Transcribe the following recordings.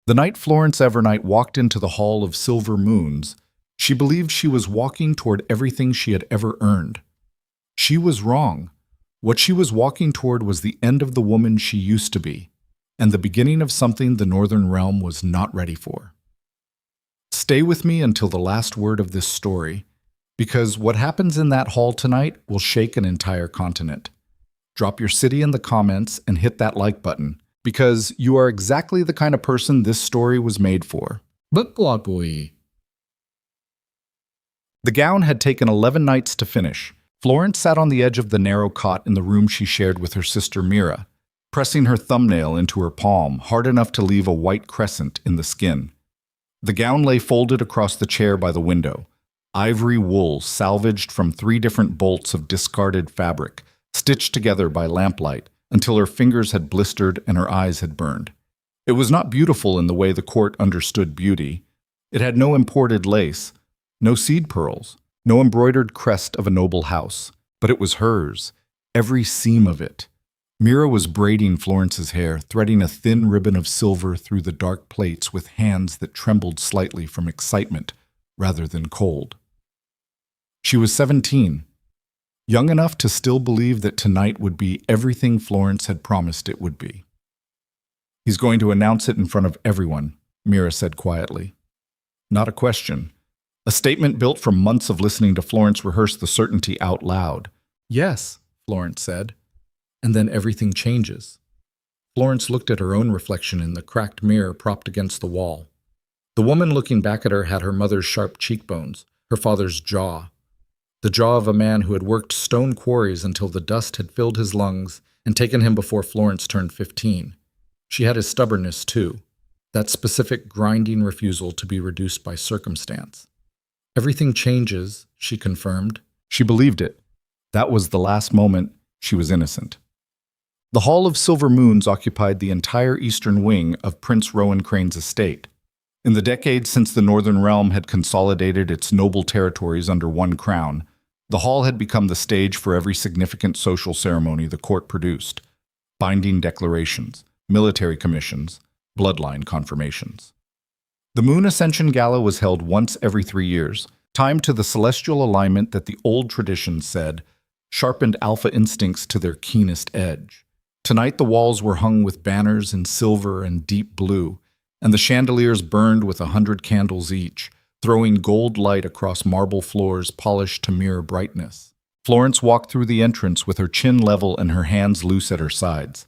The night Florence Evernight walked into the Hall of Silver Moons, she believed she was walking toward everything she had ever earned. She was wrong. What she was walking toward was the end of the woman she used to be, and the beginning of something the Northern Realm was not ready for. Stay with me until the last word of this story, because what happens in that hall tonight will shake an entire continent. Drop your city in the comments and hit that like button, because you are exactly the kind of person this story was made for. The gown had taken 11 nights to finish. Florence sat on the edge of the narrow cot in the room she shared with her sister Mira, pressing her thumbnail into her palm hard enough to leave a white crescent in the skin. The gown lay folded across the chair by the window, ivory wool salvaged from 3 different bolts of discarded fabric, stitched together by lamplight until her fingers had blistered and her eyes had burned. It was not beautiful in the way the court understood beauty. It had no imported lace, no seed pearls, no embroidered crest of a noble house, but it was hers, every seam of it. Mira was braiding Florence's hair, threading a thin ribbon of silver through the dark plaits with hands that trembled slightly from excitement rather than cold. She was 17, young enough to still believe that tonight would be everything Florence had promised it would be. "He's going to announce it in front of everyone," Mira said quietly. Not a question. A statement built from months of listening to Florence rehearse the certainty out loud. "Yes," Florence said. And then everything changes. Florence looked at her own reflection in the cracked mirror propped against the wall. The woman looking back at her had her mother's sharp cheekbones, her father's jaw. The jaw of a man who had worked stone quarries until the dust had filled his lungs and taken him before Florence turned 15. She had his stubbornness too, that specific grinding refusal to be reduced by circumstance. "Everything changes," she confirmed. She believed it. That was the last moment she was innocent. The Hall of Silver Moons occupied the entire eastern wing of Prince Rowan Crane's estate. In the decades since the Northern Realm had consolidated its noble territories under one crown, the hall had become the stage for every significant social ceremony the court produced: binding declarations, military commissions, bloodline confirmations. The Moon Ascension Gala was held once every 3 years, timed to the celestial alignment that the old tradition said sharpened alpha instincts to their keenest edge. Tonight the walls were hung with banners in silver and deep blue, and the chandeliers burned with 100 candles each, throwing gold light across marble floors polished to mirror brightness. Florence walked through the entrance with her chin level and her hands loose at her sides.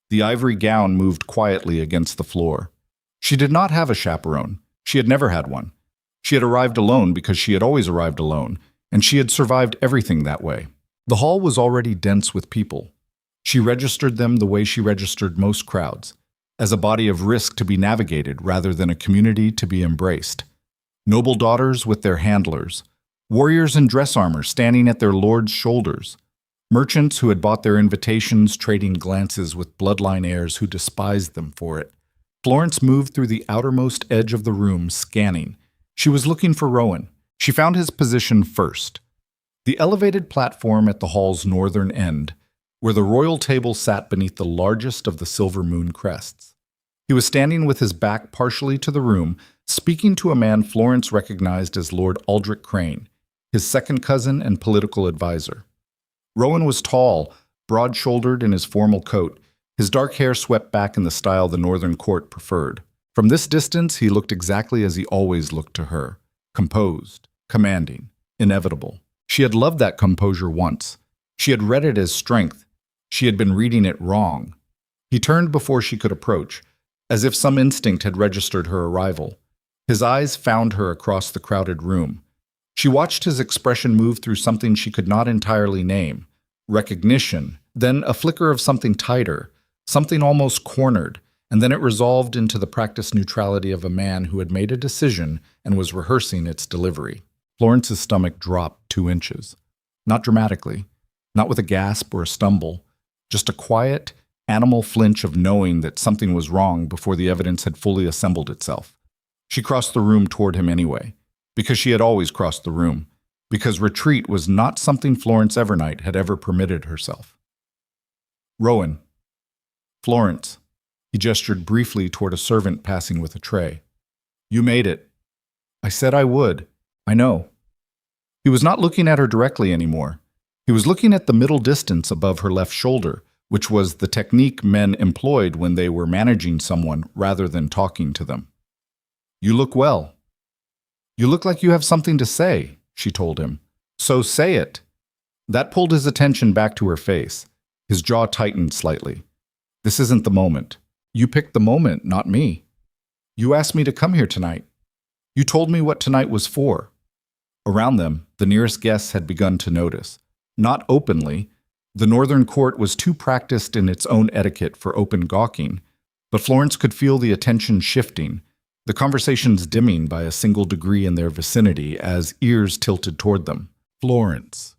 The ivory gown moved quietly against the floor. She did not have a chaperone. She had never had one. She had arrived alone because she had always arrived alone, and she had survived everything that way. The hall was already dense with people. She registered them the way she registered most crowds, as a body of risk to be navigated rather than a community to be embraced. Noble daughters with their handlers, warriors in dress armor standing at their lord's shoulders, merchants who had bought their invitations trading glances with bloodline heirs who despised them for it. Florence moved through the outermost edge of the room, scanning. She was looking for Rowan. She found his position first. The elevated platform at the hall's northern end, where the royal table sat beneath the largest of the silver moon crests. He was standing with his back partially to the room, speaking to a man Florence recognized as Lord Aldrich Crane, his second cousin and political advisor. Rowan was tall, broad-shouldered in his formal coat, his dark hair swept back in the style the Northern Court preferred. From this distance, he looked exactly as he always looked to her, composed, commanding, inevitable. She had loved that composure once. She had read it as strength. She had been reading it wrong. He turned before she could approach, as if some instinct had registered her arrival. His eyes found her across the crowded room. She watched his expression move through something she could not entirely name: recognition, then a flicker of something tighter, something almost cornered, and then it resolved into the practiced neutrality of a man who had made a decision and was rehearsing its delivery. Florence's stomach dropped 2 inches. Not dramatically, not with a gasp or a stumble, just a quiet, animal flinch of knowing that something was wrong before the evidence had fully assembled itself. She crossed the room toward him anyway, because she had always crossed the room, because retreat was not something Florence Evernight had ever permitted herself. "Rowan." "Florence." He gestured briefly toward a servant passing with a tray. You made it. I said I would. I know. He was not looking at her directly anymore. He was looking at the middle distance above her left shoulder, which was the technique men employed when they were managing someone rather than talking to them. You look well. You look like you have something to say, she told him. So say it. That pulled his attention back to her face. His jaw tightened slightly. This isn't the moment. You picked the moment, not me. You asked me to come here tonight. You told me what tonight was for. Around them, the nearest guests had begun to notice. Not openly. The Northern Court was too practiced in its own etiquette for open gawking, but Florence could feel the attention shifting, the conversations dimming by a single degree in their vicinity as ears tilted toward them. Florence.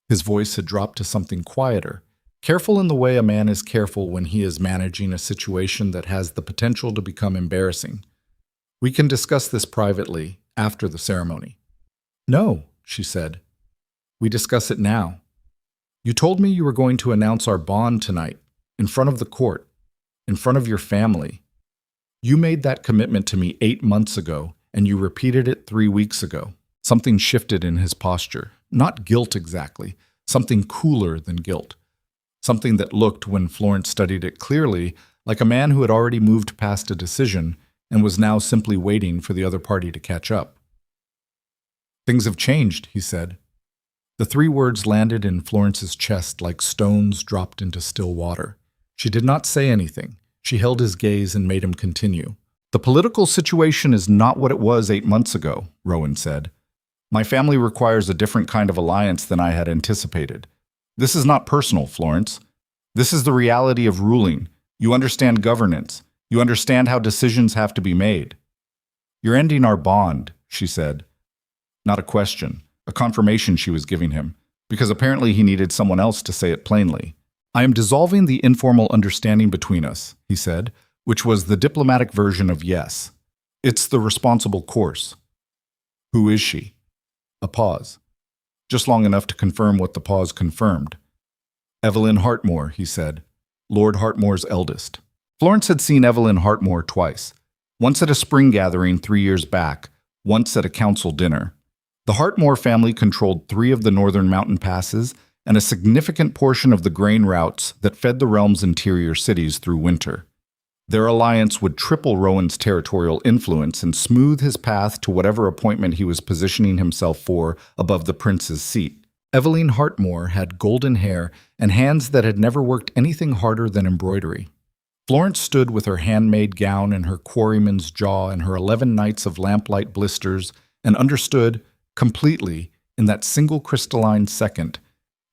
His voice had dropped to something quieter, careful in the way a man is careful when he is managing a situation that has the potential to become embarrassing. We can discuss this privately after the ceremony. No, she said. We discuss it now. You told me you were going to announce our bond tonight, in front of the court, in front of your family. You made that commitment to me 8 months ago, and you repeated it 3 weeks ago. Something shifted in his posture. Not guilt exactly, something cooler than guilt. Something that looked, when Florence studied it clearly, like a man who had already moved past a decision and was now simply waiting for the other party to catch up. Things have changed, he said. The 3 words landed in Florence's chest like stones dropped into still water. She did not say anything. She held his gaze and made him continue. The political situation is not what it was 8 months ago, Rowan said. My family requires a different kind of alliance than I had anticipated. This is not personal, Florence. This is the reality of ruling. You understand governance. You understand how decisions have to be made. You're ending our bond, she said. Not a question, a confirmation she was giving him, because apparently he needed someone else to say it plainly. I am dissolving the informal understanding between us, he said, which was the diplomatic version of yes. It's the responsible course. Who is she? A pause. Just long enough to confirm what the pause confirmed. Evelyn Hartmore, he said, Lord Hartmore's eldest. Florence had seen Evelyn Hartmore twice, once at a spring gathering 3 years back, once at a council dinner. The Hartmore family controlled 3 of the northern mountain passes and a significant portion of the grain routes that fed the realm's interior cities through winter. Their alliance would triple Rowan's territorial influence and smooth his path to whatever appointment he was positioning himself for above the prince's seat. Evelyn Hartmore had golden hair and hands that had never worked anything harder than embroidery. Florence stood with her handmade gown and her quarryman's jaw and her 11 nights of lamplight blisters and understood, completely, in that single crystalline second,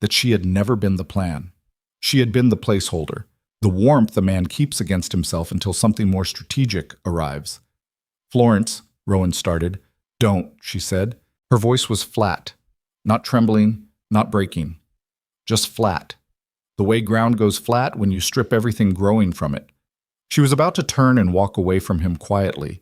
that she had never been the plan. She had been the placeholder, the warmth a man keeps against himself until something more strategic arrives. Florence, Rowan started. Don't, she said. Her voice was flat, not trembling, not breaking, just flat. The way ground goes flat when you strip everything growing from it. She was about to turn and walk away from him quietly.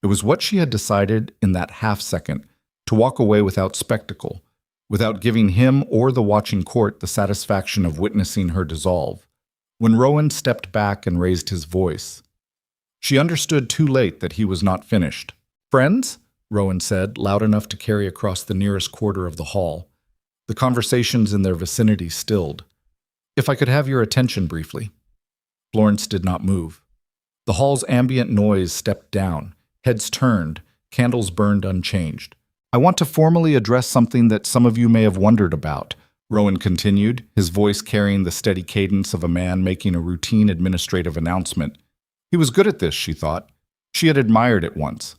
It was what she had decided in that half-second, to walk away without spectacle, without giving him or the watching court the satisfaction of witnessing her dissolve. When Rowan stepped back and raised his voice, she understood too late that he was not finished. Friends? Rowan said, loud enough to carry across the nearest quarter of the hall. The conversations in their vicinity stilled. If I could have your attention briefly. Florence did not move. The hall's ambient noise stepped down, heads turned, candles burned unchanged. I want to formally address something that some of you may have wondered about, Rowan continued, his voice carrying the steady cadence of a man making a routine administrative announcement. He was good at this, she thought. She had admired it once.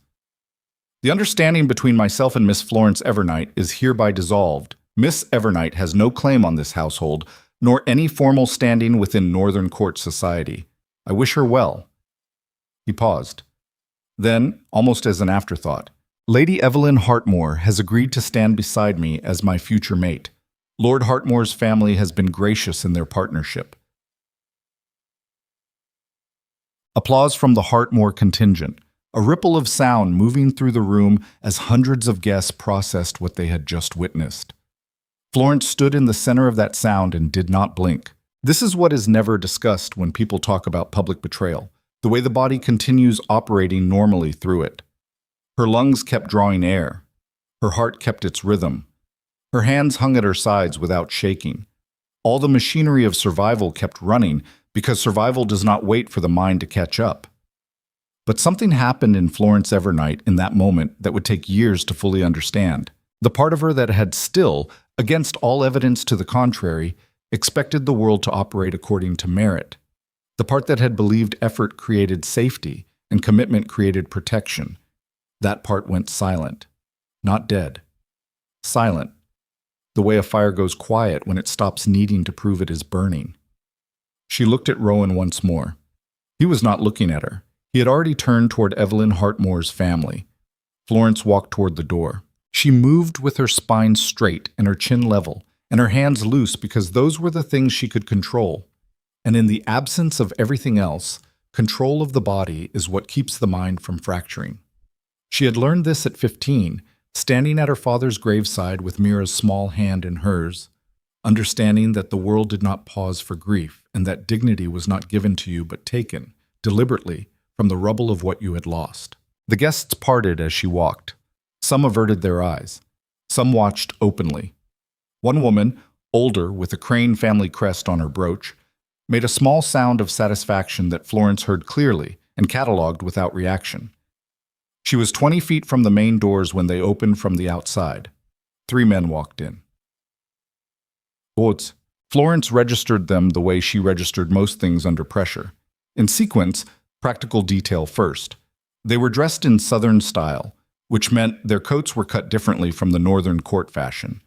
The understanding between myself and Miss Florence Evernight is hereby dissolved. Miss Evernight has no claim on this household, nor any formal standing within Northern Court society. I wish her well. He paused. Then, almost as an afterthought, Lady Evelyn Hartmore has agreed to stand beside me as my future mate. Lord Hartmore's family has been gracious in their partnership. Applause from the Hartmore contingent, a ripple of sound moving through the room as hundreds of guests processed what they had just witnessed. Florence stood in the center of that sound and did not blink. This is what is never discussed when people talk about public betrayal. the way the body continues operating normally through it. Her lungs kept drawing air. Her heart kept its rhythm. Her hands hung at her sides without shaking. All the machinery of survival kept running because survival does not wait for the mind to catch up. But something happened in Florence Evernight in that moment that would take years to fully understand. The part of her that had still, against all evidence to the contrary, expected the world to operate according to merit. The part that had believed effort created safety and commitment created protection. That part went silent. Not dead. Silent. The way a fire goes quiet when it stops needing to prove it is burning. She looked at Rowan once more. He was not looking at her. He had already turned toward Evelyn Hartmore's family. Florence walked toward the door. She moved with her spine straight and her chin level, and her hands loose because those were the things she could control. And in the absence of everything else, control of the body is what keeps the mind from fracturing. She had learned this at 15, standing at her father's graveside with Mira's small hand in hers, understanding that the world did not pause for grief and that dignity was not given to you but taken, deliberately, from the rubble of what you had lost. The guests parted as she walked. Some averted their eyes. Some watched openly. One woman, older with a Crane family crest on her brooch, made a small sound of satisfaction that Florence heard clearly and catalogued without reaction. She was 20 feet from the main doors when they opened from the outside. 3 men walked in. Odds. Florence registered them the way she registered most things under pressure. In sequence, practical detail first. They were dressed in Southern style, which meant their coats were cut differently from the Northern court fashion.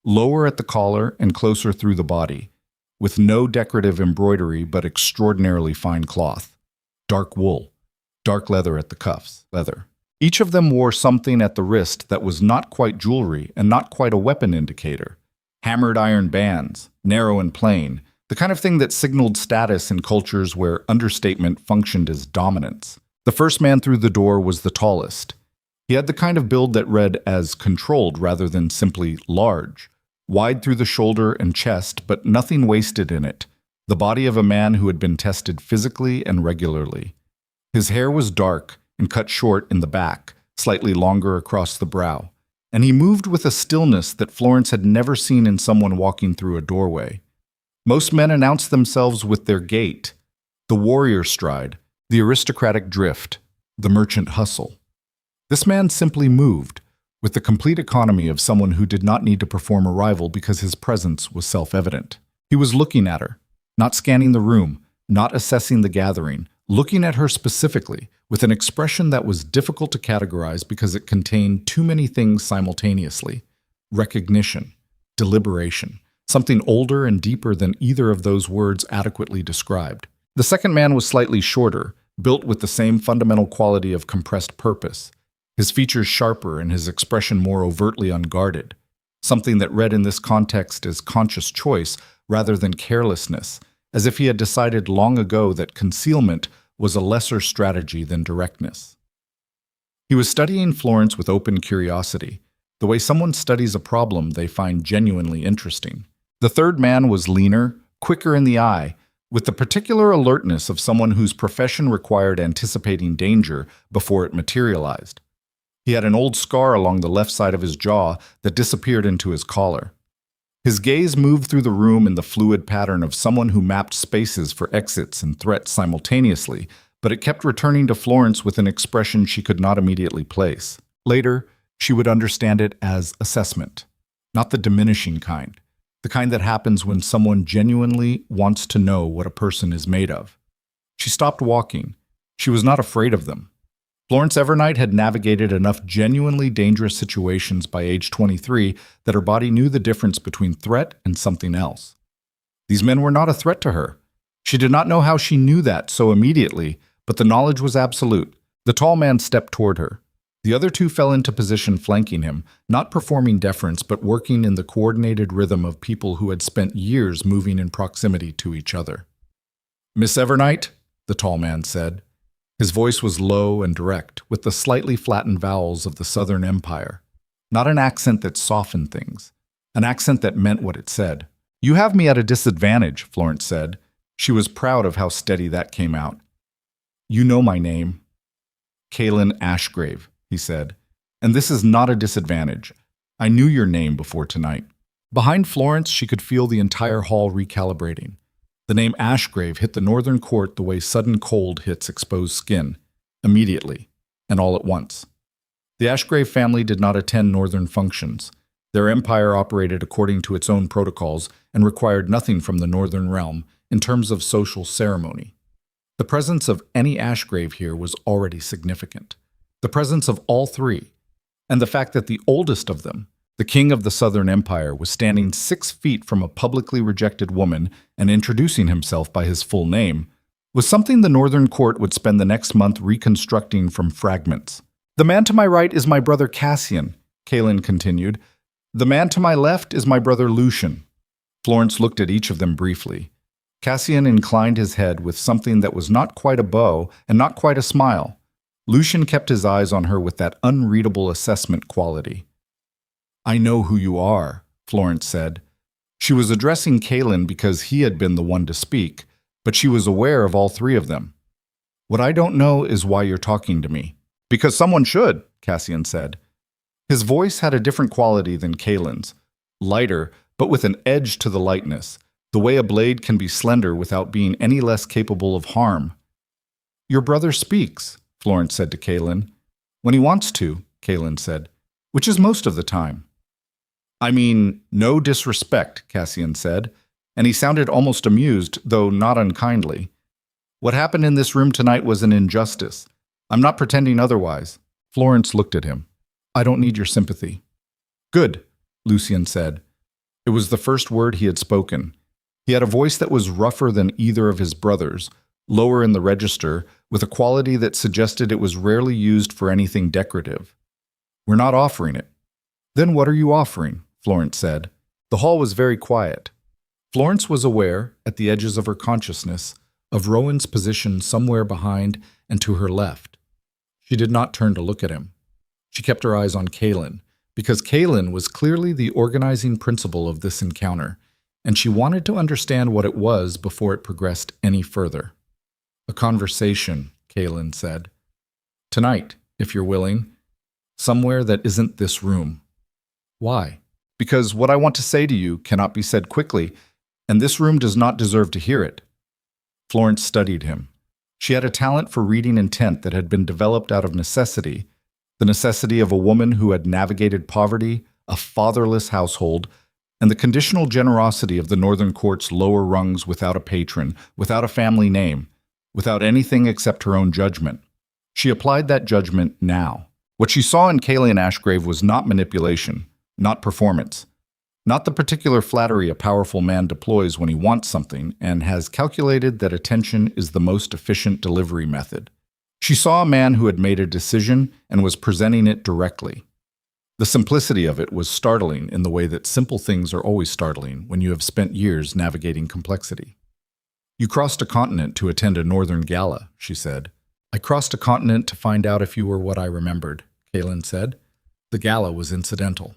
Lower at the collar and closer through the body, with no decorative embroidery but extraordinarily fine cloth. Dark wool. Dark leather at the cuffs. Leather. Each of them wore something at the wrist that was not quite jewelry and not quite a weapon indicator. Hammered iron bands, narrow and plain, the kind of thing that signaled status in cultures where understatement functioned as dominance. The first man through the door was the tallest. He had the kind of build that read as controlled rather than simply large, wide through the shoulder and chest, but nothing wasted in it, the body of a man who had been tested physically and regularly. His hair was dark and cut short in the back, slightly longer across the brow, and he moved with a stillness that Florence had never seen in someone walking through a doorway. Most men announced themselves with their gait, the warrior stride, the aristocratic drift, the merchant hustle. This man simply moved, with the complete economy of someone who did not need to perform arrival because his presence was self-evident. He was looking at her, not scanning the room, not assessing the gathering, looking at her specifically, with an expression that was difficult to categorize because it contained too many things simultaneously. Recognition, deliberation, something older and deeper than either of those words adequately described. The second man was slightly shorter, built with the same fundamental quality of compressed purpose, his features sharper and his expression more overtly unguarded, something that read in this context as conscious choice rather than carelessness, as if he had decided long ago that concealment was a lesser strategy than directness. He was studying Florence with open curiosity, the way someone studies a problem they find genuinely interesting. The third man was leaner, quicker in the eye, with the particular alertness of someone whose profession required anticipating danger before it materialized. He had an old scar along the left side of his jaw that disappeared into his collar. His gaze moved through the room in the fluid pattern of someone who mapped spaces for exits and threats simultaneously, but it kept returning to Florence with an expression she could not immediately place. Later, she would understand it as assessment, not the diminishing kind, the kind that happens when someone genuinely wants to know what a person is made of. She stopped walking. She was not afraid of them. Florence Evernight had navigated enough genuinely dangerous situations by age 23 that her body knew the difference between threat and something else. These men were not a threat to her. She did not know how she knew that so immediately, but the knowledge was absolute. The tall man stepped toward her. The other 2 fell into position flanking him, not performing deference but working in the coordinated rhythm of people who had spent years moving in proximity to each other. "Miss Evernight," the tall man said. His voice was low and direct, with the slightly flattened vowels of the Southern Empire. Not an accent that softened things, an accent that meant what it said. "You have me at a disadvantage," Florence said. She was proud of how steady that came out. You know my name. Kaelin Ashgrave, he said. And this is not a disadvantage. I knew your name before tonight. Behind Florence, she could feel the entire hall recalibrating. The name Ashgrave hit the northern court the way sudden cold hits exposed skin, immediately, and all at once. The Ashgrave family did not attend northern functions. Their empire operated according to its own protocols and required nothing from the northern realm in terms of social ceremony. The presence of any Ashgrave here was already significant. The presence of all three, and the fact that the oldest of them, the king of the Southern Empire, was standing 6 feet from a publicly rejected woman and introducing himself by his full name, was something the Northern Court would spend the next month reconstructing from fragments. The man to my right is my brother Cassian, Kaelin continued. The man to my left is my brother Lucian. Florence looked at each of them briefly. Cassian inclined his head with something that was not quite a bow and not quite a smile. Lucian kept his eyes on her with that unreadable assessment quality. I know who you are, Florence said. She was addressing Kaelin because he had been the one to speak, but she was aware of all three of them. What I don't know is why you're talking to me. Because someone should, Cassian said. His voice had a different quality than Kaelin's, lighter, but with an edge to the lightness, the way a blade can be slender without being any less capable of harm. Your brother speaks, Florence said to Kaelin. When he wants to, Kaelin said, which is most of the time. I mean, no disrespect, Cassian said, and he sounded almost amused, though not unkindly. What happened in this room tonight was an injustice. I'm not pretending otherwise. Florence looked at him. I don't need your sympathy. Good, Lucian said. It was the first word he had spoken. He had a voice that was rougher than either of his brothers, lower in the register, with a quality that suggested it was rarely used for anything decorative. We're not offering it. Then what are you offering? Florence said. The hall was very quiet. Florence was aware, at the edges of her consciousness, of Rowan's position somewhere behind and to her left. She did not turn to look at him. She kept her eyes on Kaelin, because Kaelin was clearly the organizing principle of this encounter, and she wanted to understand what it was before it progressed any further. A conversation, Kaelin said. Tonight, if you're willing. Somewhere that isn't this room. Why? Because what I want to say to you cannot be said quickly, and this room does not deserve to hear it. Florence studied him. She had a talent for reading intent that had been developed out of necessity, the necessity of a woman who had navigated poverty, a fatherless household, and the conditional generosity of the Northern Court's lower rungs without a patron, without a family name, without anything except her own judgment. She applied that judgment now. What she saw in Kaelin Ashgrave was not manipulation, not performance, not the particular flattery a powerful man deploys when he wants something and has calculated that attention is the most efficient delivery method. She saw a man who had made a decision and was presenting it directly. The simplicity of it was startling in the way that simple things are always startling when you have spent years navigating complexity. You crossed a continent to attend a northern gala, she said. I crossed a continent to find out if you were what I remembered, Kaelin said. The gala was incidental.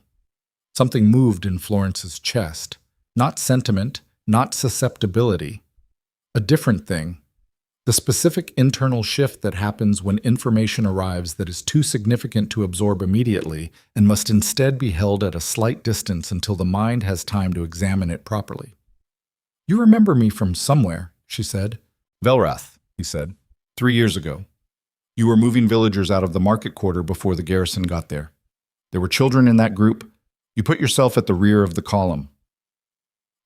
Something moved in Florence's chest. Not sentiment, not susceptibility. A different thing. The specific internal shift that happens when information arrives that is too significant to absorb immediately and must instead be held at a slight distance until the mind has time to examine it properly. You remember me from somewhere, she said. Velrath, he said. 3 years ago. You were moving villagers out of the market quarter before the garrison got there. There were children in that group. You put yourself at the rear of the column.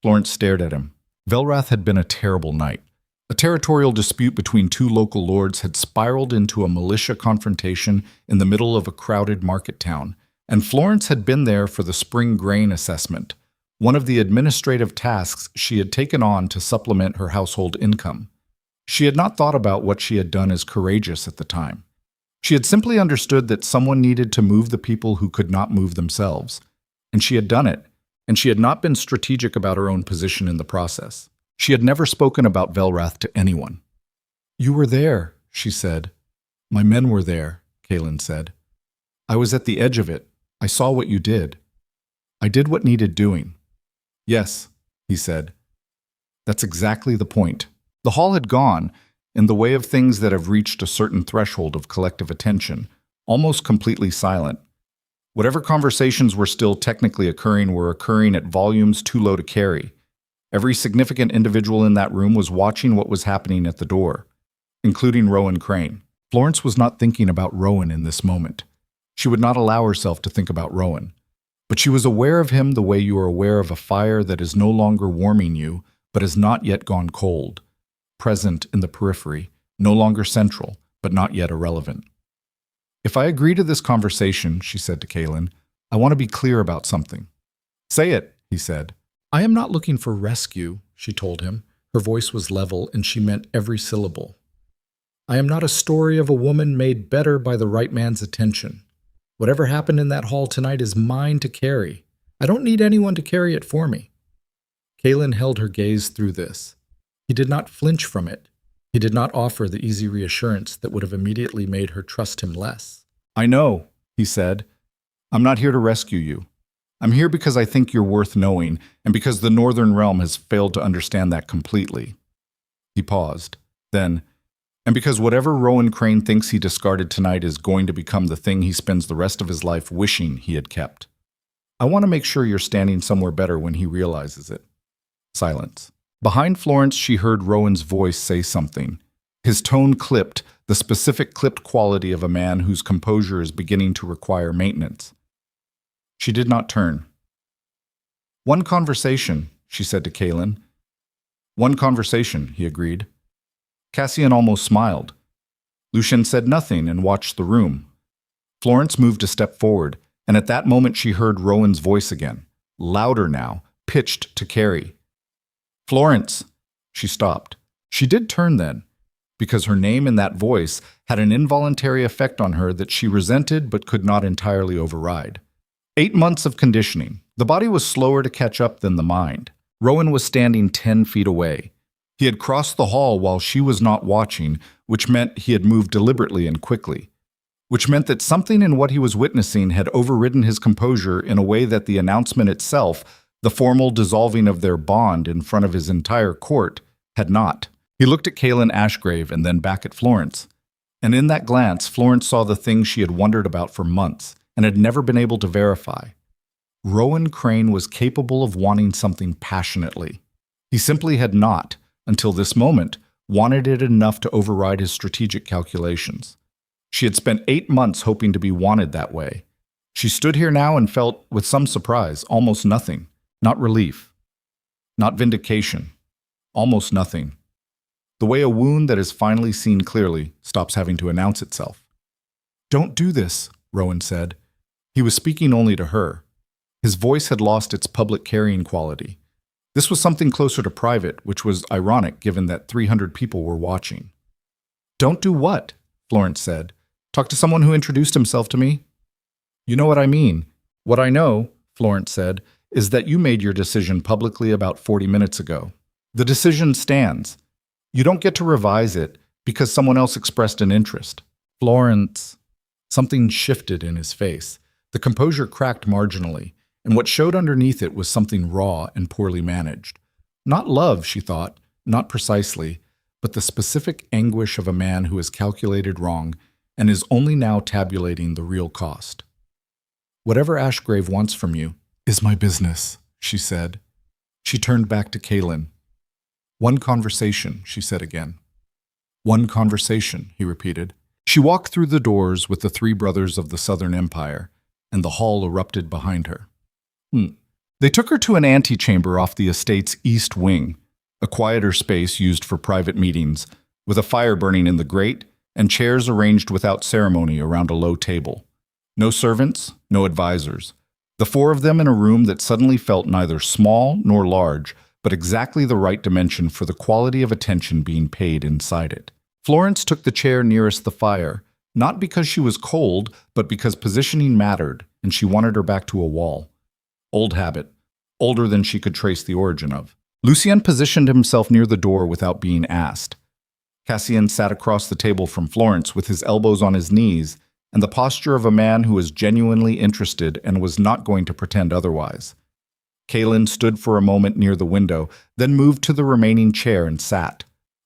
Florence stared at him. Velrath had been a terrible night. A territorial dispute between two local lords had spiraled into a militia confrontation in the middle of a crowded market town, and Florence had been there for the spring grain assessment, one of the administrative tasks she had taken on to supplement her household income. She had not thought about what she had done as courageous at the time. She had simply understood that someone needed to move the people who could not move themselves. And she had done it, and she had not been strategic about her own position in the process. She had never spoken about Velrath to anyone. You were there, she said. My men were there, Kaelin said. I was at the edge of it. I saw what you did. I did what needed doing. Yes, he said. That's exactly the point. The hall had gone, in the way of things that have reached a certain threshold of collective attention, almost completely silent. Whatever conversations were still technically occurring were occurring at volumes too low to carry. Every significant individual in that room was watching what was happening at the door, including Rowan Crane. Florence was not thinking about Rowan in this moment. She would not allow herself to think about Rowan. But she was aware of him the way you are aware of a fire that is no longer warming you, but has not yet gone cold. Present in the periphery, no longer central, but not yet irrelevant. "If I agree to this conversation," she said to Kaylin, "I want to be clear about something." "Say it," he said. "I am not looking for rescue," she told him. Her voice was level, and she meant every syllable. "I am not a story of a woman made better by the right man's attention. Whatever happened in that hall tonight is mine to carry. I don't need anyone to carry it for me." Kaylin held her gaze through this. He did not flinch from it. He did not offer the easy reassurance that would have immediately made her trust him less. "I know," he said. "I'm not here to rescue you. I'm here because I think you're worth knowing, and because the Northern Realm has failed to understand that completely." He paused. Then, "And because whatever Rowan Crane thinks he discarded tonight is going to become the thing he spends the rest of his life wishing he had kept. I want to make sure you're standing somewhere better when he realizes it." Silence. Behind Florence, she heard Rowan's voice say something. His tone clipped, the specific clipped quality of a man whose composure is beginning to require maintenance. She did not turn. "One conversation," she said to Kaylin. "One conversation," he agreed. Cassian almost smiled. Lucien said nothing and watched the room. Florence moved a step forward, and at that moment she heard Rowan's voice again, louder now, pitched to Carrie. "Florence!" She stopped. She did turn then, because her name in that voice had an involuntary effect on her that she resented but could not entirely override. 8 months of conditioning. The body was slower to catch up than the mind. Rowan was standing 10 feet away. He had crossed the hall while she was not watching, which meant he had moved deliberately and quickly. Which meant that something in what he was witnessing had overridden his composure in a way that the announcement itself, the formal dissolving of their bond in front of his entire court, had not. He looked at Kaylin Ashgrave and then back at Florence. And in that glance, Florence saw the thing she had wondered about for months and had never been able to verify. Rowan Crane was capable of wanting something passionately. He simply had not, until this moment, wanted it enough to override his strategic calculations. She had spent 8 months hoping to be wanted that way. She stood here now and felt, with some surprise, almost nothing. Not relief. Not vindication. Almost nothing. The way a wound that is finally seen clearly stops having to announce itself. "Don't do this," Rowan said. He was speaking only to her. His voice had lost its public carrying quality. This was something closer to private, which was ironic given that 300 people were watching. "Don't do what?" Florence said. "Talk to someone who introduced himself to me?" "You know what I mean. What I know," Florence said, "is that you made your decision publicly about 40 minutes ago. The decision stands. You don't get to revise it because someone else expressed an interest." "Florence." Something shifted in his face. The composure cracked marginally, and what showed underneath it was something raw and poorly managed. Not love, she thought, not precisely, but the specific anguish of a man who has calculated wrong and is only now tabulating the real cost. "Whatever Ashgrave wants from you is my business," she said. She turned back to Kaylin. "One conversation," she said again. "One conversation," he repeated. She walked through the doors with the 3 brothers of the Southern Empire, and the hall erupted behind her. They took her to an antechamber off the estate's east wing, a quieter space used for private meetings, with a fire burning in the grate and chairs arranged without ceremony around a low table. No servants, no advisors. The 4 of them in a room that suddenly felt neither small nor large, but exactly the right dimension for the quality of attention being paid inside it. Florence took the chair nearest the fire, not because she was cold, but because positioning mattered, and she wanted her back to a wall. Old habit, older than she could trace the origin of. Lucien positioned himself near the door without being asked. Cassian sat across the table from Florence with his elbows on his knees and the posture of a man who was genuinely interested and was not going to pretend otherwise. Kaylin stood for a moment near the window, then moved to the remaining chair and sat.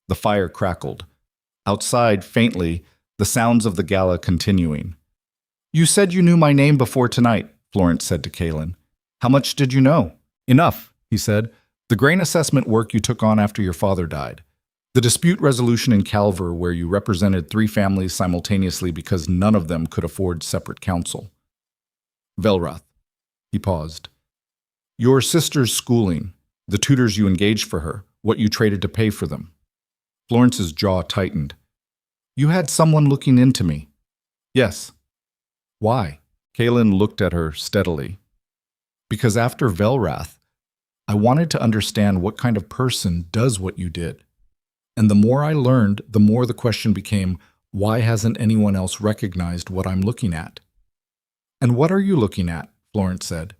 The fire crackled. Outside, faintly, the sounds of the gala continuing. "You said you knew my name before tonight," Florence said to Kaylin. "How much did you know?" "Enough," he said. "The grain assessment work you took on after your father died. The dispute resolution in Calver where you represented 3 families simultaneously because none of them could afford separate counsel. Velrath." He paused. "Your sister's schooling, the tutors you engaged for her, what you traded to pay for them." Florence's jaw tightened. "You had someone looking into me." "Yes." "Why?" Kaylin looked at her steadily. "Because after Velrath, I wanted to understand what kind of person does what you did. And the more I learned, the more the question became, why hasn't anyone else recognized what I'm looking at?" "And what are you looking at?" Florence said.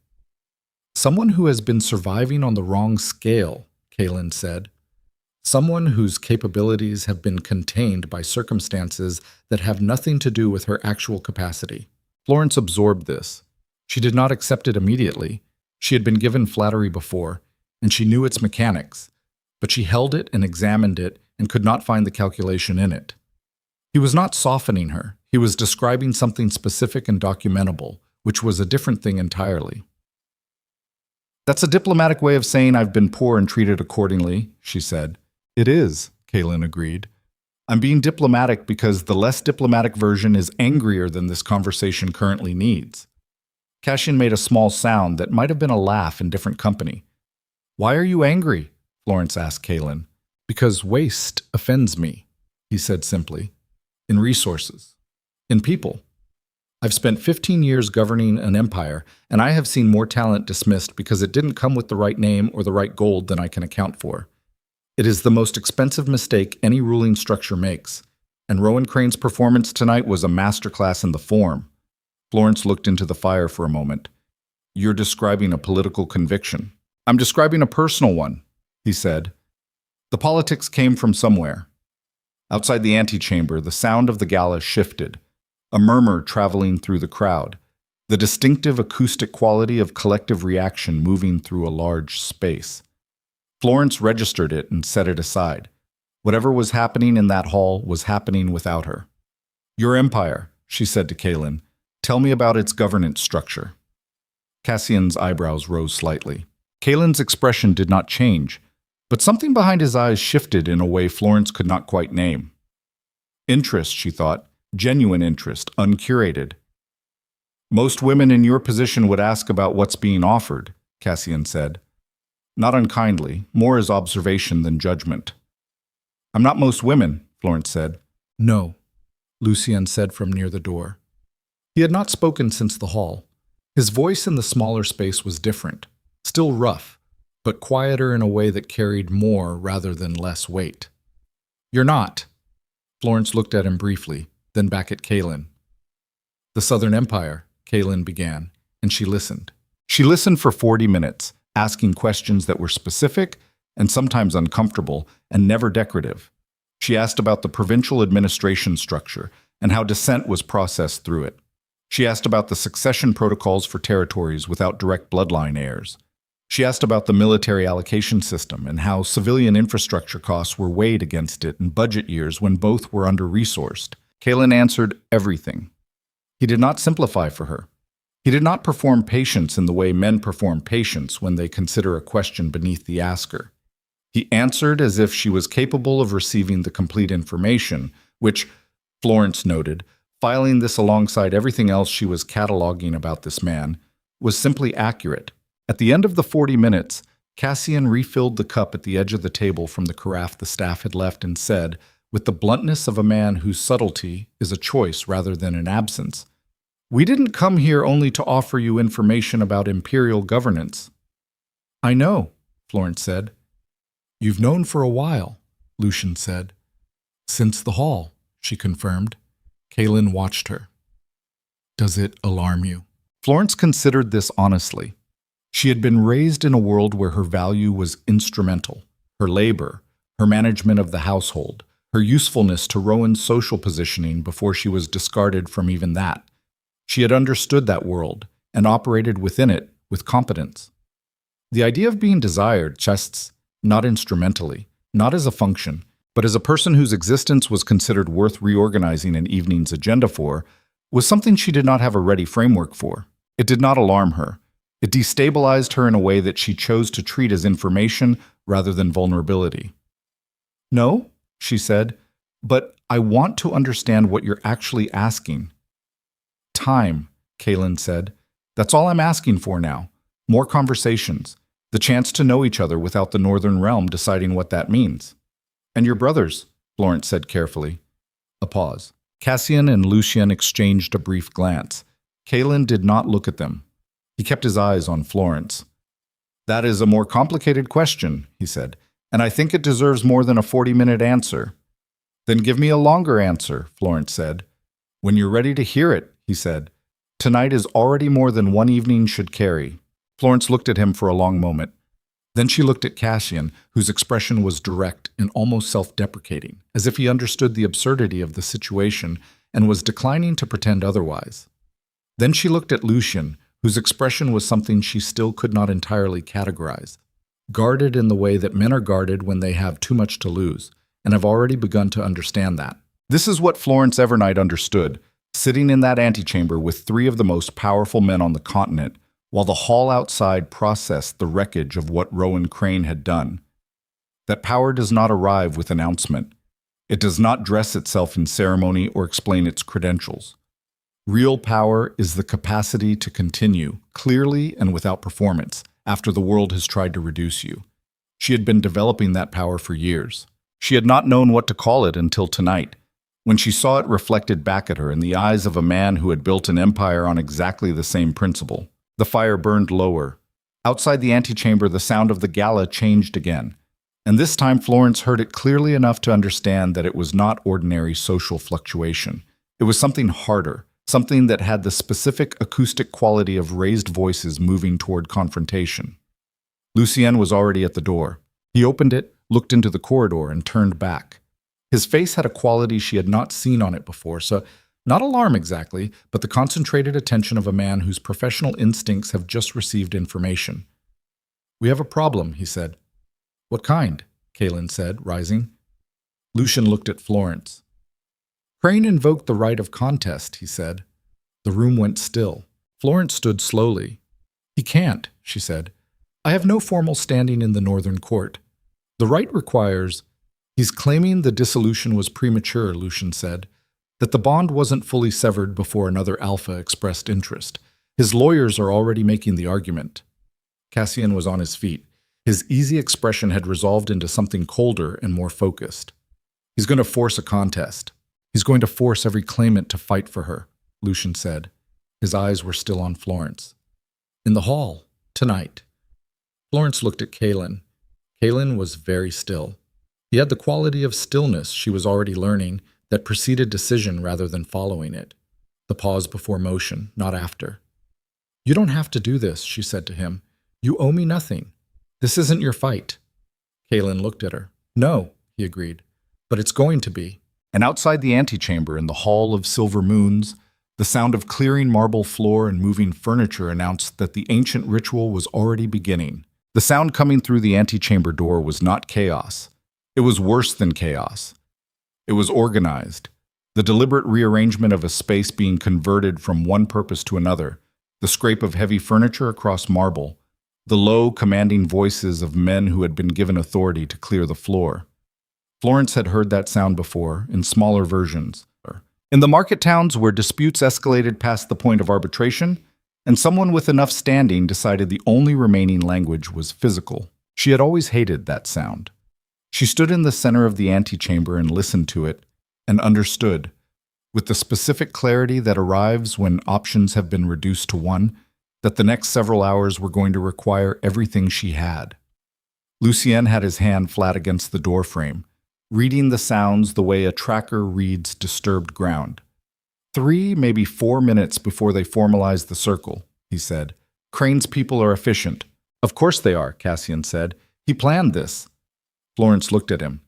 "Someone who has been surviving on the wrong scale," Kaylin said. "Someone whose capabilities have been contained by circumstances that have nothing to do with her actual capacity." Florence absorbed this. She did not accept it immediately. She had been given flattery before, and she knew its mechanics, but she held it and examined it and could not find the calculation in it. He was not softening her. He was describing something specific and documentable, which was a different thing entirely. "That's a diplomatic way of saying I've been poor and treated accordingly," she said. "It is," Kaylin agreed. "I'm being diplomatic because the less diplomatic version is angrier than this conversation currently needs." Cassian made a small sound that might have been a laugh in different company. "Why are you angry?" Florence asked Kaylin. "Because waste offends me," he said simply. "In resources. In people. I've spent 15 years governing an empire, and I have seen more talent dismissed because it didn't come with the right name or the right gold than I can account for. It is the most expensive mistake any ruling structure makes, and Rowan Crane's performance tonight was a masterclass in the form." Florence looked into the fire for a moment. "You're describing a political conviction." "I'm describing a personal one," he said. "The politics came from somewhere." Outside the antechamber, the sound of the gala shifted, a murmur traveling through the crowd, the distinctive acoustic quality of collective reaction moving through a large space. Florence registered it and set it aside. Whatever was happening in that hall was happening without her. "Your empire," she said to Kaylin. "Tell me about its governance structure." Cassian's eyebrows rose slightly. Kaylin's expression did not change, but something behind his eyes shifted in a way Florence could not quite name. Interest, she thought, genuine interest, uncurated. "Most women in your position would ask about what's being offered," Cassian said. Not unkindly, more as observation than judgment. "I'm not most women," Florence said. "No," Lucien said from near the door. He had not spoken since the hall. His voice in the smaller space was different, still rough, but quieter in a way that carried more rather than less weight. "You're not." Florence looked at him briefly, then back at Kaylin. "The Southern Empire," Kaylin began, and she listened. She listened for 40 minutes, asking questions that were specific and sometimes uncomfortable and never decorative. She asked about the provincial administration structure and how dissent was processed through it. She asked about the succession protocols for territories without direct bloodline heirs. She asked about the military allocation system and how civilian infrastructure costs were weighed against it in budget years when both were under-resourced. Kaylin answered everything. He did not simplify for her. He did not perform patience in the way men perform patience when they consider a question beneath the asker. He answered as if she was capable of receiving the complete information, which, Florence noted, filing this alongside everything else she was cataloging about this man, was simply accurate. At the end of the 40 minutes, Cassian refilled the cup at the edge of the table from the carafe the staff had left and said, with the bluntness of a man whose subtlety is a choice rather than an absence, "We didn't come here only to offer you information about imperial governance." "I know," Florence said. "You've known for a while," Lucien said. "Since the hall," she confirmed. Kaylin watched her. "Does it alarm you?" Florence considered this honestly. She had been raised in a world where her value was instrumental, her labor, her management of the household, her usefulness to Rowan's social positioning before she was discarded from even that. She had understood that world and operated within it with competence. The idea of being desired, just not instrumentally, not as a function, but as a person whose existence was considered worth reorganizing an evening's agenda for, was something she did not have a ready framework for. It did not alarm her. It destabilized her in a way that she chose to treat as information rather than vulnerability. "No," she said, "but I want to understand what you're actually asking." "Time," Kaylin said. "That's all I'm asking for now. More conversations. The chance to know each other without the Northern Realm deciding what that means." "And your brothers," Florence said carefully. A pause. Cassian and Lucien exchanged a brief glance. Kaylin did not look at them. He kept his eyes on Florence. "That is a more complicated question," he said, "and I think it deserves more than a 40-minute answer." "Then give me a longer answer," Florence said. "When you're ready to hear it," he said. "Tonight is already more than one evening should carry." Florence looked at him for a long moment. Then she looked at Cassian, whose expression was direct and almost self-deprecating, as if he understood the absurdity of the situation and was declining to pretend otherwise. Then she looked at Lucien, whose expression was something she still could not entirely categorize, guarded in the way that men are guarded when they have too much to lose, and have already begun to understand that. This is what Florence Evernight understood, sitting in that antechamber with three of the most powerful men on the continent, while the hall outside processed the wreckage of what Rowan Crane had done. That power does not arrive with announcement. It does not dress itself in ceremony or explain its credentials. Real power is the capacity to continue, clearly and without performance, after the world has tried to reduce you. She had been developing that power for years. She had not known what to call it until tonight, when she saw it reflected back at her in the eyes of a man who had built an empire on exactly the same principle. The fire burned lower. Outside the antechamber, the sound of the gala changed again, and this time Florence heard it clearly enough to understand that it was not ordinary social fluctuation. It was something harder, something that had the specific acoustic quality of raised voices moving toward confrontation. Lucien was already at the door. He opened it, looked into the corridor, and turned back. His face had a quality she had not seen on it before, so not alarm exactly, but the concentrated attention of a man whose professional instincts have just received information. "We have a problem," he said. "What kind?" Kaylin said, rising. Lucien looked at Florence. "Crane invoked the right of contest," he said. The room went still. Florence stood slowly. "He can't," she said. "I have no formal standing in the Northern Court. The right requires—" "He's claiming the dissolution was premature," Lucien said, "that the bond wasn't fully severed before another alpha expressed interest. His lawyers are already making the argument." Cassian was on his feet. His easy expression had resolved into something colder and more focused. "He's going to force a contest. He's going to force every claimant to fight for her," Lucien said. His eyes were still on Florence. "In the hall, tonight." Florence looked at Kaylin. Kaylin was very still. He had the quality of stillness she was already learning that preceded decision rather than following it. The pause before motion, not after. "You don't have to do this," she said to him. "You owe me nothing. This isn't your fight." Kaylin looked at her. "No," he agreed, "but it's going to be." And outside the antechamber in the Hall of Silver Moons, the sound of clearing marble floor and moving furniture announced that the ancient ritual was already beginning. The sound coming through the antechamber door was not chaos. It was worse than chaos. It was organized, the deliberate rearrangement of a space being converted from one purpose to another, the scrape of heavy furniture across marble, the low, commanding voices of men who had been given authority to clear the floor. Florence had heard that sound before, in smaller versions. In the market towns where disputes escalated past the point of arbitration, and someone with enough standing decided the only remaining language was physical. She had always hated that sound. She stood in the center of the antechamber and listened to it, and understood, with the specific clarity that arrives when options have been reduced to one, that the next several hours were going to require everything she had. Lucien had his hand flat against the doorframe, reading the sounds the way a tracker reads disturbed ground. 3, maybe 4 minutes before they formalized the circle, he said. "Crane's people are efficient." "Of course they are," Cassian said. "He planned this." Florence looked at him.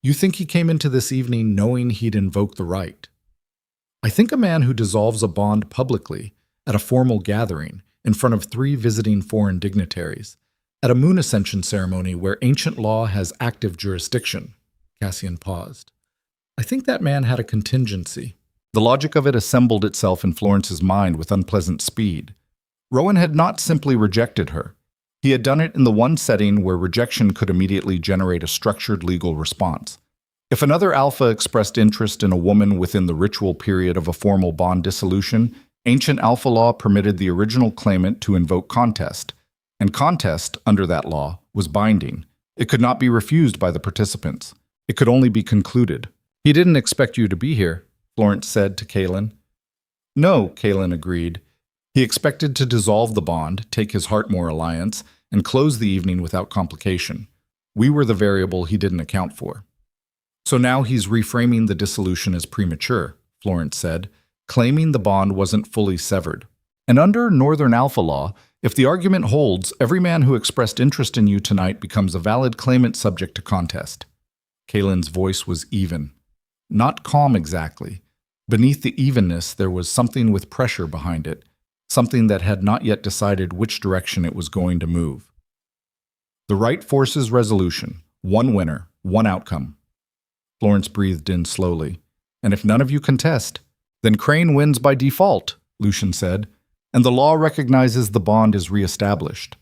"You think he came into this evening knowing he'd invoke the right?" "I think a man who dissolves a bond publicly, at a formal gathering, in front of 3 visiting foreign dignitaries, at a Moon Ascension ceremony where ancient law has active jurisdiction," Cassian paused. I think that man had a contingency. The logic of it assembled itself in Florence's mind with unpleasant speed. Rowan had not simply rejected her. He had done it in the one setting where rejection could immediately generate a structured legal response. If another alpha expressed interest in a woman within the ritual period of a formal bond dissolution, ancient alpha law permitted the original claimant to invoke contest, and contest, under that law, was binding. It could not be refused by the participants. It could only be concluded. He didn't expect you to be here, Florence said to Kaelin. No, Kaelin agreed. He expected to dissolve the bond, take his Heartmore alliance, and close the evening without complication. We were the variable he didn't account for. So now he's reframing the dissolution as premature, Florence said, claiming the bond wasn't fully severed. And under Northern Alpha law, if the argument holds, every man who expressed interest in you tonight becomes a valid claimant subject to contest. Kaelin's voice was even. Not calm exactly. Beneath the evenness, there was something with pressure behind it, something that had not yet decided which direction it was going to move. The right forces resolution. One winner, one outcome. Florence breathed in slowly. And if none of you contest, then Crane wins by default, Lucian said, and the law recognizes the bond is reestablished.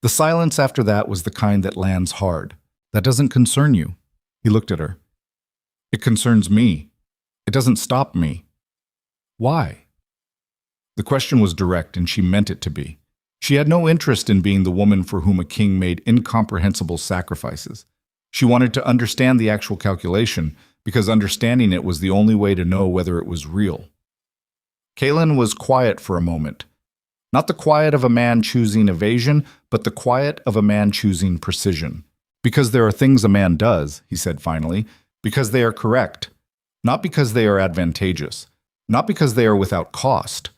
The silence after that was the kind that lands hard. That doesn't concern you. He looked at her. It concerns me. It doesn't stop me. Why? The question was direct, and she meant it to be. She had no interest in being the woman for whom a king made incomprehensible sacrifices. She wanted to understand the actual calculation, because understanding it was the only way to know whether it was real. Kaelin was quiet for a moment. Not the quiet of a man choosing evasion, but the quiet of a man choosing precision. Because there are things a man does, he said finally, because they are correct, not because they are advantageous, not because they are without cost.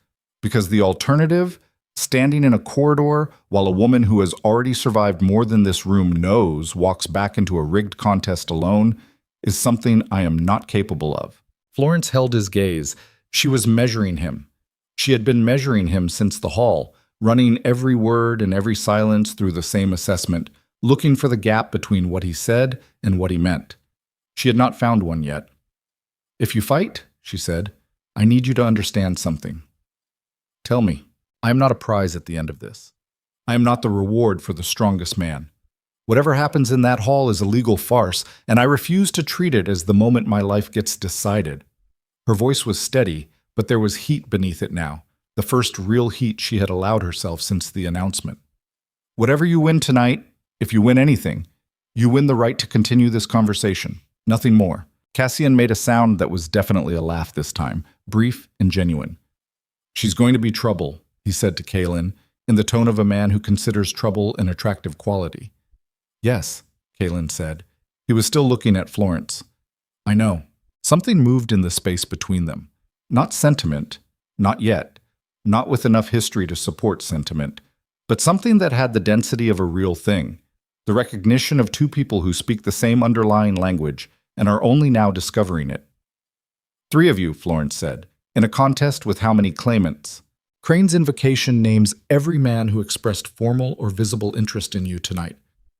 Because the alternative, standing in a corridor while a woman who has already survived more than this room knows walks back into a rigged contest alone, is something I am not capable of. Florence held his gaze. She was measuring him. She had been measuring him since the hall, running every word and every silence through the same assessment, looking for the gap between what he said and what he meant. She had not found one yet. If you fight, she said, I need you to understand something. Tell me, I am not a prize at the end of this. I am not the reward for the strongest man. Whatever happens in that hall is a legal farce, and I refuse to treat it as the moment my life gets decided. Her voice was steady, but there was heat beneath it now, the first real heat she had allowed herself since the announcement. Whatever you win tonight, if you win anything, you win the right to continue this conversation. Nothing more. Cassian made a sound that was definitely a laugh this time, brief and genuine. She's going to be trouble, he said to Kaelin, in the tone of a man who considers trouble an attractive quality. Yes, Kaelin said. He was still looking at Florence. I know. Something moved in the space between them. Not sentiment, not yet, not with enough history to support sentiment, but something that had the density of a real thing, the recognition of two people who speak the same underlying language and are only now discovering it. 3 of you, Florence said. In a contest with how many claimants? Crane's invocation names every man who expressed formal or visible interest in you tonight,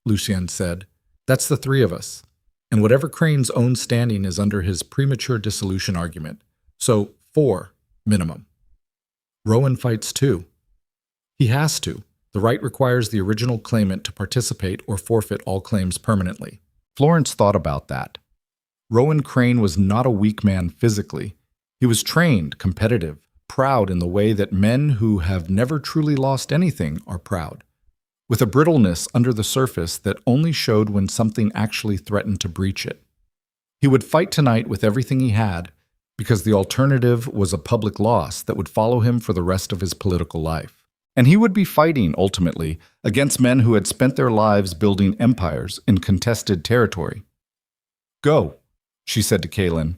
Lucian said. That's the 3 of us. And whatever Crane's own standing is under his premature dissolution argument. So 4, minimum. Rowan fights too. He has to. The right requires the original claimant to participate or forfeit all claims permanently. Florence thought about that. Rowan Crane was not a weak man physically. He was trained, competitive, proud in the way that men who have never truly lost anything are proud, with a brittleness under the surface that only showed when something actually threatened to breach it. He would fight tonight with everything he had, because the alternative was a public loss that would follow him for the rest of his political life. And he would be fighting, ultimately, against men who had spent their lives building empires in contested territory. Go, she said to Kaelin.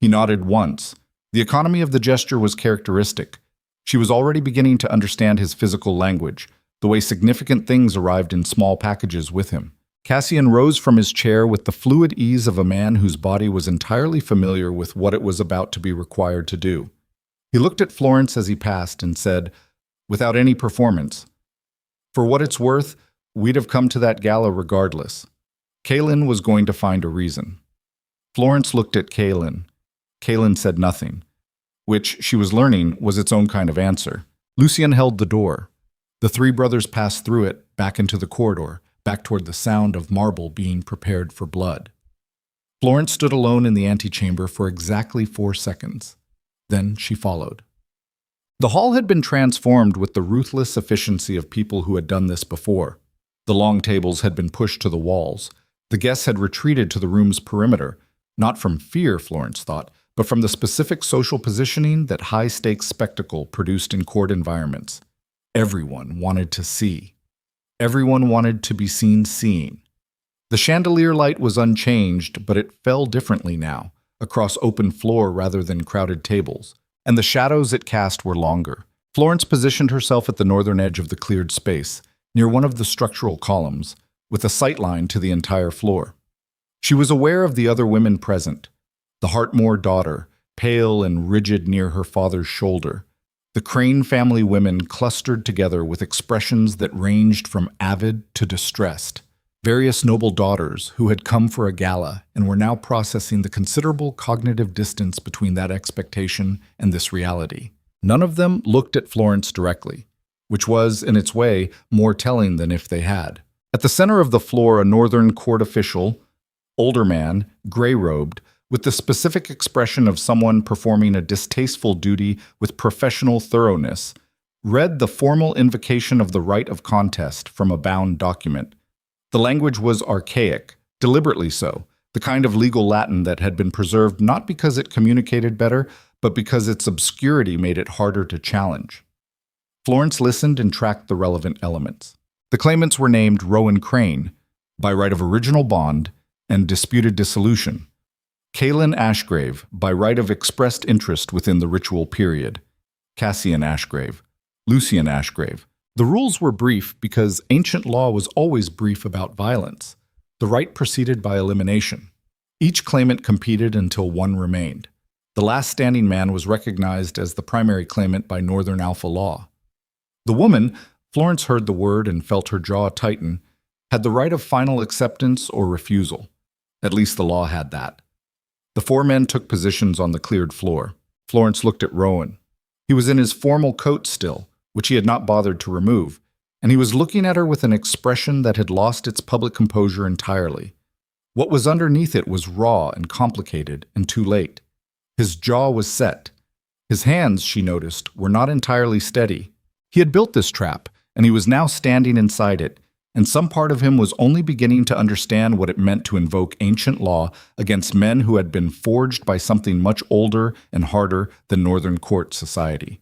He nodded once. The economy of the gesture was characteristic. She was already beginning to understand his physical language, the way significant things arrived in small packages with him. Cassian rose from his chair with the fluid ease of a man whose body was entirely familiar with what it was about to be required to do. He looked at Florence as he passed and said, without any performance, for what it's worth, we'd have come to that gala regardless. Kaelin was going to find a reason. Florence looked at Kaylin. Kaylin said nothing, which, she was learning, was its own kind of answer. Lucien held the door. The three brothers passed through it, back into the corridor, back toward the sound of marble being prepared for blood. Florence stood alone in the antechamber for exactly 4 seconds. Then she followed. The hall had been transformed with the ruthless efficiency of people who had done this before. The long tables had been pushed to the walls. The guests had retreated to the room's perimeter, not from fear, Florence thought, but from the specific social positioning that high-stakes spectacle produced in court environments. Everyone wanted to see. Everyone wanted to be seen seeing. The chandelier light was unchanged, but it fell differently now, across open floor rather than crowded tables, and the shadows it cast were longer. Florence positioned herself at the northern edge of the cleared space, near one of the structural columns, with a sightline to the entire floor. She was aware of the other women present. The Hartmore daughter, pale and rigid near her father's shoulder. The Crane family women clustered together with expressions that ranged from avid to distressed. Various noble daughters who had come for a gala and were now processing the considerable cognitive distance between that expectation and this reality. None of them looked at Florence directly, which was, in its way, more telling than if they had. At the center of the floor, a northern court official, older man, gray-robed, with the specific expression of someone performing a distasteful duty with professional thoroughness, read the formal invocation of the right of contest from a bound document. The language was archaic, deliberately so, the kind of legal Latin that had been preserved not because it communicated better, but because its obscurity made it harder to challenge. Florence listened and tracked the relevant elements. The claimants were named Rowan Crane, by right of original bond and disputed dissolution. Kaylin Ashgrave, by right of expressed interest within the ritual period. Cassian Ashgrave. Lucien Ashgrave. The rules were brief because ancient law was always brief about violence. The right proceeded by elimination. Each claimant competed until one remained. The last standing man was recognized as the primary claimant by Northern Alpha law. The woman, Florence heard the word and felt her jaw tighten, had the right of final acceptance or refusal. At least the law had that. The 4 men took positions on the cleared floor. Florence looked at Rowan. He was in his formal coat still, which he had not bothered to remove, and he was looking at her with an expression that had lost its public composure entirely. What was underneath it was raw and complicated and too late. His jaw was set. His hands, she noticed, were not entirely steady. He had built this trap, and he was now standing inside it, and some part of him was only beginning to understand what it meant to invoke ancient law against men who had been forged by something much older and harder than Northern Court society.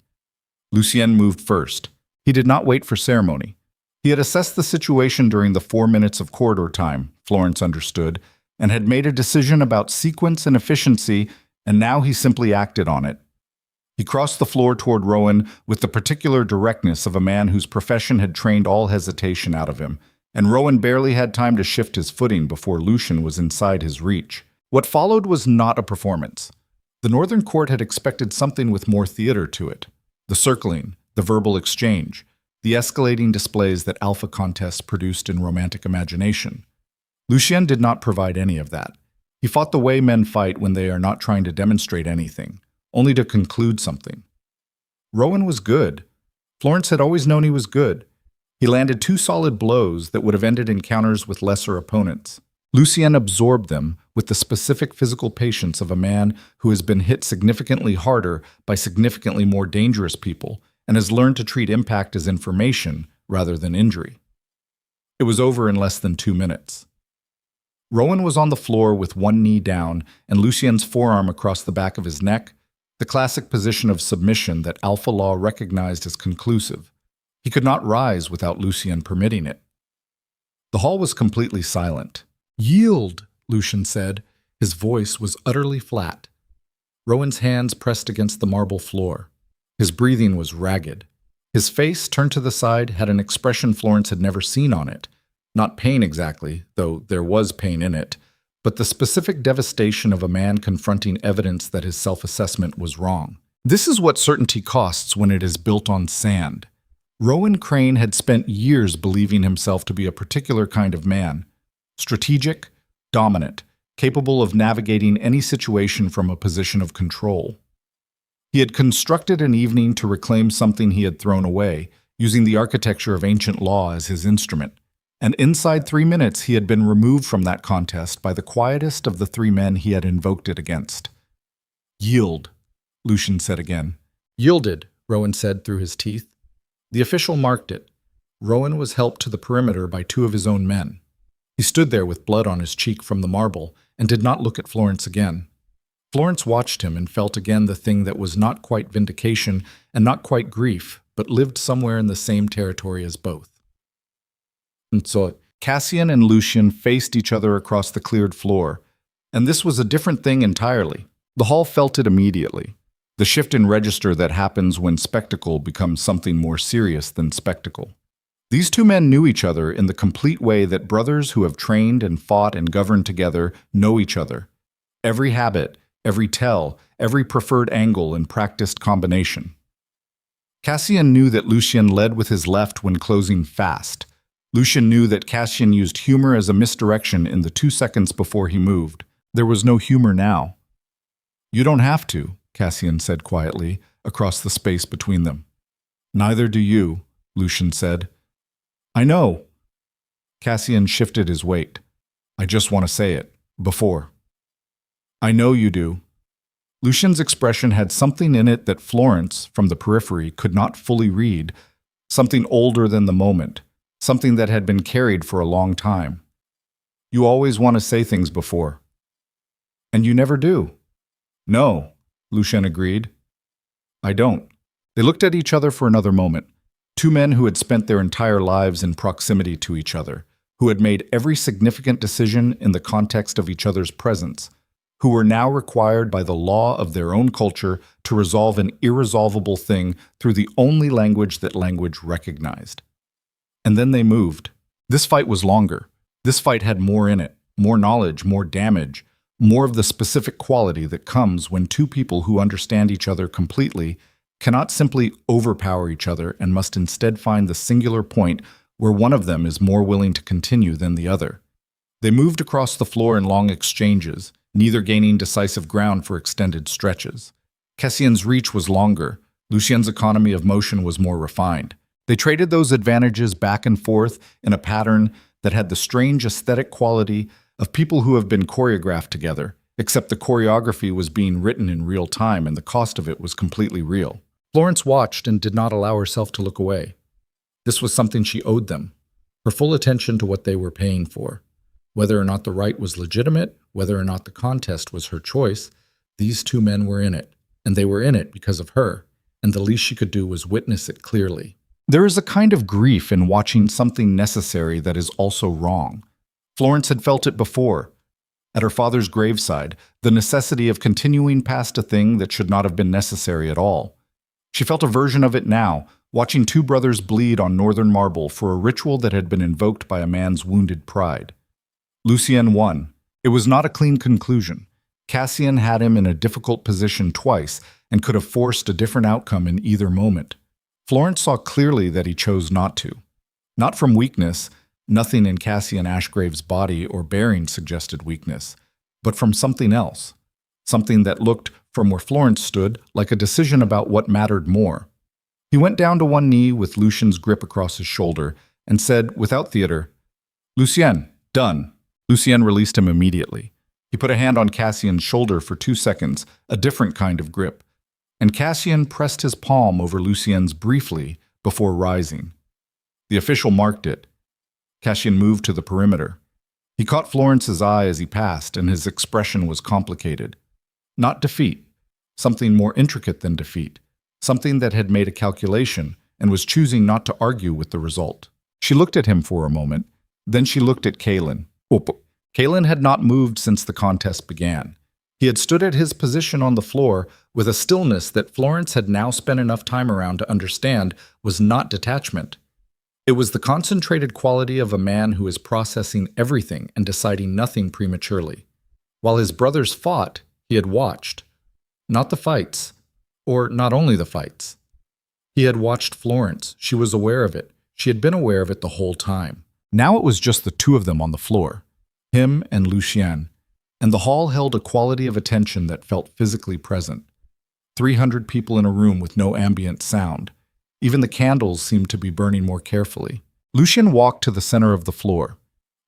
Lucien moved first. He did not wait for ceremony. He had assessed the situation during the 4 minutes of corridor time, Florence understood, and had made a decision about sequence and efficiency, and now he simply acted on it. He crossed the floor toward Rowan with the particular directness of a man whose profession had trained all hesitation out of him, and Rowan barely had time to shift his footing before Lucien was inside his reach. What followed was not a performance. The Northern Court had expected something with more theater to it. The circling, the verbal exchange, the escalating displays that alpha contests produced in romantic imagination. Lucien did not provide any of that. He fought the way men fight when they are not trying to demonstrate anything, only to conclude something. Rowan was good. Florence had always known he was good. He landed 2 solid blows that would have ended encounters with lesser opponents. Lucien absorbed them with the specific physical patience of a man who has been hit significantly harder by significantly more dangerous people and has learned to treat impact as information rather than injury. It was over in less than 2 minutes. Rowan was on the floor with one knee down and Lucien's forearm across the back of his neck, the classic position of submission that alpha law recognized as conclusive. He could not rise without Lucien permitting it. The hall was completely silent. "Yield," Lucien said. His voice was utterly flat. Rowan's hands pressed against the marble floor. His breathing was ragged. His face, turned to the side, had an expression Florence had never seen on it. Not pain exactly, though there was pain in it, but the specific devastation of a man confronting evidence that his self-assessment was wrong. This is what certainty costs when it is built on sand. Rowan Crane had spent years believing himself to be a particular kind of man. Strategic, dominant, capable of navigating any situation from a position of control. He had constructed an evening to reclaim something he had thrown away, using the architecture of ancient law as his instrument. And inside 3 minutes he had been removed from that contest by the quietest of the 3 men he had invoked it against. "Yield," Lucian said again. "Yielded," Rowan said through his teeth. The official marked it. Rowan was helped to the perimeter by 2 of his own men. He stood there with blood on his cheek from the marble and did not look at Florence again. Florence watched him and felt again the thing that was not quite vindication and not quite grief, but lived somewhere in the same territory as both. And so Cassian and Lucian faced each other across the cleared floor, and this was a different thing entirely. The hall felt it immediately. The shift in register that happens when spectacle becomes something more serious than spectacle. These 2 men knew each other in the complete way that brothers who have trained and fought and governed together know each other. Every habit, every tell, every preferred angle and practiced combination. Cassian knew that Lucian led with his left when closing fast. Lucian knew that Cassian used humor as a misdirection in the 2 seconds before he moved. There was no humor now. "You don't have to," Cassian said quietly, across the space between them. "Neither do you," Lucian said. "I know." Cassian shifted his weight. "I just want to say it. Before." "I know you do." Lucian's expression had something in it that Florence, from the periphery, could not fully read, something older than the moment, something that had been carried for a long time. "You always want to say things before." "And you never do." "No," Lucian agreed. "I don't." They looked at each other for another moment. 2 men who had spent their entire lives in proximity to each other, who had made every significant decision in the context of each other's presence, who were now required by the law of their own culture to resolve an irresolvable thing through the only language that language recognized. And then they moved. This fight was longer. This fight had more in it, more knowledge, more damage, more of the specific quality that comes when 2 people who understand each other completely cannot simply overpower each other and must instead find the singular point where one of them is more willing to continue than the other. They moved across the floor in long exchanges, neither gaining decisive ground for extended stretches. Cassian's reach was longer. Lucian's economy of motion was more refined. They traded those advantages back and forth in a pattern that had the strange aesthetic quality of people who have been choreographed together, except the choreography was being written in real time and the cost of it was completely real. Florence watched and did not allow herself to look away. This was something she owed them, her full attention to what they were paying for. Whether or not the right was legitimate, whether or not the contest was her choice, these 2 men were in it, and they were in it because of her, and the least she could do was witness it clearly. There is a kind of grief in watching something necessary that is also wrong. Florence had felt it before. At her father's graveside, the necessity of continuing past a thing that should not have been necessary at all. She felt a version of it now, watching 2 brothers bleed on northern marble for a ritual that had been invoked by a man's wounded pride. Lucian won. It was not a clean conclusion. Cassian had him in a difficult position twice and could have forced a different outcome in either moment. Florence saw clearly that he chose not to. Not from weakness, nothing in Cassian Ashgrave's body or bearing suggested weakness, but from something else. Something that looked, from where Florence stood, like a decision about what mattered more. He went down to one knee with Lucian's grip across his shoulder and said, without theater, "Lucien, done." Lucien released him immediately. He put a hand on Cassian's shoulder for 2 seconds, a different kind of grip, and Cassian pressed his palm over Lucien's briefly before rising. The official marked it. Cassian moved to the perimeter. He caught Florence's eye as he passed, and his expression was complicated. Not defeat, something more intricate than defeat, something that had made a calculation and was choosing not to argue with the result. She looked at him for a moment, then she looked at Kalen. Kalen had not moved since the contest began. He had stood at his position on the floor with a stillness that Florence had now spent enough time around to understand was not detachment. It was the concentrated quality of a man who is processing everything and deciding nothing prematurely. While his brothers fought, he had watched. Not the fights, or not only the fights. He had watched Florence. She was aware of it. She had been aware of it the whole time. Now it was just the 2 of them on the floor, him and Lucien. and the hall held a quality of attention that felt physically present. 300 people in a room with no ambient sound. Even the candles seemed to be burning more carefully. Lucien walked to the center of the floor.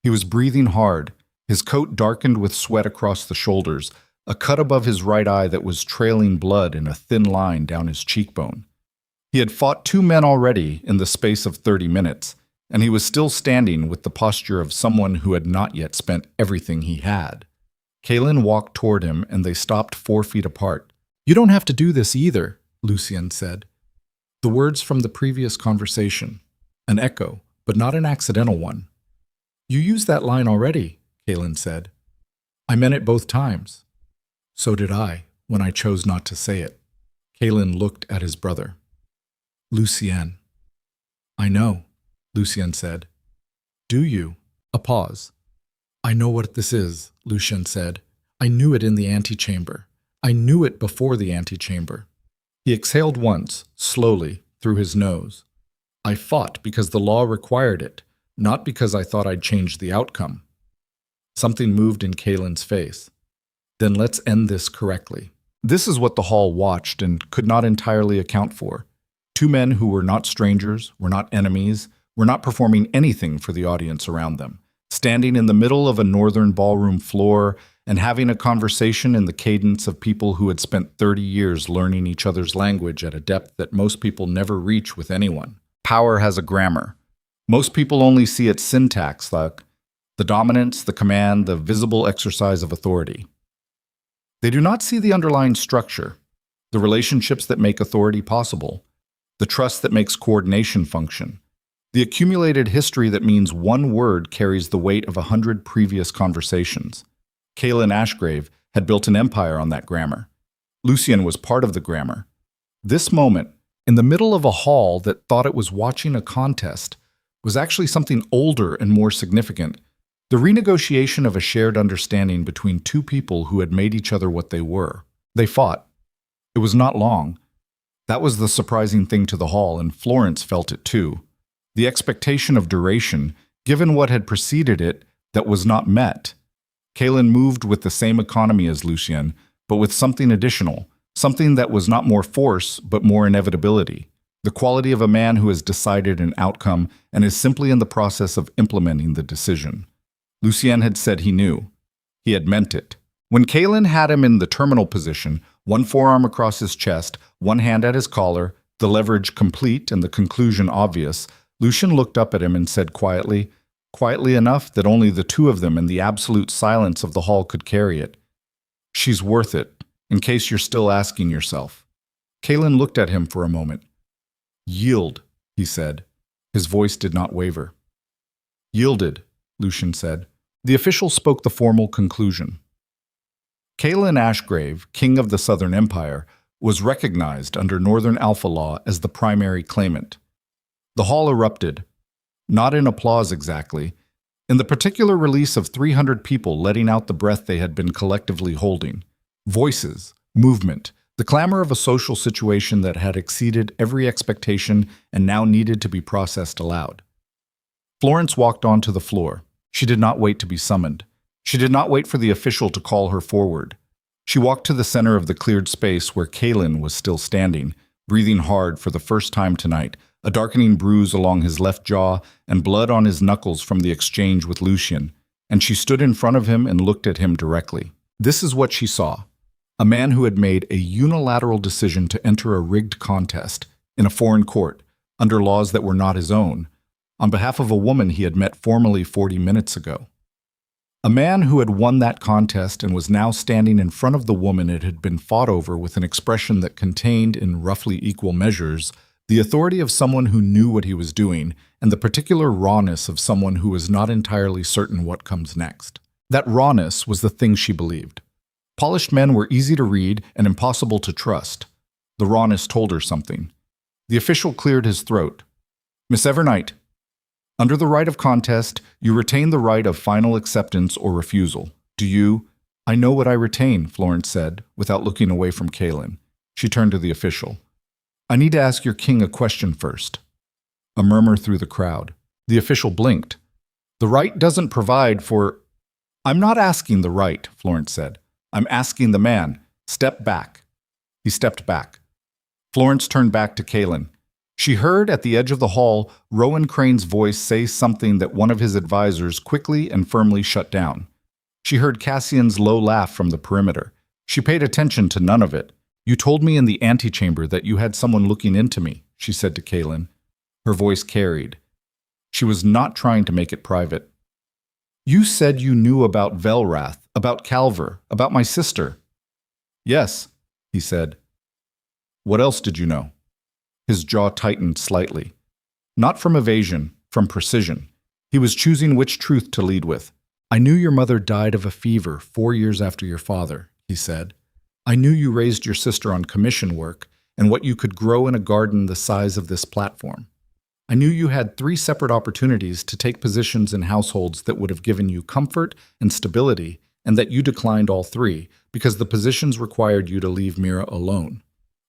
He was breathing hard, his coat darkened with sweat across the shoulders, a cut above his right eye that was trailing blood in a thin line down his cheekbone. He had fought 2 men already in the space of 30 minutes, and he was still standing with the posture of someone who had not yet spent everything he had. Kaelin walked toward him, and they stopped 4 feet apart. "You don't have to do this either," Lucien said. The words from the previous conversation. An echo, but not an accidental one. "You used that line already," Kaelin said. "I meant it both times." "So did I, when I chose not to say it." Kaelin looked at his brother. "Lucien." "I know," Lucien said. "Do you?" A pause. "I know what this is," Lucien said. "I knew it in the antechamber. I knew it before the antechamber." He exhaled once, slowly, through his nose. "I fought because the law required it, not because I thought I'd change the outcome." Something moved in Kaelin's face. "Then let's end this correctly." This is what the hall watched and could not entirely account for. 2 men who were not strangers, were not enemies, were not performing anything for the audience around them, standing in the middle of a northern ballroom floor and having a conversation in the cadence of people who had spent 30 years learning each other's language at a depth that most people never reach with anyone. Power has a grammar. Most people only see its syntax, like the dominance, the command, the visible exercise of authority. They do not see the underlying structure, the relationships that make authority possible, the trust that makes coordination function, the accumulated history that means one word carries the weight of 100 previous conversations. Kaelin Ashgrave had built an empire on that grammar. Lucien was part of the grammar. This moment, in the middle of a hall that thought it was watching a contest, was actually something older and more significant. The renegotiation of a shared understanding between 2 people who had made each other what they were. They fought. It was not long. That was the surprising thing to the hall, and Florence felt it too. The expectation of duration, given what had preceded it, that was not met. Kaelin moved with the same economy as Lucien, but with something additional, something that was not more force, but more inevitability. The quality of a man who has decided an outcome and is simply in the process of implementing the decision. Lucien had said he knew. He had meant it. When Kaelin had him in the terminal position, one forearm across his chest, one hand at his collar, the leverage complete and the conclusion obvious, Lucien looked up at him and said quietly enough that only the 2 of them in the absolute silence of the hall could carry it. "She's worth it, in case you're still asking yourself." Kaelin looked at him for a moment. "Yield," he said. His voice did not waver. "Yielded," Lucien said. The official spoke the formal conclusion. Kaelin Ashgrave, king of the Southern Empire, was recognized under Northern Alpha Law as the primary claimant. The hall erupted. Not in applause exactly, in the particular release of 300 people letting out the breath they had been collectively holding. Voices, movement, the clamor of a social situation that had exceeded every expectation and now needed to be processed aloud. Florence walked onto the floor. She did not wait to be summoned. She did not wait for the official to call her forward. She walked to the center of the cleared space where Kaelin was still standing, breathing hard for the first time tonight, a darkening bruise along his left jaw and blood on his knuckles from the exchange with Lucien, and she stood in front of him and looked at him directly. This is what she saw. A man who had made a unilateral decision to enter a rigged contest in a foreign court, under laws that were not his own, on behalf of a woman he had met formally 40 minutes ago. A man who had won that contest and was now standing in front of the woman it had been fought over with an expression that contained, in roughly equal measures, the authority of someone who knew what he was doing and the particular rawness of someone who was not entirely certain what comes next. That rawness was the thing she believed. Polished men were easy to read and impossible to trust. The rawness told her something. The official cleared his throat. "Miss Evernight, under the right of contest, you retain the right of final acceptance or refusal. Do you?" "I know what I retain," Florence said, without looking away from Kaelin. She turned to the official. "I need to ask your king a question first." A murmur through the crowd. The official blinked. "The right doesn't provide for..." I'm not asking the right, Florence said. I'm asking the man. Step back. He stepped back. Florence turned back to Kaylin. She heard at the edge of the hall Rowan Crane's voice say something that one of his advisors quickly and firmly shut down. She heard Cassian's low laugh from the perimeter. She paid attention to none of it. You told me in the antechamber that you had someone looking into me, she said to Kaylin. Her voice carried. She was not trying to make it private. You said you knew about Velrath, about Calver, about my sister. Yes, he said. What else did you know? His jaw tightened slightly. Not from evasion, from precision. He was choosing which truth to lead with. I knew your mother died of a fever 4 years after your father, he said. I knew you raised your sister on commission work and what you could grow in a garden the size of this platform. I knew you had 3 separate opportunities to take positions in households that would have given you comfort and stability, and that you declined all 3 because the positions required you to leave Mira alone.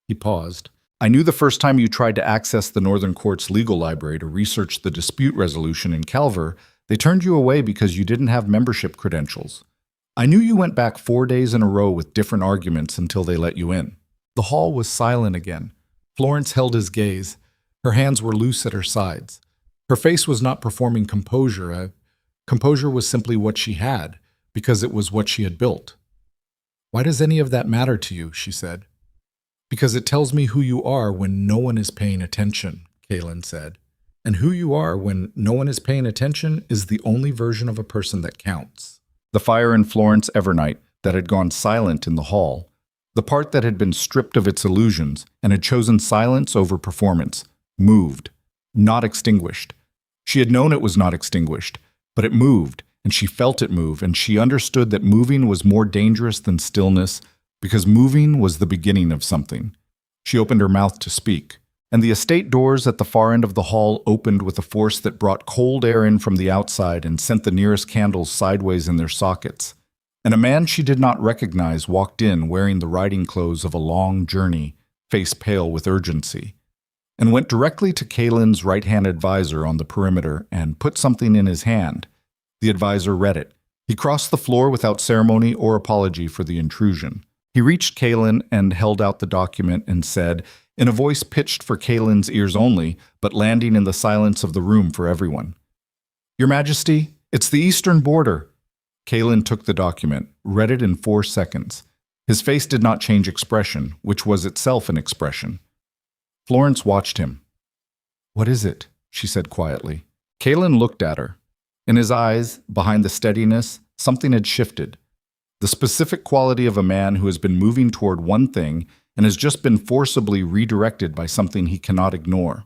He paused. I knew the first time you tried to access the Northern Court's legal library to research the dispute resolution in Calver, they turned you away because you didn't have membership credentials. I knew you went back 4 days in a row with different arguments until they let you in. The hall was silent again. Florence held his gaze. Her hands were loose at her sides. Her face was not performing composure. Composure was simply what she had, because it was what she had built. Why does any of that matter to you? She said. Because it tells me who you are when no one is paying attention, Kaylin said. And who you are when no one is paying attention is the only version of a person that counts. The fire in Florence Evernight that had gone silent in the hall, the part that had been stripped of its illusions and had chosen silence over performance, moved, not extinguished. She had known it was not extinguished, but it moved, and she felt it move, and she understood that moving was more dangerous than stillness, because moving was the beginning of something. She opened her mouth to speak, and the estate doors at the far end of the hall opened with a force that brought cold air in from the outside and sent the nearest candles sideways in their sockets. And a man she did not recognize walked in wearing the riding clothes of a long journey, face pale with urgency, and went directly to Kaylin's right-hand advisor on the perimeter and put something in his hand. The advisor read it. He crossed the floor without ceremony or apology for the intrusion. He reached Kaylin and held out the document and said, in a voice pitched for Kaylin's ears only, but landing in the silence of the room for everyone, Your Majesty, it's the eastern border. Kaylin took the document, read it in 4 seconds. His face did not change expression, which was itself an expression. Florence watched him. What is it? She said quietly. Kaylin looked at her. In his eyes, behind the steadiness, something had shifted. The specific quality of a man who has been moving toward one thing and has just been forcibly redirected by something he cannot ignore.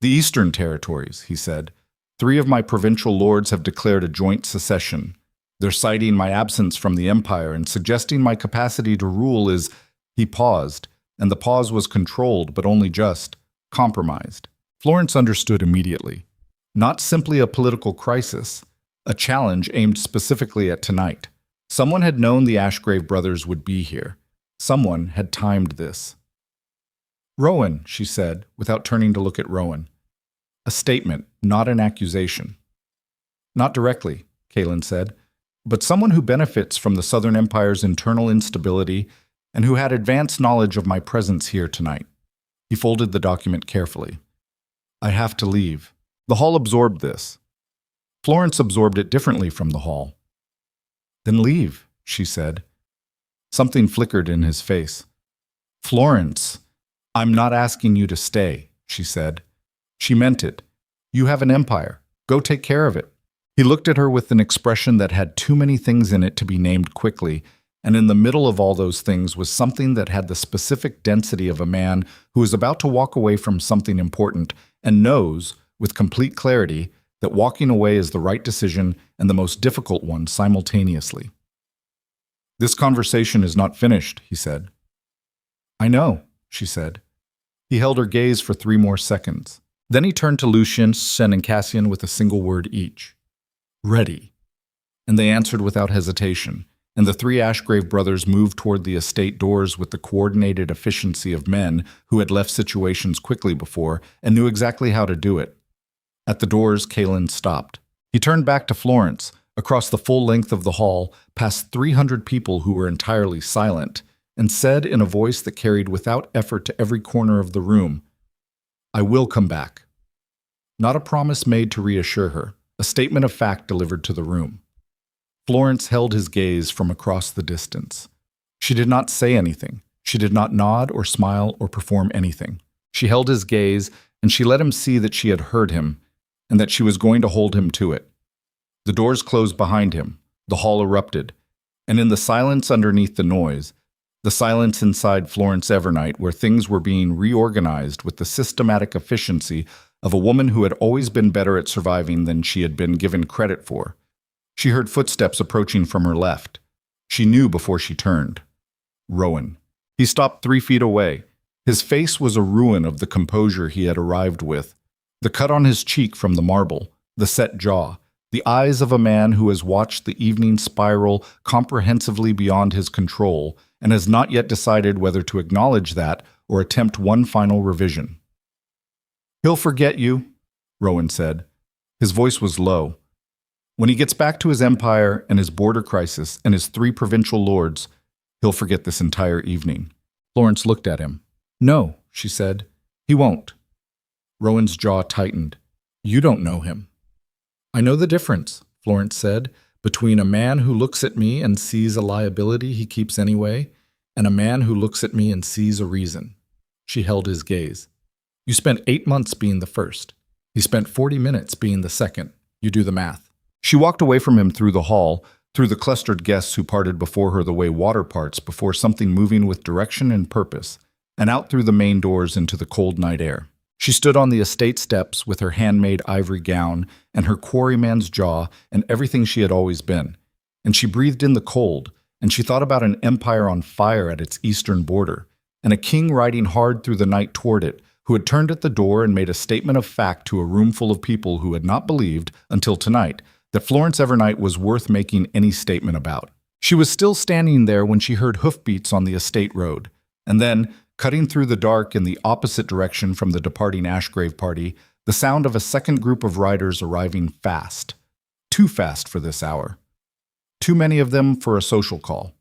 The Eastern Territories, he said. 3 of my provincial lords have declared a joint secession. They're citing my absence from the empire and suggesting my capacity to rule is... He paused, and the pause was controlled, but only just, compromised. Florence understood immediately. Not simply a political crisis, a challenge aimed specifically at tonight. Someone had known the Ashgrave brothers would be here. Someone had timed this. Rowan, she said, without turning to look at Rowan. A statement, not an accusation. Not directly, Kaylin said, but someone who benefits from the Southern Empire's internal instability and who had advanced knowledge of my presence here tonight. He folded the document carefully. I have to leave. The hall absorbed this. Florence absorbed it differently from the hall. Then leave, she said. Something flickered in his face. Florence, I'm not asking you to stay, she said. She meant it. You have an empire. Go take care of it. He looked at her with an expression that had too many things in it to be named quickly, and in the middle of all those things was something that had the specific density of a man who is about to walk away from something important and knows, with complete clarity, that walking away is the right decision and the most difficult one simultaneously. This conversation is not finished, he said. I know, she said. He held her gaze for 3 more seconds. Then he turned to Lucien, Sen, and Cassian with a single word each. Ready. And they answered without hesitation, and the 3 Ashgrave brothers moved toward the estate doors with the coordinated efficiency of men who had left situations quickly before and knew exactly how to do it. At the doors, Kaylin stopped. He turned back to Florence, across the full length of the hall, past 300 people who were entirely silent, and said in a voice that carried without effort to every corner of the room, "I will come back." Not a promise made to reassure her, a statement of fact delivered to the room. Florence held his gaze from across the distance. She did not say anything. She did not nod or smile or perform anything. She held his gaze, and she let him see that she had heard him, and that she was going to hold him to it. The doors closed behind him, the hall erupted, and in the silence underneath the noise, the silence inside Florence Evernight, where things were being reorganized with the systematic efficiency of a woman who had always been better at surviving than she had been given credit for. She heard footsteps approaching from her left. She knew before she turned. Rowan. He stopped 3 feet away. His face was a ruin of the composure he had arrived with. The cut on his cheek from the marble, the set jaw, the eyes of a man who has watched the evening spiral comprehensively beyond his control and has not yet decided whether to acknowledge that or attempt one final revision. "He'll forget you," Rowan said. His voice was low. "When he gets back to his empire and his border crisis and his 3 provincial lords, he'll forget this entire evening." Florence looked at him. "No," she said. "He won't." Rowan's jaw tightened. "You don't know him." "I know the difference," Florence said, "between a man who looks at me and sees a liability he keeps anyway, and a man who looks at me and sees a reason." She held his gaze. "You spent 8 months being the first. He spent 40 minutes being the second. You do the math." She walked away from him through the hall, through the clustered guests who parted before her the way water parts before something moving with direction and purpose, and out through the main doors into the cold night air. She stood on the estate steps with her handmade ivory gown and her quarryman's jaw and everything she had always been, and she breathed in the cold, and she thought about an empire on fire at its eastern border, and a king riding hard through the night toward it, who had turned at the door and made a statement of fact to a room full of people who had not believed, until tonight, that Florence Evernight was worth making any statement about. She was still standing there when she heard hoofbeats on the estate road, and then, cutting through the dark in the opposite direction from the departing Ashgrave party, the sound of a second group of riders arriving fast. Too fast for this hour. Too many of them for a social call.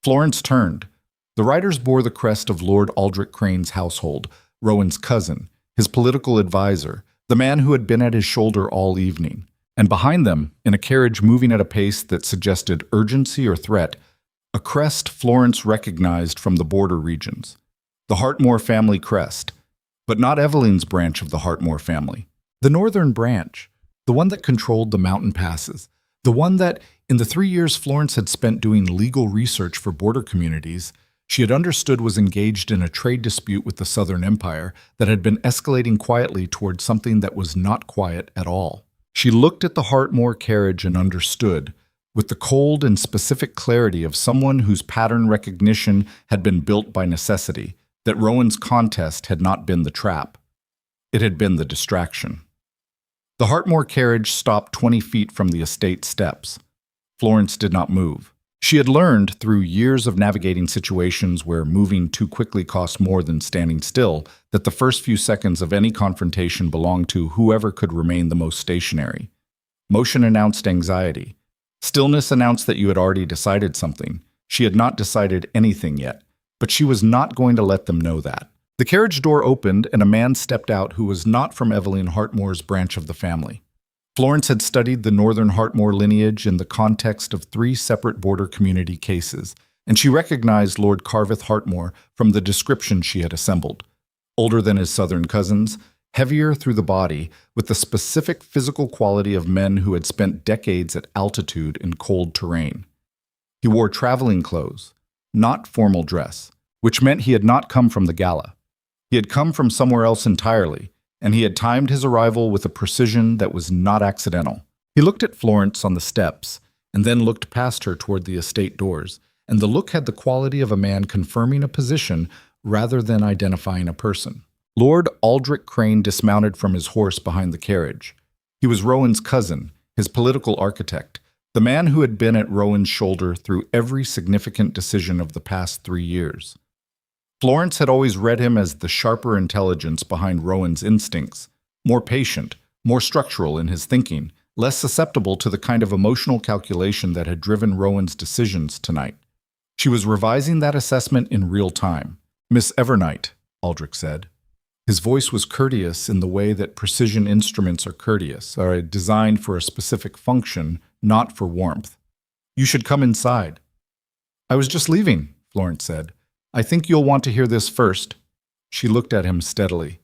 Florence turned. The riders bore the crest of Lord Aldrich Crane's household, Rowan's cousin, his political advisor, the man who had been at his shoulder all evening. And behind them, in a carriage moving at a pace that suggested urgency or threat, a crest Florence recognized from the border regions. The Hartmore family crest, but not Evelyn's branch of the Hartmore family. The northern branch, the one that controlled the mountain passes, the one that, in the 3 years Florence had spent doing legal research for border communities, she had understood was engaged in a trade dispute with the Southern Empire that had been escalating quietly toward something that was not quiet at all. She looked at the Hartmore carriage and understood, with the cold and specific clarity of someone whose pattern recognition had been built by necessity, that Rowan's contest had not been the trap. It had been the distraction. The Hartmore carriage stopped 20 feet from the estate steps. Florence did not move. She had learned, through years of navigating situations where moving too quickly cost more than standing still, that the first few seconds of any confrontation belonged to whoever could remain the most stationary. Motion announced anxiety. Stillness announced that you had already decided something. She had not decided anything yet, but she was not going to let them know that. The carriage door opened and a man stepped out who was not from Evelyn Hartmore's branch of the family. Florence had studied the Northern Hartmore lineage in the context of 3 separate border community cases, and she recognized Lord Carveth Hartmore from the description she had assembled. Older than his southern cousins, heavier through the body, with the specific physical quality of men who had spent decades at altitude in cold terrain. He wore traveling clothes, not formal dress, which meant he had not come from the gala. He had come from somewhere else entirely, and he had timed his arrival with a precision that was not accidental. He looked at Florence on the steps, and then looked past her toward the estate doors, and the look had the quality of a man confirming a position rather than identifying a person. Lord Aldrich Crane dismounted from his horse behind the carriage. He was Rowan's cousin, his political architect, the man who had been at Rowan's shoulder through every significant decision of the past 3 years. Florence had always read him as the sharper intelligence behind Rowan's instincts, more patient, more structural in his thinking, less susceptible to the kind of emotional calculation that had driven Rowan's decisions tonight. She was revising that assessment in real time. "Miss Evernight," Aldrich said. His voice was courteous in the way that precision instruments are courteous, are designed for a specific function, not for warmth. "You should come inside." "I was just leaving," Florence said. "I think you'll want to hear this first." She looked at him steadily.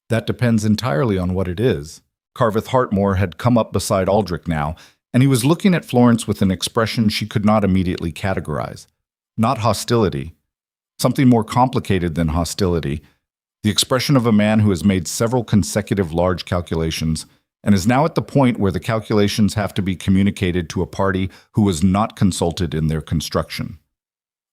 "That depends entirely on what it is." Carveth Hartmore had come up beside Aldrich now, and he was looking at Florence with an expression she could not immediately categorize. Not hostility. Something more complicated than hostility. The expression of a man who has made several consecutive large calculations and is now at the point where the calculations have to be communicated to a party who was not consulted in their construction.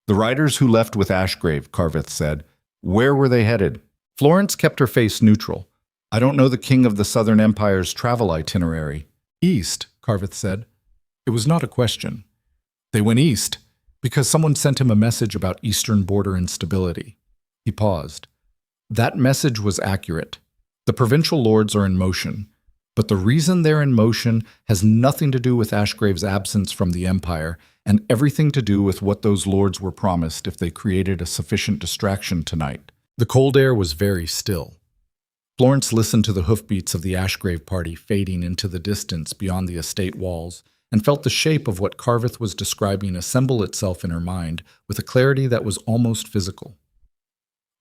"The riders who left with Ashgrave," Carveth said. "Where were they headed?" Florence kept her face neutral. "I don't know the King of the Southern Empire's travel itinerary." "East," Carveth said. It was not a question. They went east because someone sent him a message about eastern border instability. He paused. That message was accurate. The provincial lords are in motion, but the reason they're in motion has nothing to do with Ashgrave's absence from the Empire and everything to do with what those lords were promised if they created a sufficient distraction tonight. The cold air was very still. Florence listened to the hoofbeats of the Ashgrave party fading into the distance beyond the estate walls and felt the shape of what Carveth was describing assemble itself in her mind with a clarity that was almost physical.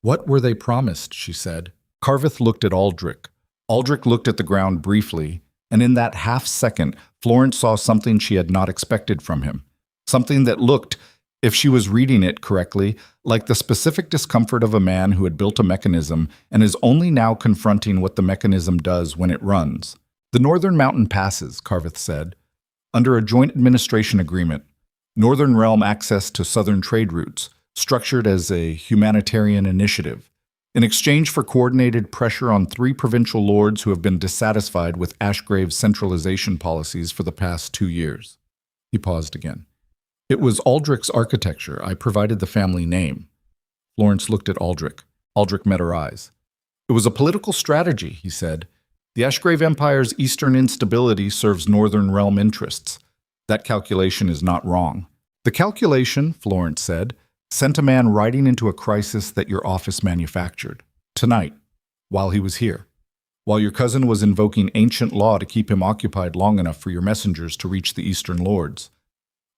"What were they promised?" she said. Carveth looked at Aldrich. Aldrich looked at the ground briefly, and in that half-second, Florence saw something she had not expected from him. Something that looked, if she was reading it correctly, like the specific discomfort of a man who had built a mechanism and is only now confronting what the mechanism does when it runs. "The Northern Mountain Passes," Carveth said, "under a joint administration agreement. Northern Realm access to southern trade routes, structured as a humanitarian initiative, in exchange for coordinated pressure on 3 provincial lords who have been dissatisfied with Ashgrave's centralization policies for the past 2 years. He paused again. "It was Aldrich's architecture. I provided the family name." Florence looked at Aldrich. Aldrich met her eyes. "It was a political strategy," he said. "The Ashgrave Empire's eastern instability serves Northern Realm interests. That calculation is not wrong." "The calculation," Florence said, "sent a man riding into a crisis that your office manufactured. Tonight, while he was here. While your cousin was invoking ancient law to keep him occupied long enough for your messengers to reach the Eastern Lords."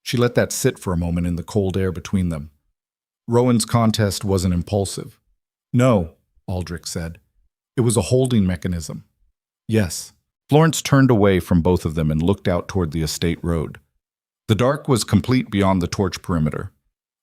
She let that sit for a moment in the cold air between them. "Rowan's contest wasn't impulsive." "No," Aldrich said. "It was a holding mechanism." "Yes." Florence turned away from both of them and looked out toward the estate road. The dark was complete beyond the torch perimeter.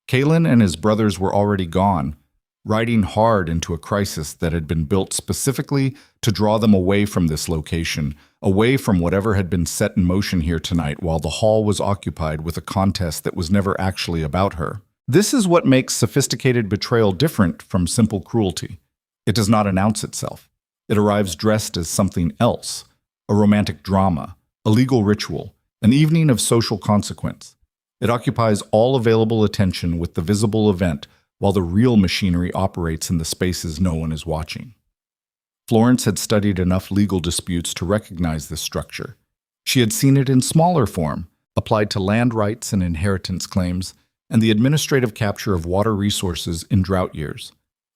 Kalen and his brothers were already gone, riding hard into a crisis that had been built specifically to draw them away from this location, away from whatever had been set in motion here tonight while the hall was occupied with a contest that was never actually about her. This is what makes sophisticated betrayal different from simple cruelty. It does not announce itself. It arrives dressed as something else, a romantic drama, a legal ritual, an evening of social consequence. It occupies all available attention with the visible event while the real machinery operates in the spaces no one is watching. Florence had studied enough legal disputes to recognize this structure. She had seen it in smaller form, applied to land rights and inheritance claims, and the administrative capture of water resources in drought years.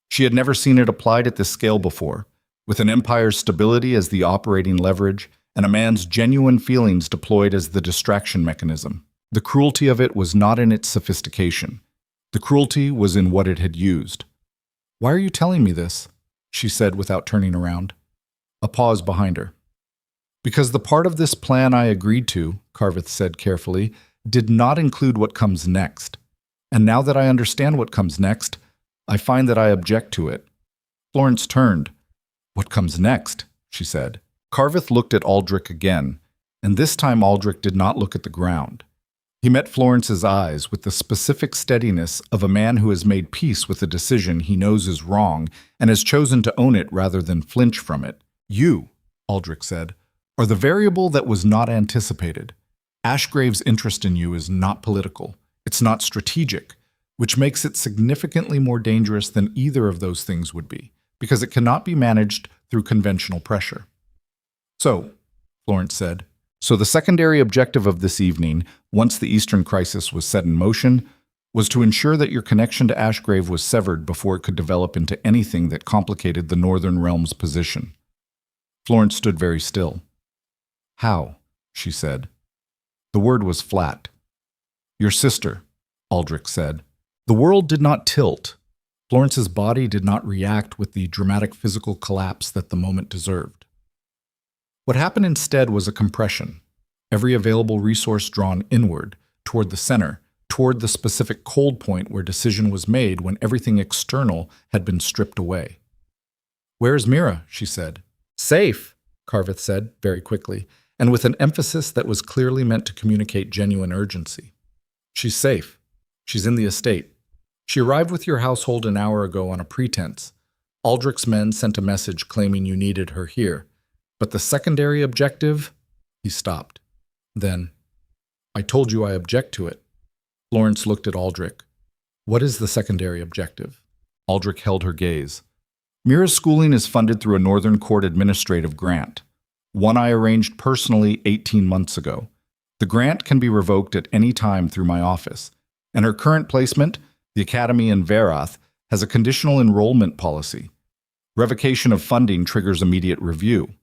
She had never seen it applied at this scale before, with an empire's stability as the operating leverage and a man's genuine feelings deployed as the distraction mechanism. The cruelty of it was not in its sophistication. The cruelty was in what it had used. "Why are you telling me this?" she said without turning around. A pause behind her. "Because the part of this plan I agreed to," Carveth said carefully, "did not include what comes next. And now that I understand what comes next, I find that I object to it." Florence turned. "What comes next?" she said. Carveth looked at Aldrich again, and this time Aldrich did not look at the ground. He met Florence's eyes with the specific steadiness of a man who has made peace with a decision he knows is wrong and has chosen to own it rather than flinch from it. "You," Aldrich said, "are the variable that was not anticipated. Ashgrave's interest in you is not political. It's not strategic, which makes it significantly more dangerous than either of those things would be, because it cannot be managed through conventional pressure." "So," Florence said, So the secondary objective of this evening, once the Eastern Crisis was set in motion, was to ensure that your connection to Ashgrave was severed before it could develop into anything that complicated the Northern Realm's position. Florence stood very still. "How?" she said. The word was flat. "Your sister," Aldrich said. The world did not tilt. Florence's body did not react with the dramatic physical collapse that the moment deserved. What happened instead was a compression, every available resource drawn inward, toward the center, toward the specific cold point where decision was made when everything external had been stripped away. "Where's Mira?" she said. "Safe," Carveth said very quickly, and with an emphasis that was clearly meant to communicate genuine urgency. "She's safe. She's in the estate. She arrived with your household an hour ago on a pretense. Aldrich's men sent a message claiming you needed her here. But the secondary objective?" He stopped. Then, "I told you I object to it." Florence looked at Aldrich. "What is the secondary objective?" Aldrich held her gaze. "Mira's schooling is funded through a Northern Court administrative grant, one I arranged personally 18 months ago. The grant can be revoked at any time through my office, and her current placement, the Academy in Verath, has a conditional enrollment policy. Revocation of funding triggers immediate review."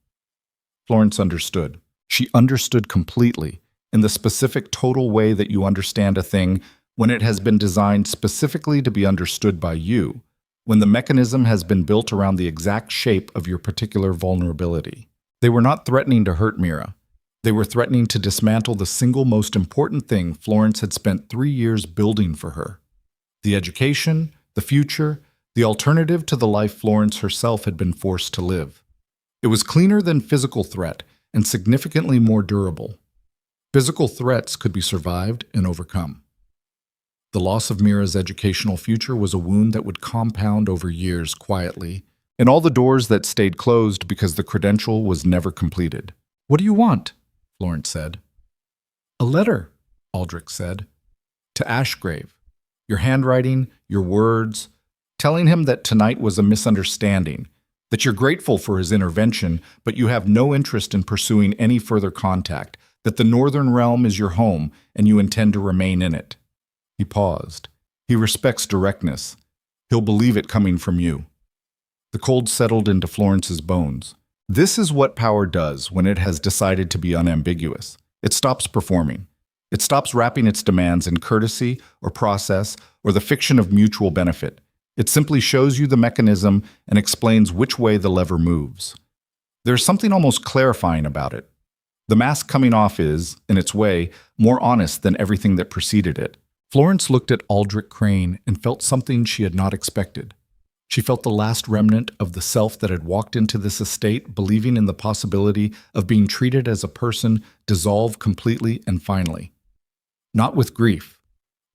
Florence understood. She understood completely, in the specific total way that you understand a thing when it has been designed specifically to be understood by you, when the mechanism has been built around the exact shape of your particular vulnerability. They were not threatening to hurt Mira. They were threatening to dismantle the single most important thing Florence had spent 3 years building for her. The education, the future, the alternative to the life Florence herself had been forced to live. It was cleaner than physical threat and significantly more durable. Physical threats could be survived and overcome. The loss of Mira's educational future was a wound that would compound over years quietly, and all the doors that stayed closed because the credential was never completed. "What do you want?" Florence said. "A letter," Aldrich said. "To Ashgrave. Your handwriting, your words, telling him that tonight was a misunderstanding, that you're grateful for his intervention, but you have no interest in pursuing any further contact, that the Northern Realm is your home and you intend to remain in it." He paused. He respects directness. He'll believe it coming from you. The cold settled into Florence's bones. This is what power does when it has decided to be unambiguous. It stops performing. It stops wrapping its demands in courtesy or process or the fiction of mutual benefit. It simply shows you the mechanism and explains which way the lever moves. There's something almost clarifying about it. The mask coming off is, in its way, more honest than everything that preceded it. Florence looked at Aldrich Crane and felt something she had not expected. She felt the last remnant of the self that had walked into this estate believing in the possibility of being treated as a person dissolve completely and finally. Not with grief,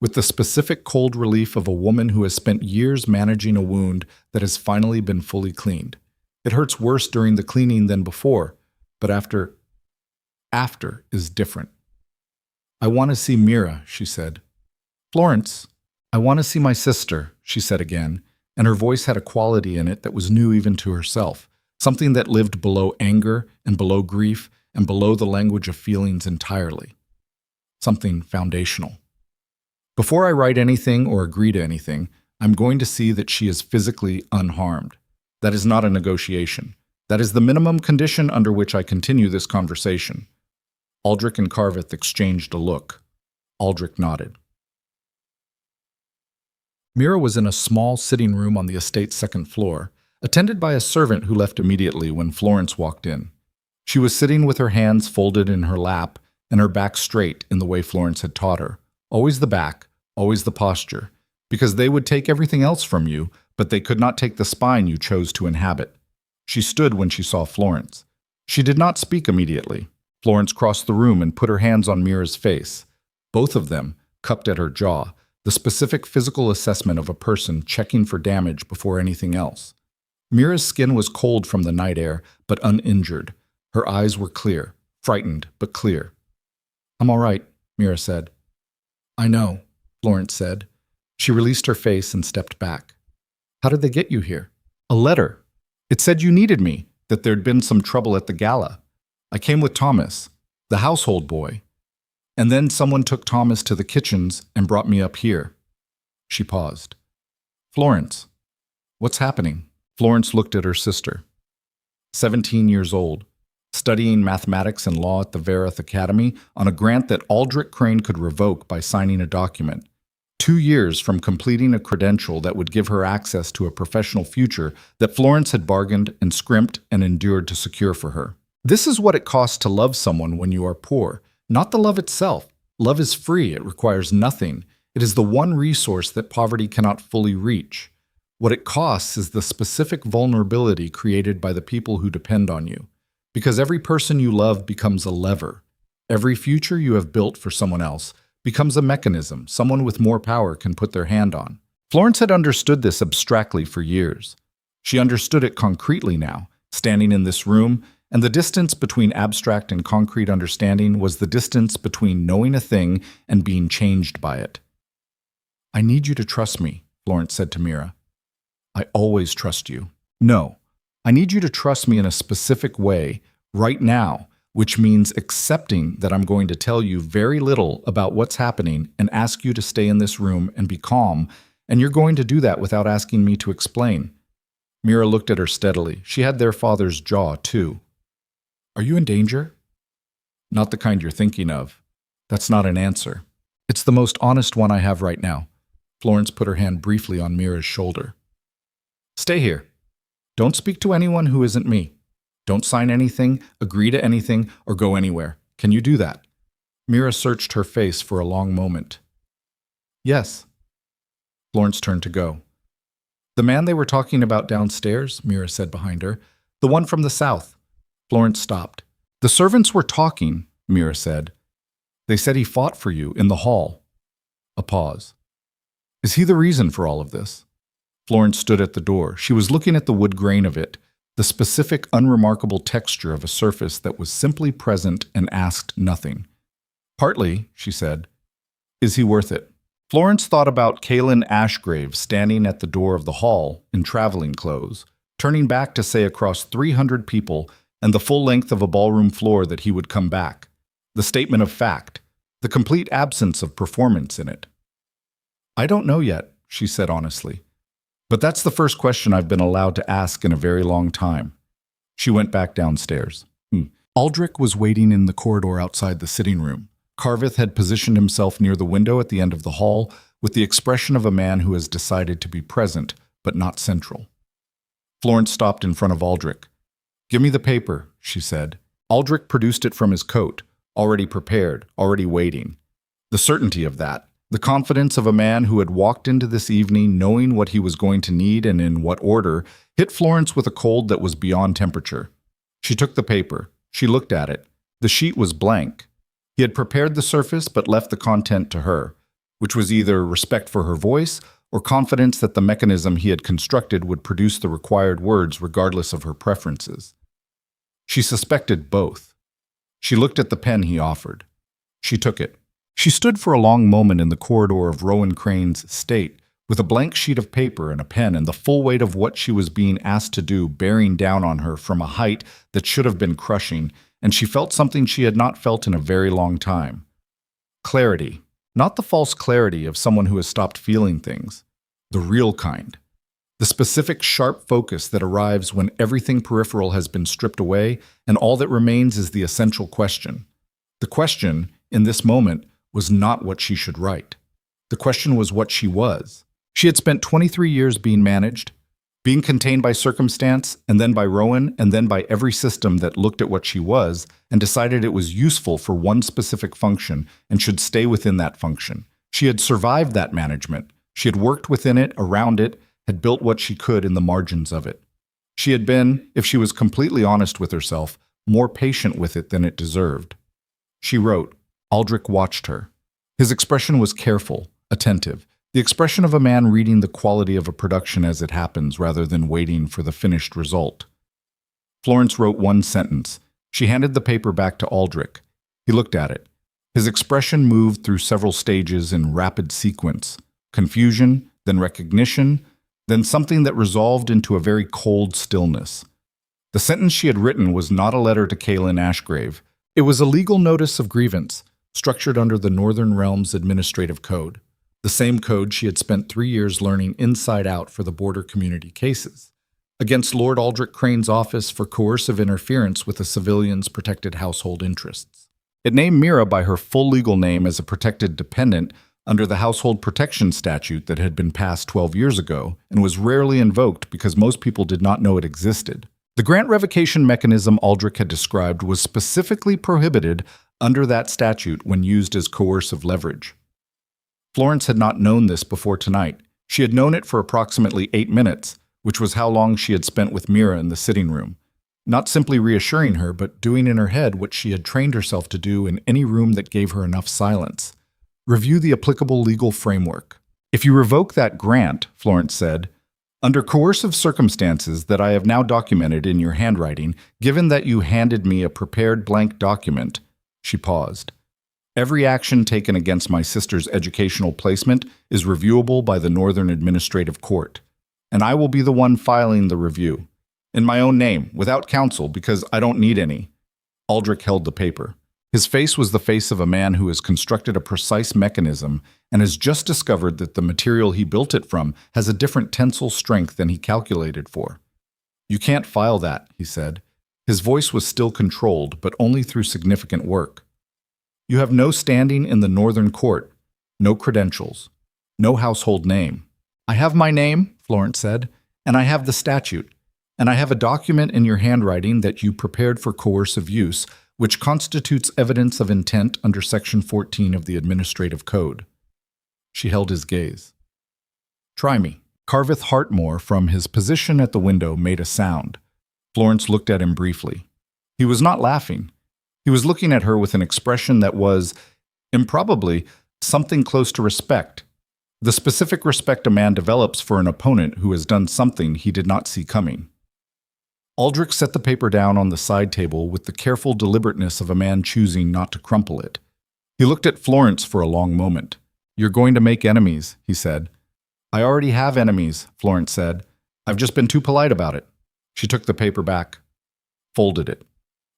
with the specific cold relief of a woman who has spent years managing a wound that has finally been fully cleaned. It hurts worse during the cleaning than before, but after is different. "I want to see Mira," she said. "Florence, I want to see my sister," she said again, and her voice had a quality in it that was new even to herself, something that lived below anger and below grief and below the language of feelings entirely. Something foundational. "Before I write anything or agree to anything, I'm going to see that she is physically unharmed. That is not a negotiation. That is the minimum condition under which I continue this conversation." Aldrich and Carveth exchanged a look. Aldrich nodded. Mira was in a small sitting room on the estate's second floor, attended by a servant who left immediately when Florence walked in. She was sitting with her hands folded in her lap and her back straight in the way Florence had taught her. Always the back, always the posture, because they would take everything else from you, but they could not take the spine you chose to inhabit. She stood when she saw Florence. She did not speak immediately. Florence crossed the room and put her hands on Mira's face. Both of them, cupped at her jaw, the specific physical assessment of a person checking for damage before anything else. Mira's skin was cold from the night air, but uninjured. Her eyes were clear, frightened, but clear. "I'm all right," Mira said. "I know," Florence said. She released her face and stepped back. "How did they get you here?" "A letter. It said you needed me, that there'd been some trouble at the gala. I came with Thomas. the household boy. And then someone took Thomas to the kitchens and brought me up here. She paused. Florence, what's happening? Florence looked at her sister. 17 years old, studying mathematics and law at the Verith Academy on a grant that Aldrich Crane could revoke by signing a document. 2 years from completing a credential that would give her access to a professional future that Florence had bargained and scrimped and endured to secure for her. This is what it costs to love someone when you are poor. Not the love itself. Love is free. It requires nothing. It is the one resource that poverty cannot fully reach. What it costs is the specific vulnerability created by the people who depend on you. Because every person you love becomes a lever. Every future you have built for someone else becomes a mechanism someone with more power can put their hand on. Florence had understood this abstractly for years. She understood it concretely now, standing in this room, and the distance between abstract and concrete understanding was the distance between knowing a thing and being changed by it. I need you to trust me, Florence said to Mira. I always trust you. No, I need you to trust me in a specific way, right now, which means accepting that I'm going to tell you very little about what's happening and ask you to stay in this room and be calm, and you're going to do that without asking me to explain. Mira looked at her steadily. She had their father's jaw, too. Are you in danger? Not the kind you're thinking of. That's not an answer. It's the most honest one I have right now. Florence put her hand briefly on Mira's shoulder. Stay here. Don't speak to anyone who isn't me. Don't sign anything, agree to anything, or go anywhere. Can you do that? Mira searched her face for a long moment. Yes. Florence turned to go. The man they were talking about downstairs, Mira said behind her. The one from the south. Florence stopped. The servants were talking, Mira said. They said he fought for you in the hall. A pause. Is he the reason for all of this? Florence stood at the door. She was looking at the wood grain of it, the specific, unremarkable texture of a surface that was simply present and asked nothing. Partly, she said. Is he worth it? Florence thought about Kaelin Ashgrave standing at the door of the hall in traveling clothes, turning back to say across 300 people and the full length of a ballroom floor that he would come back. The statement of fact, the complete absence of performance in it. I don't know yet, she said honestly. But that's the first question I've been allowed to ask in a very long time. She went back downstairs. Aldrich was waiting in the corridor outside the sitting room. Carveth had positioned himself near the window at the end of the hall with the expression of a man who has decided to be present, but not central. Florence stopped in front of Aldrich. Give me the paper, she said. Aldrich produced it from his coat, already prepared, already waiting. The certainty of that. The confidence of a man who had walked into this evening knowing what he was going to need and in what order hit Florence with a cold that was beyond temperature. She took the paper. She looked at it. The sheet was blank. He had prepared the surface but left the content to her, which was either respect for her voice or confidence that the mechanism he had constructed would produce the required words regardless of her preferences. She suspected both. She looked at the pen he offered. She took it. She stood for a long moment in the corridor of Rowan Crane's estate, with a blank sheet of paper and a pen and the full weight of what she was being asked to do bearing down on her from a height that should have been crushing, and she felt something she had not felt in a very long time. Clarity. Not the false clarity of someone who has stopped feeling things. The real kind. The specific, sharp focus that arrives when everything peripheral has been stripped away and all that remains is the essential question. The question, in this moment, was not what she should write. The question was what she was. She had spent 23 years being managed, being contained by circumstance, and then by Rowan, and then by every system that looked at what she was and decided it was useful for one specific function and should stay within that function. She had survived that management. She had worked within it, around it, had built what she could in the margins of it. She had been, if she was completely honest with herself, more patient with it than it deserved. She wrote. Aldrich watched her. His expression was careful, attentive, the expression of a man reading the quality of a production as it happens rather than waiting for the finished result. Florence wrote one sentence. She handed the paper back to Aldrich. He looked at it. His expression moved through several stages in rapid sequence. Confusion, then recognition, then something that resolved into a very cold stillness. The sentence she had written was not a letter to Kaelin Ashgrave. It was a legal notice of grievance, structured under the Northern Realms Administrative Code, the same code she had spent 3 years learning inside out for the border community cases, against Lord Aldrich Crane's office for coercive interference with a civilian's protected household interests. It named Mira by her full legal name as a protected dependent under the Household Protection Statute that had been passed 12 years ago and was rarely invoked because most people did not know it existed. The grant revocation mechanism Aldrich had described was specifically prohibited under that statute when used as coercive leverage. Florence had not known this before tonight. She had known it for approximately 8 minutes, which was how long she had spent with Mira in the sitting room, not simply reassuring her, but doing in her head what she had trained herself to do in any room that gave her enough silence. Review the applicable legal framework. If you revoke that grant, Florence said, under coercive circumstances that I have now documented in your handwriting, given that you handed me a prepared blank document, she paused. Every action taken against my sister's educational placement is reviewable by the Northern Administrative Court, and I will be the one filing the review. In my own name, without counsel, because I don't need any. Aldrich held the paper. His face was the face of a man who has constructed a precise mechanism and has just discovered that the material he built it from has a different tensile strength than he calculated for. You can't file that, he said. His voice was still controlled, but only through significant work. You have no standing in the Northern Court, no credentials, no household name. I have my name, Florence said, and I have the statute, and I have a document in your handwriting that you prepared for coercive use, which constitutes evidence of intent under Section 14 of the Administrative Code. She held his gaze. Try me. Carveth Hartmore, from his position at the window, made a sound. Florence looked at him briefly. He was not laughing. He was looking at her with an expression that was, improbably, something close to respect. The specific respect a man develops for an opponent who has done something he did not see coming. Aldrich set the paper down on the side table with the careful deliberateness of a man choosing not to crumple it. He looked at Florence for a long moment. You're going to make enemies, he said. I already have enemies, Florence said. I've just been too polite about it. She took the paper back, folded it,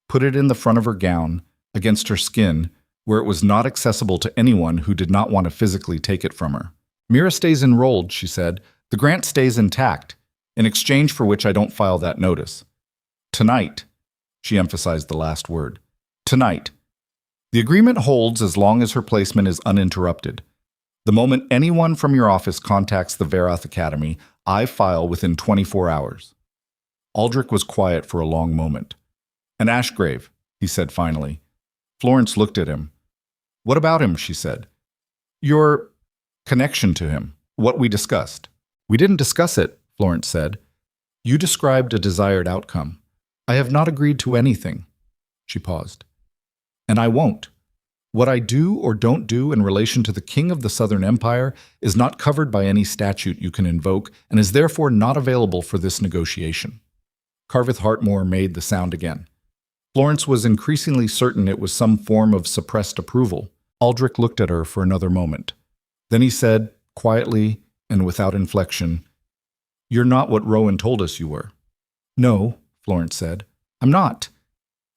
put it in the front of her gown, against her skin, where it was not accessible to anyone who did not want to physically take it from her. Mira stays enrolled, she said. The grant stays intact, in exchange for which I don't file that notice. Tonight, she emphasized the last word. Tonight. The agreement holds as long as her placement is uninterrupted. The moment anyone from your office contacts the Verath Academy, I file within 24 hours. Aldrich was quiet for a long moment. An Ashgrave, he said finally. Florence looked at him. What about him, she said. Your connection to him, what we discussed. We didn't discuss it, Florence said. You described a desired outcome. I have not agreed to anything. She paused. And I won't. What I do or don't do in relation to the King of the Southern Empire is not covered by any statute you can invoke and is therefore not available for this negotiation. Carveth Hartmore made the sound again. Florence was increasingly certain it was some form of suppressed approval. Aldrich looked at her for another moment. Then he said, quietly and without inflection, You're not what Rowan told us you were. No, Florence said. I'm not.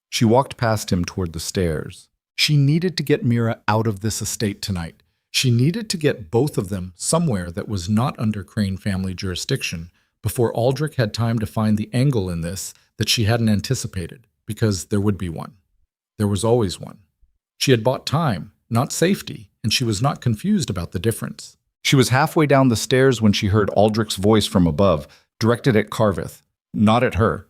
She walked past him toward the stairs. She needed to get Mira out of this estate tonight. She needed to get both of them somewhere that was not under Crane family jurisdiction before Aldrich had time to find the angle in this that she hadn't anticipated, because there would be one. There was always one. She had bought time, not safety, and she was not confused about the difference. She was halfway down the stairs when she heard Aldrich's voice from above, directed at Carveth, not at her,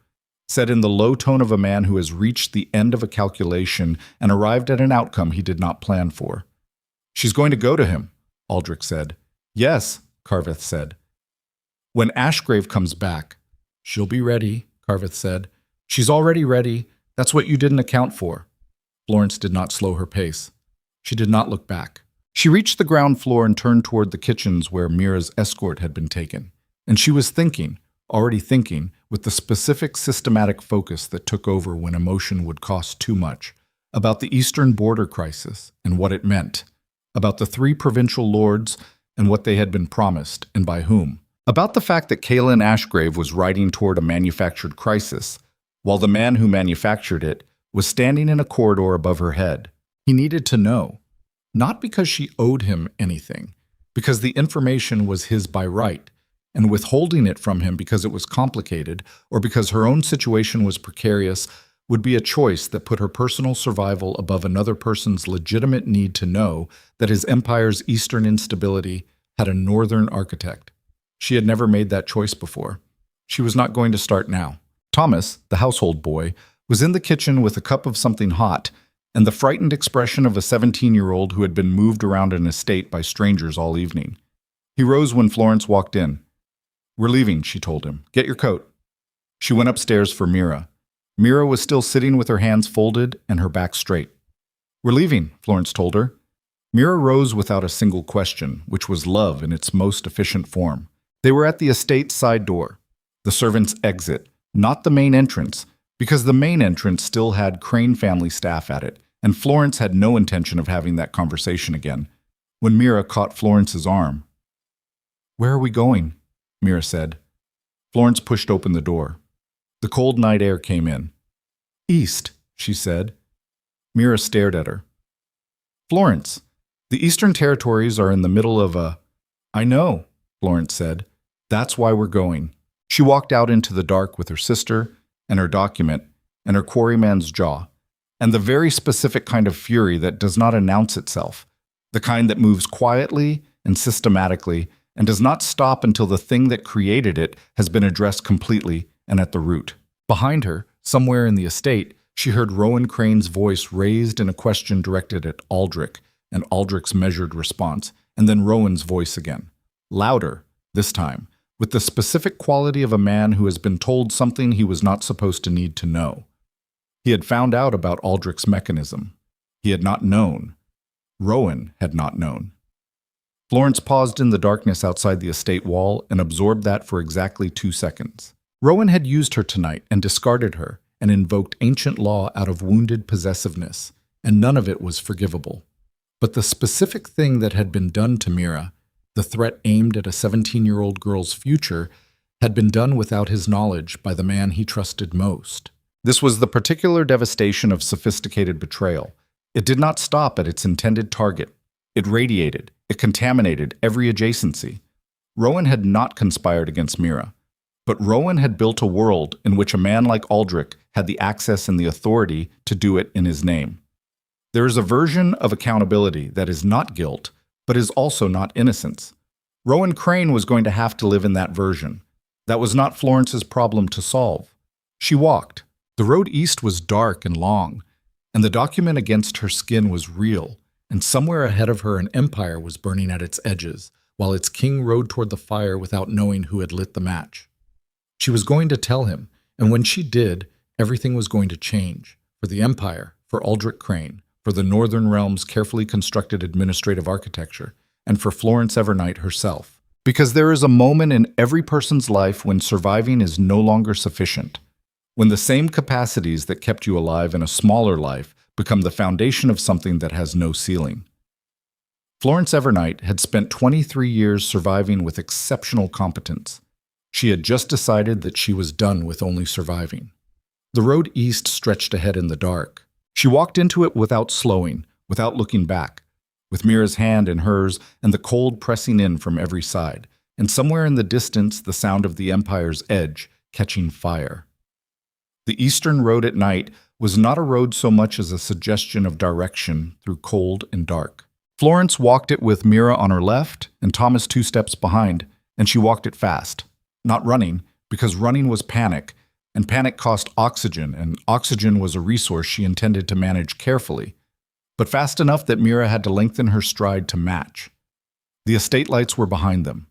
said in the low tone of a man who has reached the end of a calculation and arrived at an outcome he did not plan for. She's going to go to him, Aldrich said. Yes, Carveth said. When Ashgrave comes back, she'll be ready, Carveth said. She's already ready. That's what you didn't account for. Florence did not slow her pace. She did not look back. She reached the ground floor and turned toward the kitchens where Mira's escort had been taken. And she was thinking, already thinking, with the specific systematic focus that took over when emotion would cost too much, about the Eastern border crisis and what it meant, about the 3 provincial lords and what they had been promised and by whom, about the fact that Kaelin Ashgrave was riding toward a manufactured crisis, while the man who manufactured it was standing in a corridor above her head. He needed to know, not because she owed him anything, because the information was his by right, and withholding it from him because it was complicated or because her own situation was precarious would be a choice that put her personal survival above another person's legitimate need to know that his empire's eastern instability had a northern architect. She had never made that choice before. She was not going to start now. Thomas, the household boy, was in the kitchen with a cup of something hot and the frightened expression of a 17-year-old who had been moved around an estate by strangers all evening. He rose when Florence walked in. "We're leaving," she told him. "Get your coat." She went upstairs for Mira. Mira was still sitting with her hands folded and her back straight. "We're leaving," Florence told her. Mira rose without a single question, which was love in its most efficient form. They were at the estate's side door, the servants' exit, not the main entrance, because the main entrance still had Crane family staff at it, and Florence had no intention of having that conversation again. When Mira caught Florence's arm. "Where are we going?" Mira said. Florence pushed open the door. The cold night air came in. "East," she said. Mira stared at her. "Florence, the Eastern Territories are in the middle of a—" "I know," Florence said. "That's why we're going." She walked out into the dark with her sister and her document and her quarryman's jaw, and the very specific kind of fury that does not announce itself, the kind that moves quietly and systematically and does not stop until the thing that created it has been addressed completely and at the root. Behind her, somewhere in the estate, she heard Rowan Crane's voice raised in a question directed at Aldrich, and Aldrich's measured response, and then Rowan's voice again. Louder, this time, with the specific quality of a man who has been told something he was not supposed to need to know. He had found out about Aldrich's mechanism. He had not known. Rowan had not known. Florence paused in the darkness outside the estate wall and absorbed that for exactly 2 seconds. Rowan had used her tonight and discarded her and invoked ancient law out of wounded possessiveness, and none of it was forgivable. But the specific thing that had been done to Mira, the threat aimed at a 17-year-old girl's future, had been done without his knowledge by the man he trusted most. This was the particular devastation of sophisticated betrayal. It did not stop at its intended target. It radiated. It contaminated every adjacency. Rowan had not conspired against Mira, but Rowan had built a world in which a man like Aldrich had the access and the authority to do it in his name. There is a version of accountability that is not guilt, but is also not innocence. Rowan Crane was going to have to live in that version. That was not Florence's problem to solve. She walked. The road east was dark and long, and the document against her skin was real, and somewhere ahead of her an empire was burning at its edges, while its king rode toward the fire without knowing who had lit the match. She was going to tell him, and when she did, everything was going to change, for the empire, for Aldrich Crane, for the Northern Realm's carefully constructed administrative architecture, and for Florence Evernight herself. Because there is a moment in every person's life when surviving is no longer sufficient, when the same capacities that kept you alive in a smaller life become the foundation of something that has no ceiling. Florence Evernight had spent 23 years surviving with exceptional competence. She had just decided that she was done with only surviving. The road east stretched ahead in the dark. She walked into it without slowing, without looking back, with Mira's hand in hers and the cold pressing in from every side, and somewhere in the distance the sound of the empire's edge catching fire. The eastern road at night was not a road so much as a suggestion of direction through cold and dark. Florence walked it with Mira on her left and Thomas 2 steps behind, and she walked it fast. Not running, because running was panic, and panic cost oxygen, and oxygen was a resource she intended to manage carefully, but fast enough that Mira had to lengthen her stride to match. The estate lights were behind them.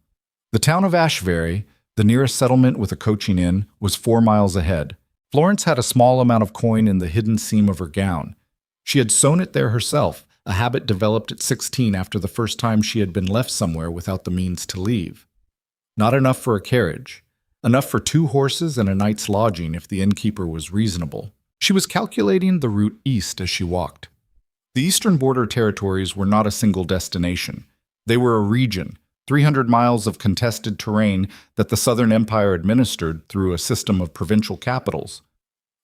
The town of Ashbury, the nearest settlement with a coaching inn, was 4 miles ahead. Florence had a small amount of coin in the hidden seam of her gown. She had sewn it there herself, a habit developed at 16 after the first time she had been left somewhere without the means to leave. Not enough for a carriage. Enough for 2 horses and a night's lodging if the innkeeper was reasonable. She was calculating the route east as she walked. The eastern border territories were not a single destination. They were a region, 300 miles of contested terrain that the Southern Empire administered through a system of provincial capitals.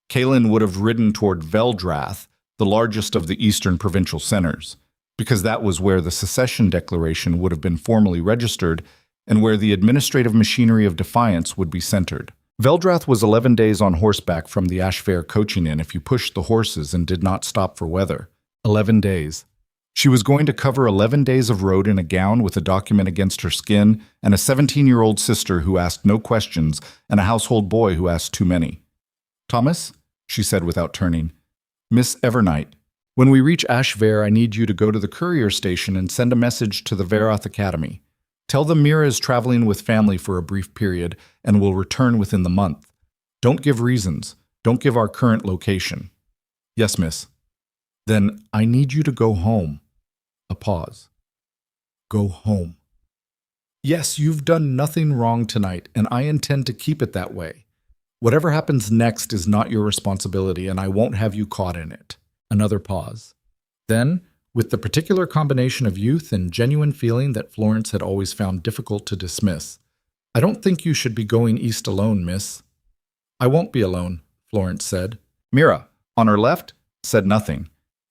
Kalin would have ridden toward Veldrath, the largest of the eastern provincial centers, because that was where the secession declaration would have been formally registered and where the administrative machinery of defiance would be centered. Veldrath was 11 days on horseback from the Ashfair coaching inn if you pushed the horses and did not stop for weather. 11 days. She was going to cover 11 days of road in a gown with a document against her skin and a 17-year-old sister who asked no questions and a household boy who asked too many. "Thomas," she said without turning. "Miss Evernight, when we reach Ashfair, I need you to go to the courier station and send a message to the Veroth Academy. Tell them Mira is traveling with family for a brief period and will return within the month. Don't give reasons. Don't give our current location." "Yes, miss." "Then I need you to go home." A pause. "Go home." "Yes, you've done nothing wrong tonight, and I intend to keep it that way. Whatever happens next is not your responsibility, and I won't have you caught in it." Another pause. Then, with the particular combination of youth and genuine feeling that Florence had always found difficult to dismiss, "I don't think you should be going east alone, miss." "I won't be alone," Florence said. Mira, on her left, said nothing.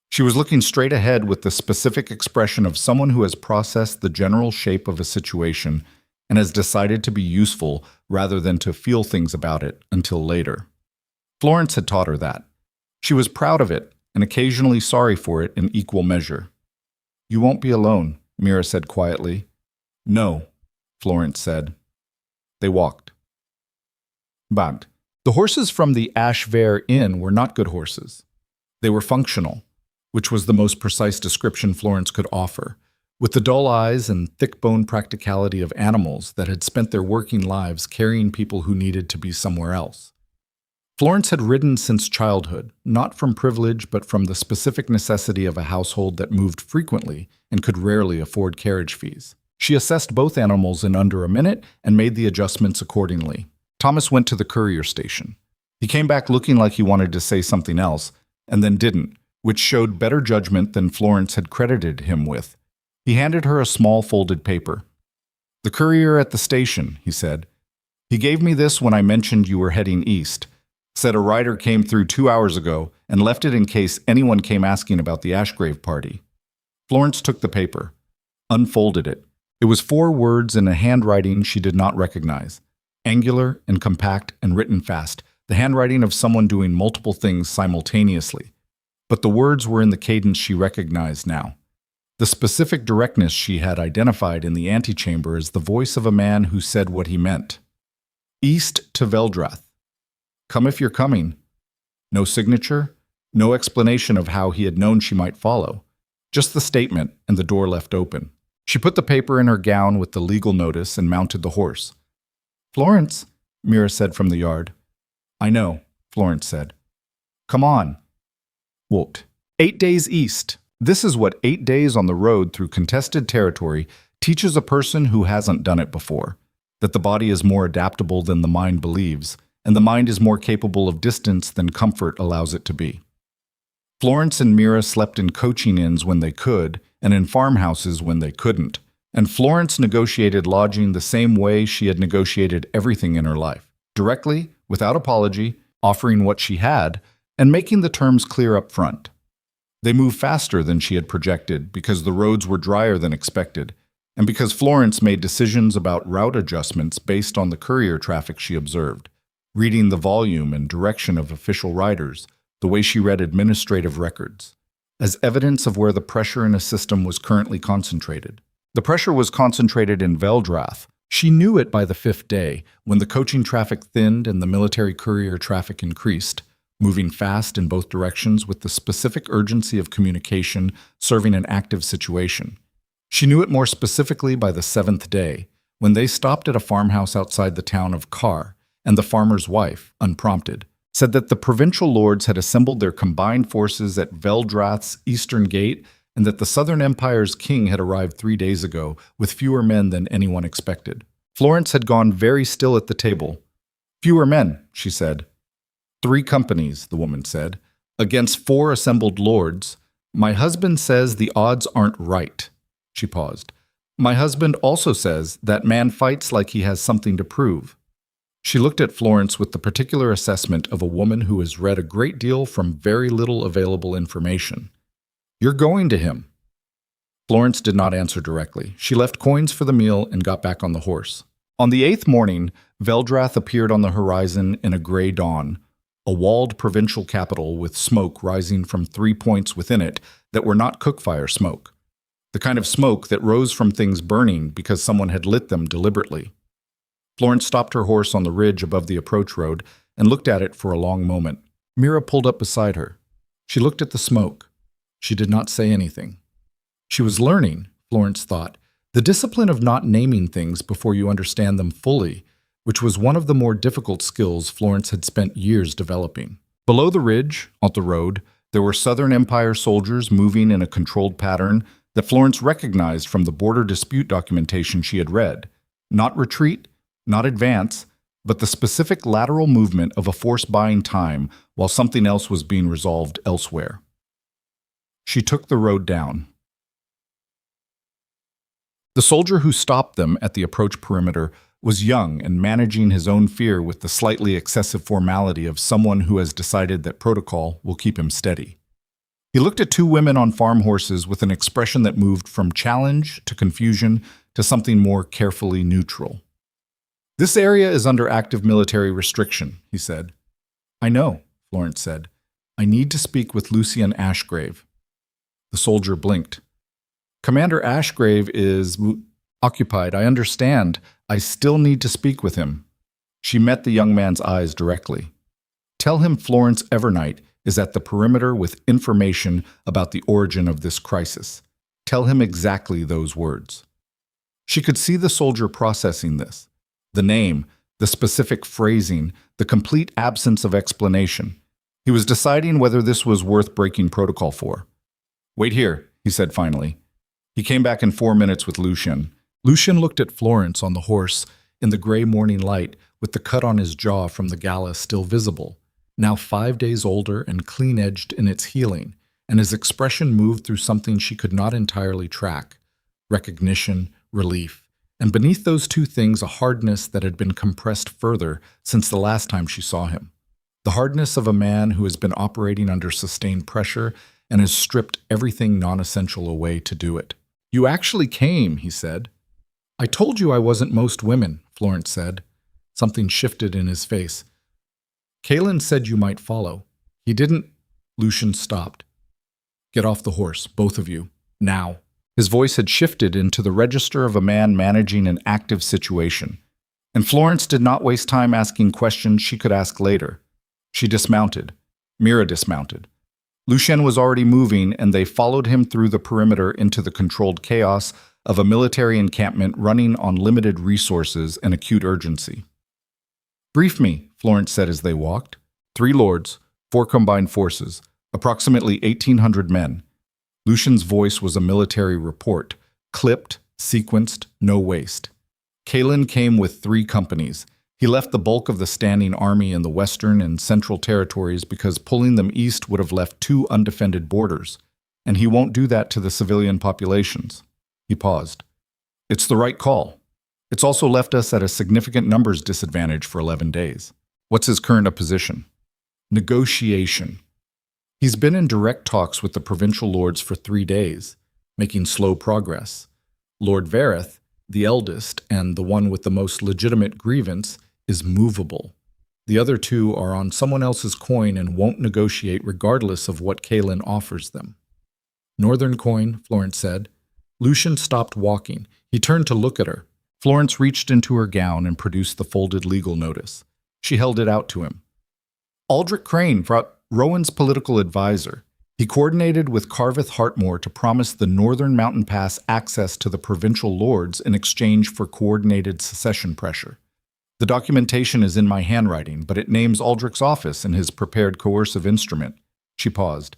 She was looking straight ahead with the specific expression of someone who has processed the general shape of a situation and has decided to be useful rather than to feel things about it until later. Florence had taught her that. She was proud of it and occasionally sorry for it in equal measure. "You won't be alone," Mira said quietly. "No," Florence said. They walked. But the horses from the Ashfair Inn were not good horses. They were functional, which was the most precise description Florence could offer, with the dull eyes and thick-boned practicality of animals that had spent their working lives carrying people who needed to be somewhere else. Florence had ridden since childhood, not from privilege but from the specific necessity of a household that moved frequently and could rarely afford carriage fees. She assessed both animals in under a minute and made the adjustments accordingly. Thomas went to the courier station. He came back looking like he wanted to say something else, and then didn't, which showed better judgment than Florence had credited him with. He handed her a small folded paper. "The courier at the station," he said. "He gave me this when I mentioned you were heading east. Said a rider came through 2 hours ago and left it in case anyone came asking about the Ashgrave party." Florence took the paper, unfolded it. It was 4 words in a handwriting she did not recognize, angular and compact and written fast, the handwriting of someone doing multiple things simultaneously. But the words were in the cadence she recognized now. The specific directness she had identified in the antechamber as the voice of a man who said what he meant. "East to Veldrath. Come if you're coming." No signature, no explanation of how he had known she might follow. Just the statement and the door left open. She put the paper in her gown with the legal notice and mounted the horse. "Florence," Mira said from the yard. "I know," Florence said. "Come on." Walked. 8 days east. This is what 8 days on the road through contested territory teaches a person who hasn't done it before, that the body is more adaptable than the mind believes, and the mind is more capable of distance than comfort allows it to be. Florence and Mira slept in coaching inns when they could, and in farmhouses when they couldn't, and Florence negotiated lodging the same way she had negotiated everything in her life, directly, without apology, offering what she had, and making the terms clear up front. They moved faster than she had projected because the roads were drier than expected, and because Florence made decisions about route adjustments based on the courier traffic she observed, reading the volume and direction of official riders, the way she read administrative records, as evidence of where the pressure in a system was currently concentrated. The pressure was concentrated in Veldrath. She knew it by the 5th day, when the coaching traffic thinned and the military courier traffic increased, moving fast in both directions with the specific urgency of communication serving an active situation. She knew it more specifically by the 7th day, when they stopped at a farmhouse outside the town of Carr, and the farmer's wife, unprompted, said that the provincial lords had assembled their combined forces at Veldrath's eastern gate and that the Southern Empire's king had arrived 3 days ago with fewer men than anyone expected. Florence had gone very still at the table. "Fewer men," she said. "3 companies," the woman said, "against 4 assembled lords. My husband says the odds aren't right." She paused. "My husband also says that man fights like he has something to prove." She looked at Florence with the particular assessment of a woman who has read a great deal from very little available information. "You're going to him." Florence did not answer directly. She left coins for the meal and got back on the horse. On the 8th morning, Veldrath appeared on the horizon in a gray dawn, a walled provincial capital with smoke rising from 3 points within it that were not cookfire smoke, the kind of smoke that rose from things burning because someone had lit them deliberately. Florence stopped her horse on the ridge above the approach road and looked at it for a long moment. Mira pulled up beside her. She looked at the smoke. She did not say anything. She was learning, Florence thought, the discipline of not naming things before you understand them fully, which was one of the more difficult skills Florence had spent years developing. Below the ridge, on the road, there were Southern Empire soldiers moving in a controlled pattern that Florence recognized from the border dispute documentation she had read. Not retreat, not advance, but the specific lateral movement of a force buying time while something else was being resolved elsewhere. She took the road down. The soldier who stopped them at the approach perimeter was young and managing his own fear with the slightly excessive formality of someone who has decided that protocol will keep him steady. He looked at 2 women on farm horses with an expression that moved from challenge to confusion to something more carefully neutral. "This area is under active military restriction," he said. "I know," Florence said. "I need to speak with Lucien Ashgrave." The soldier blinked. "Commander Ashgrave is occupied. I understand. I still need to speak with him." She met the young man's eyes directly. "Tell him Florence Evernight is at the perimeter with information about the origin of this crisis. Tell him exactly those words." She could see the soldier processing this. The name, the specific phrasing, the complete absence of explanation. He was deciding whether this was worth breaking protocol for. "Wait here," he said finally. He came back in 4 minutes with Lucien. Lucien looked at Florence on the horse in the gray morning light with the cut on his jaw from the gala still visible, now 5 days older and clean-edged in its healing, and his expression moved through something she could not entirely track: recognition, relief, and beneath those 2 things a hardness that had been compressed further since the last time she saw him. The hardness of a man who has been operating under sustained pressure and has stripped everything non-essential away to do it. "You actually came," he said. "I told you I wasn't most women," Florence said. Something shifted in his face. "Kalen said you might follow. He didn't—" Lucien stopped. "Get off the horse, both of you. Now." His voice had shifted into the register of a man managing an active situation. And Florence did not waste time asking questions she could ask later. She dismounted. Mira dismounted. Lucien was already moving, and they followed him through the perimeter into the controlled chaos of a military encampment running on limited resources and acute urgency. "Brief me," Florence said as they walked. 3 lords, 4 combined forces, approximately 1,800 men. Lucien's voice was a military report, clipped, sequenced, no waste. Kalen came with 3 companies. He left the bulk of the standing army in the western and central territories because pulling them east would have left 2 undefended borders, and he won't do that to the civilian populations. He paused. "It's the right call. It's also left us at a significant numbers disadvantage for 11 days. What's his current position?" "Negotiation. He's been in direct talks with the provincial lords for 3 days, making slow progress. Lord Vareth, the eldest and the one with the most legitimate grievance, is movable. The other 2 are on someone else's coin and won't negotiate regardless of what Kalen offers them." "Northern coin," Florence said. Lucien stopped walking. He turned to look at her. Florence reached into her gown and produced the folded legal notice. She held it out to him. "Aldrich Crane, Rowan's political advisor. He coordinated with Carveth Hartmore to promise the Northern Mountain Pass access to the provincial lords in exchange for coordinated secession pressure. The documentation is in my handwriting, but it names Aldrich's office in his prepared coercive instrument." She paused.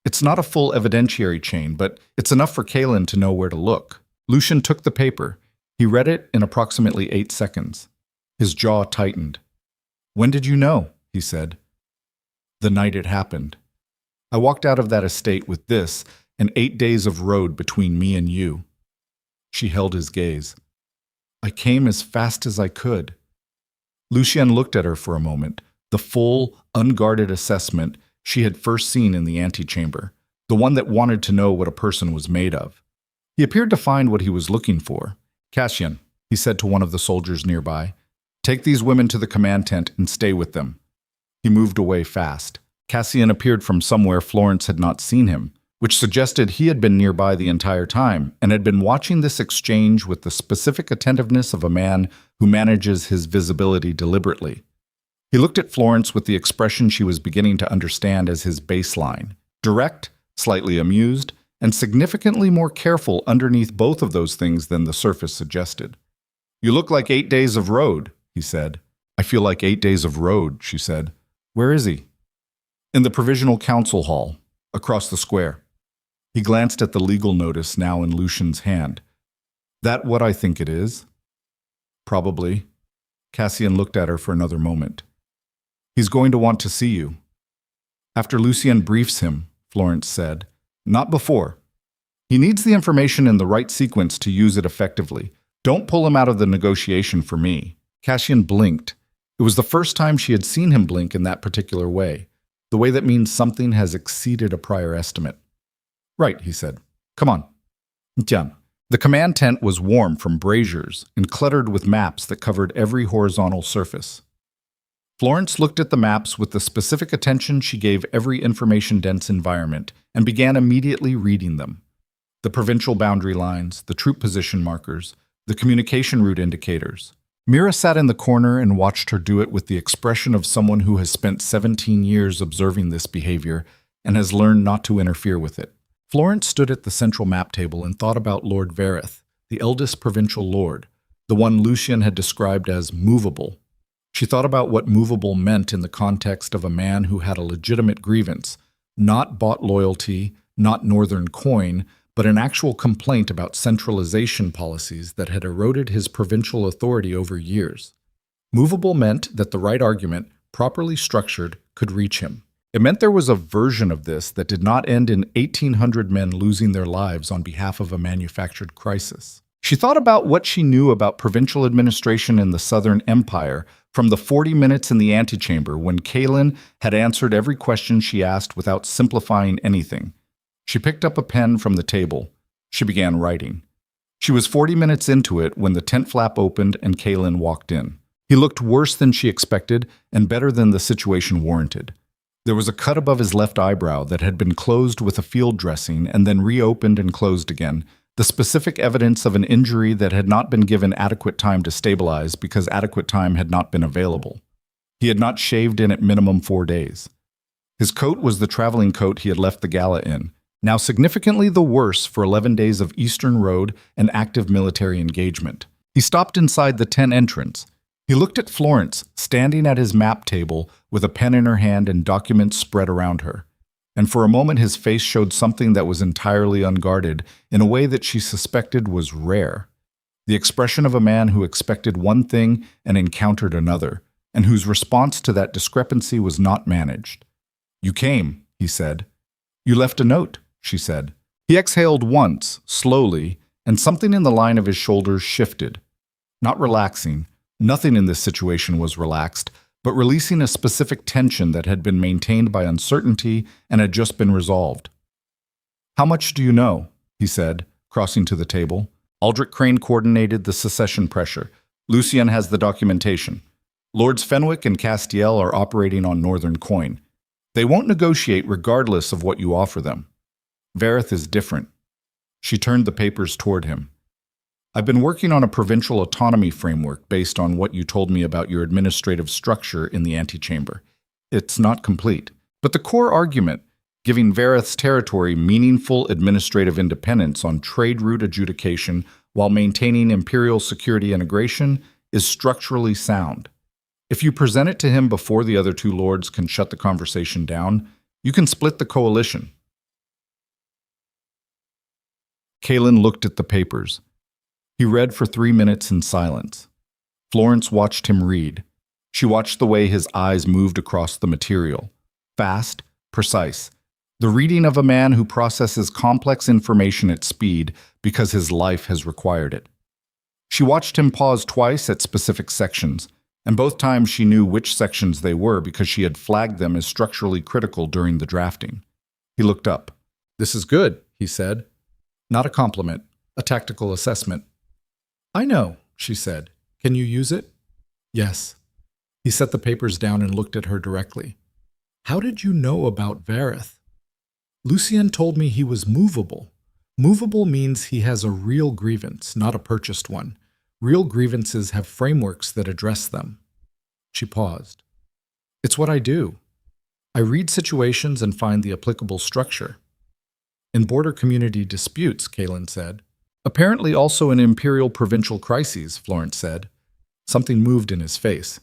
"It's not a full evidentiary chain, but it's enough for Kalen to know where to look." Lucien took the paper. He read it in approximately 8 seconds. His jaw tightened. "When did you know?" he said. "The night it happened. I walked out of that estate with this and 8 days of road between me and you." She held his gaze. "I came as fast as I could." Lucienne looked at her for a moment, the full, unguarded assessment she had first seen in the antechamber, the one that wanted to know what a person was made of. He appeared to find what he was looking for. "Cassian," he said to one of the soldiers nearby, "take these women to the command tent and stay with them." He moved away fast. Cassian appeared from somewhere Florence had not seen him, which suggested he had been nearby the entire time and had been watching this exchange with the specific attentiveness of a man who manages his visibility deliberately. He looked at Florence with the expression she was beginning to understand as his baseline: direct, slightly amused, and significantly more careful underneath both of those things than the surface suggested. "You look like 8 days of road," he said. "I feel like 8 days of road," she said. "Where is he?" "In the Provisional Council Hall, across the square." He glanced at the legal notice now in Lucien's hand. "That what I think it is?" "Probably." Cassian looked at her for another moment. "He's going to want to see you." "After Lucien briefs him," Florence said. "Not before. He needs the information in the right sequence to use it effectively. Don't pull him out of the negotiation for me." Cassian blinked. It was the first time she had seen him blink in that particular way, the way that means something has exceeded a prior estimate. "Right," he said. "Come on." Tiens. The command tent was warm from braziers and cluttered with maps that covered every horizontal surface. Florence looked at the maps with the specific attention she gave every information-dense environment and began immediately reading them. The provincial boundary lines, the troop position markers, the communication route indicators. Mira sat in the corner and watched her do it with the expression of someone who has spent 17 years observing this behavior and has learned not to interfere with it. Florence stood at the central map table and thought about Lord Verith, the eldest provincial lord, the one Lucien had described as movable. She thought about what movable meant in the context of a man who had a legitimate grievance, not bought loyalty, not northern coin, but an actual complaint about centralization policies that had eroded his provincial authority over years. Movable meant that the right argument, properly structured, could reach him. It meant there was a version of this that did not end in 1,800 men losing their lives on behalf of a manufactured crisis. She thought about what she knew about provincial administration in the Southern Empire from the 40 minutes in the antechamber when Kaelin had answered every question she asked without simplifying anything. She picked up a pen from the table. She began writing. She was 40 minutes into it when the tent flap opened and Kaelin walked in. He looked worse than she expected and better than the situation warranted. There was a cut above his left eyebrow that had been closed with a field dressing and then reopened and closed again, the specific evidence of an injury that had not been given adequate time to stabilize because adequate time had not been available. He had not shaved in at minimum 4 days. His coat was the traveling coat he had left the gala in, now significantly the worse for 11 days of Eastern Road and active military engagement. He stopped inside the tent entrance. He looked at Florence, standing at his map table with a pen in her hand and documents spread around her. And for a moment his face showed something that was entirely unguarded in a way that she suspected was rare. The expression of a man who expected one thing and encountered another, and whose response to that discrepancy was not managed. "You came," he said. "You left a note," she said. He exhaled once, slowly, and something in the line of his shoulders shifted. Not relaxing. Nothing in this situation was relaxed, but releasing a specific tension that had been maintained by uncertainty and had just been resolved. "How much do you know?" he said, crossing to the table. Aldrich Crane coordinated the secession pressure. "Lucien has the documentation. Lords Fenwick and Castiel are operating on Northern coin. They won't negotiate regardless of what you offer them. Verith is different." She turned the papers toward him. "I've been working on a provincial autonomy framework based on what you told me about your administrative structure in the antechamber. It's not complete. But the core argument, giving Verith's territory meaningful administrative independence on trade route adjudication while maintaining imperial security integration, is structurally sound. If you present it to him before the other two lords can shut the conversation down, you can split the coalition." Kaelin looked at the papers. He read for 3 minutes in silence. Florence watched him read. She watched the way his eyes moved across the material. Fast, precise. The reading of a man who processes complex information at speed because his life has required it. She watched him pause twice at specific sections, And both times she knew which sections they were because she had flagged them as structurally critical during the drafting. He looked up. "This is good," he said. Not a compliment, a tactical assessment. "I know," she said. "Can you use it?" "Yes." He set the papers down and looked at her directly. "How did you know about Vareth?" "Lucien told me he was movable. Movable means he has a real grievance, not a purchased one. Real grievances have frameworks that address them." She paused. "It's what I do. I read situations and find the applicable structure." "In border community disputes," Kalen said. "Apparently also in imperial provincial crises," Florence said. Something moved in his face.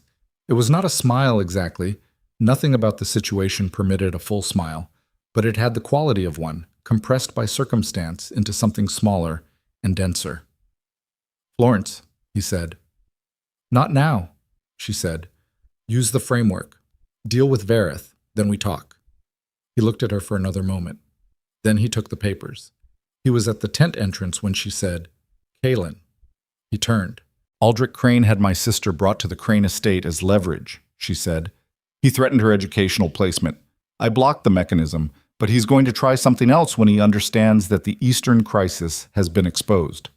It was not a smile exactly. Nothing about the situation permitted a full smile, but it had the quality of one, compressed by circumstance into something smaller and denser. "Florence," he said. "Not now," she said. "Use the framework. Deal with Vareth, then we talk." He looked at her for another moment. Then he took the papers. He was at the tent entrance when she said, "Kalen." He turned. "Aldrich Crane had my sister brought to the Crane estate as leverage," she said. "He threatened her educational placement. I blocked the mechanism, but he's going to try something else when he understands that the Eastern crisis has been exposed."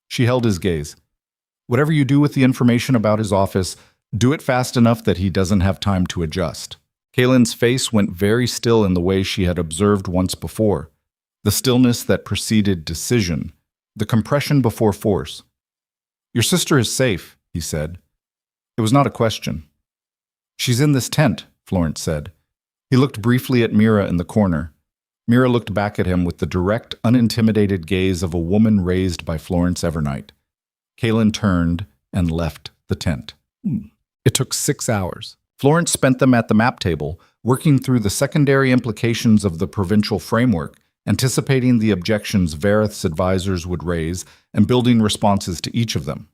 She held his gaze. "Whatever you do with the information about his office, do it fast enough that he doesn't have time to adjust." Kalen's face went very still in the way she had observed once before. The stillness that preceded decision, the compression before force. "Your sister is safe," he said. It was not a question. "She's in this tent," Florence said. He looked briefly at Mira in the corner. Mira looked back at him with the direct, unintimidated gaze of a woman raised by Florence Evernight. Kalen turned and left the tent. It took 6 hours. Florence spent them at the map table, working through the secondary implications of the provincial framework, anticipating the objections Vareth's advisors would raise and building responses to each of them.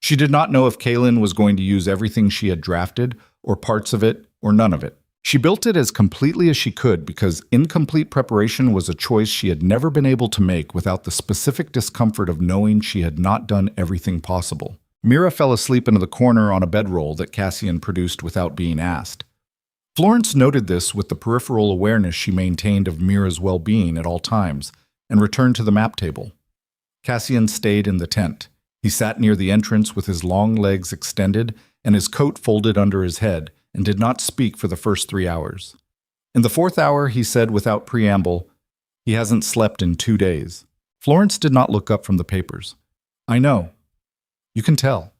She did not know if Kalen was going to use everything she had drafted, or parts of it, or none of it. She built it as completely as she could because incomplete preparation was a choice she had never been able to make without the specific discomfort of knowing she had not done everything possible. Mira fell asleep into the corner on a bedroll that Cassian produced without being asked. Florence noted this with the peripheral awareness she maintained of Mira's well-being at all times and returned to the map table. Cassian stayed in the tent. He sat near the entrance with his long legs extended and his coat folded under his head and did not speak for the first 3 hours. In the 4th hour, he said without preamble, "He hasn't slept in 2 days." Florence did not look up from the papers. "I know. You can tell.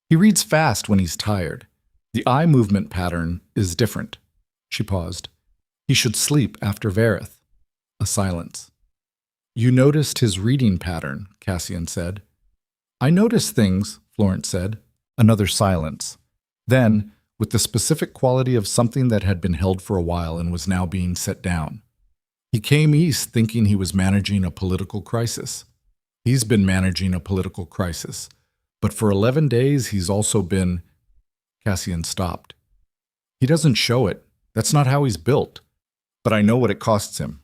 He reads fast when he's tired. The eye movement pattern is different." She paused. "He should sleep after Vareth." A silence. "You noticed his reading pattern," Cassian said. "I notice things," Florence said. Another silence. Then, with the specific quality of something that had been held for a while and was now being set down. "He came east thinking he was managing a political crisis. He's been managing a political crisis. But for 11 days, he's also been—" Cassian stopped. "He doesn't show it. That's not how he's built. But I know what it costs him."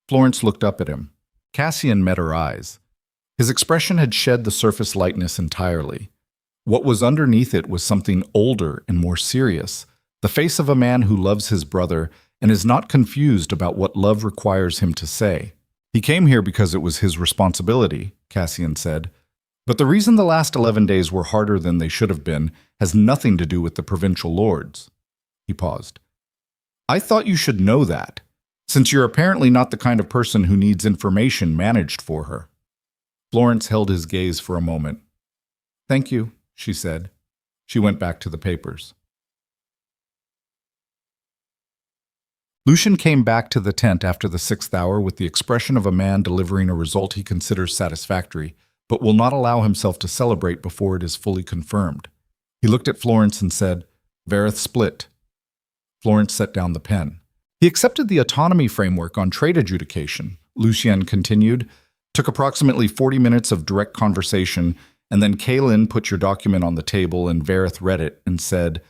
Florence looked up at him. Cassian met her eyes. His expression had shed the surface lightness entirely. What was underneath it was something older and more serious, the face of a man who loves his brother and is not confused about what love requires him to say. "He came here because it was his responsibility," Cassian said. "But the reason the last 11 days were harder than they should have been has nothing to do with the provincial lords." He paused. "I thought you should know that, since you're apparently not the kind of person who needs information managed for her." Florence held his gaze for a moment. "Thank you," she said. She went back to the papers. Lucien came back to the tent after the 6th hour with the expression of a man delivering a result he considers satisfactory, but will not allow himself to celebrate before it is fully confirmed. He looked at Florence and said, "Vareth split." Florence set down the pen. "He accepted the autonomy framework on trade adjudication," Lucien continued. "Took approximately 40 minutes of direct conversation, and then Kalen put your document on the table and Vareth read it and said—"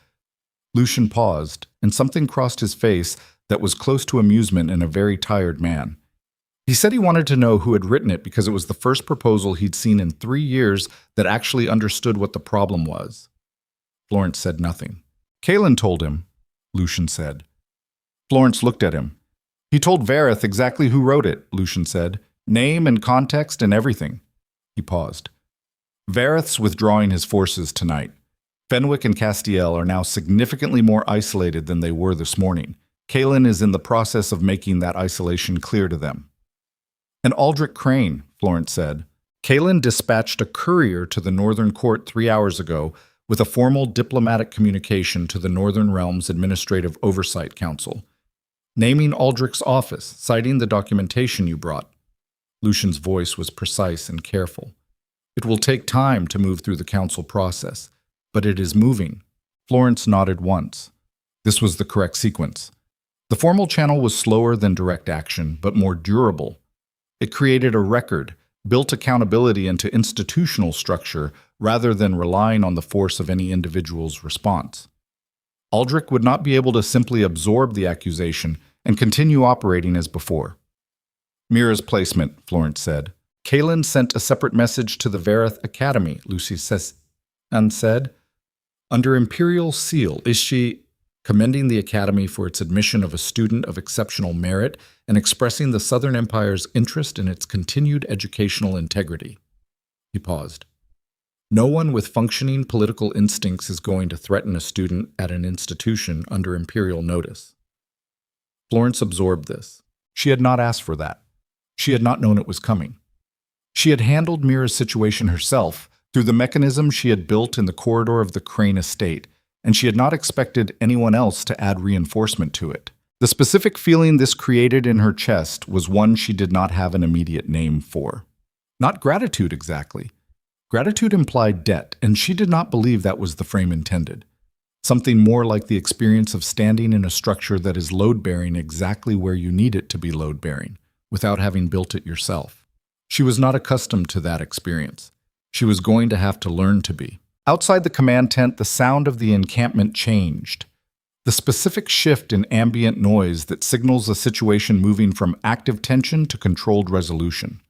Lucien paused, and something crossed his face that was close to amusement in a very tired man. He said he wanted to know who had written it because it was the first proposal he'd seen in 3 years that actually understood what the problem was. Florence said nothing. Kalen told him, Lucian said. Florence looked at him. He told Vareth exactly who wrote it, Lucian said. Name and context and everything. He paused. Vareth's withdrawing his forces tonight. Fenwick and Castiel are now significantly more isolated than they were this morning. Kalen is in the process of making that isolation clear to them. And Aldrich Crane, Florence said. Kalen dispatched a courier to the Northern Court 3 hours ago with a formal diplomatic communication to the Northern Realms Administrative Oversight Council, naming Aldrich's office, citing the documentation you brought. Lucian's voice was precise and careful. It will take time to move through the council process, but it is moving. Florence nodded once. This was the correct sequence. The formal channel was slower than direct action, but more durable. It created a record, built accountability into institutional structure rather than relying on the force of any individual's response. Aldrich would not be able to simply absorb the accusation and continue operating as before. Mira's placement, Florence said. Kalen sent a separate message to the Vareth Academy, Lucy says, and said, under Imperial seal, is she commending the Academy for its admission of a student of exceptional merit and expressing the Southern Empire's interest in its continued educational integrity. He paused. No one with functioning political instincts is going to threaten a student at an institution under Imperial notice. Florence absorbed this. She had not asked for that. She had not known it was coming. She had handled Mira's situation herself through the mechanism she had built in the corridor of the Crane estate, and she had not expected anyone else to add reinforcement to it. The specific feeling this created in her chest was one she did not have an immediate name for. Not gratitude exactly. Gratitude implied debt, and she did not believe that was the frame intended. Something more like the experience of standing in a structure that is load-bearing exactly where you need it to be load-bearing, without having built it yourself. She was not accustomed to that experience. She was going to have to learn to be. Outside the command tent, the sound of the encampment changed. The specific shift in ambient noise that signals a situation moving from active tension to controlled resolution.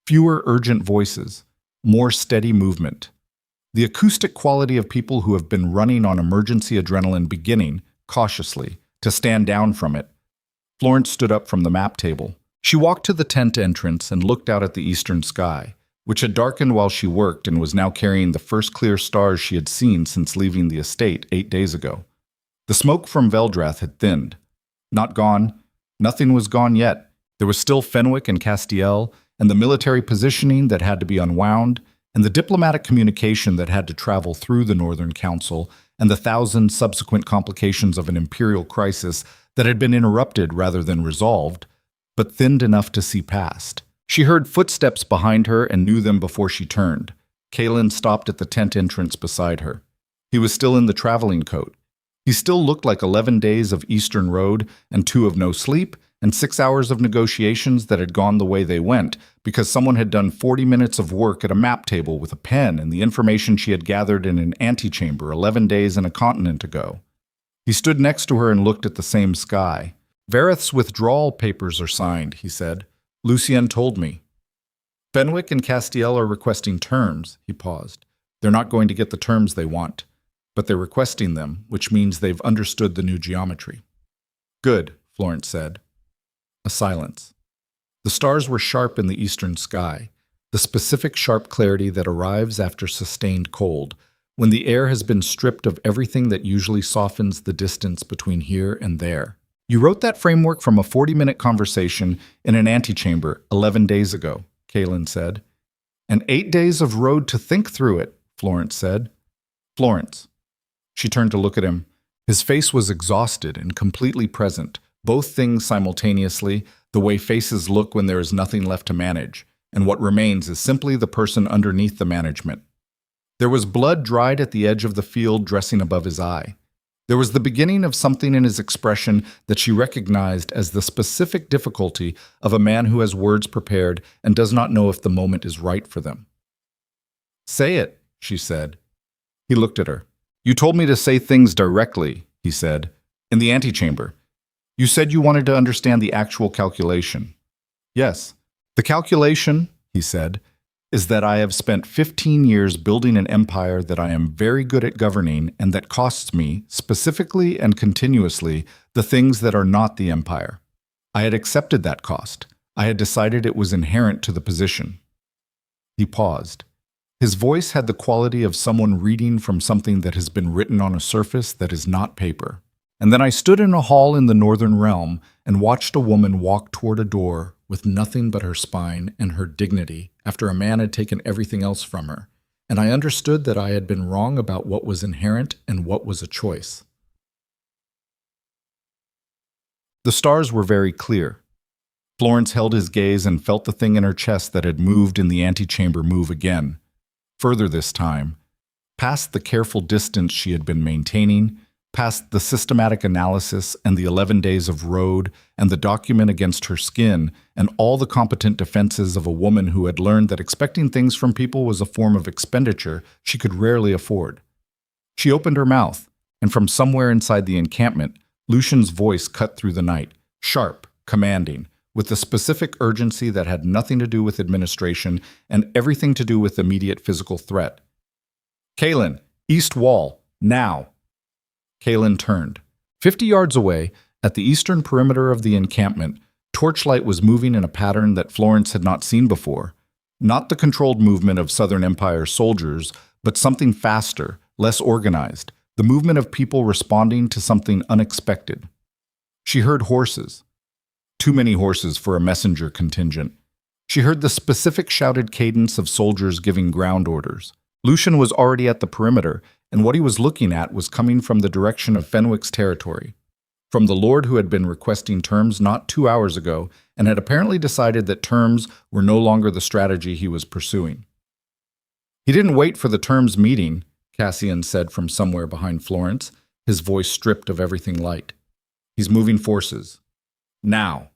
Fewer urgent voices, more steady movement. The acoustic quality of people who have been running on emergency adrenaline beginning, cautiously, to stand down from it. Florence stood up from the map table. She walked to the tent entrance and looked out at the eastern sky, which had darkened while she worked and was now carrying the first clear stars she had seen since leaving the estate 8 days ago. The smoke from Veldrath had thinned. Not gone. Nothing was gone yet. There was still Fenwick and Castiel, and the military positioning that had to be unwound, and the diplomatic communication that had to travel through the Northern Council, and the 1,000 subsequent complications of an imperial crisis that had been interrupted rather than resolved, but thinned enough to see past. She heard footsteps behind her and knew them before she turned. Kalen stopped at the tent entrance beside her. He was still in the traveling coat. He still looked like 11 days of Eastern Road and 2 of no sleep and 6 hours of negotiations that had gone the way they went because someone had done 40 minutes of work at a map table with a pen and the information she had gathered in an antechamber 11 days and a continent ago. He stood next to her and looked at the same sky. Vareth's withdrawal papers are signed, he said. Lucien told me. Fenwick and Castiel are requesting terms, he paused. They're not going to get the terms they want, but they're requesting them, which means they've understood the new geometry. Good, Florence said. A silence. The stars were sharp in the eastern sky, the specific sharp clarity that arrives after sustained cold, when the air has been stripped of everything that usually softens the distance between here and there. You wrote that framework from a 40-minute conversation in an antechamber 11 days ago, Kalen said. And 8 days of road to think through it, Florence said. Florence. She turned to look at him. His face was exhausted and completely present, both things simultaneously, the way faces look when there is nothing left to manage, and what remains is simply the person underneath the management. There was blood dried at the edge of the field dressing above his eye. There was the beginning of something in his expression that she recognized as the specific difficulty of a man who has words prepared and does not know if the moment is right for them. Say it, she said. He looked at her. You told me to say things directly, he said, in the antechamber. You said you wanted to understand the actual calculation. Yes. The calculation, he said, is that I have spent 15 years building an empire that I am very good at governing and that costs me, specifically and continuously, the things that are not the empire. I had accepted that cost. I had decided it was inherent to the position. He paused. His voice had the quality of someone reading from something that has been written on a surface that is not paper. And then I stood in a hall in the northern realm and watched a woman walk toward a door with nothing but her spine and her dignity after a man had taken everything else from her, and I understood that I had been wrong about what was inherent and what was a choice. The stars were very clear. Florence held his gaze and felt the thing in her chest that had moved in the antechamber move again, further this time, past the careful distance she had been maintaining, past the systematic analysis and the 11 days of road and the document against her skin and all the competent defenses of a woman who had learned that expecting things from people was a form of expenditure she could rarely afford. She opened her mouth, and from somewhere inside the encampment, Lucian's voice cut through the night, sharp, commanding, with a specific urgency that had nothing to do with administration and everything to do with immediate physical threat. "Kaelin, east wall, now!" Kaelin turned. 50 yards away, at the eastern perimeter of the encampment, torchlight was moving in a pattern that Florence had not seen before. Not the controlled movement of Southern Empire soldiers, but something faster, less organized, the movement of people responding to something unexpected. She heard horses. Too many horses for a messenger contingent. She heard the specific shouted cadence of soldiers giving ground orders. Lucian was already at the perimeter, and what he was looking at was coming from the direction of Fenwick's territory, from the lord who had been requesting terms not 2 hours ago and had apparently decided that terms were no longer the strategy he was pursuing. "He didn't wait for the terms meeting," Cassian said from somewhere behind Florence, his voice stripped of everything light. "He's moving forces. Now.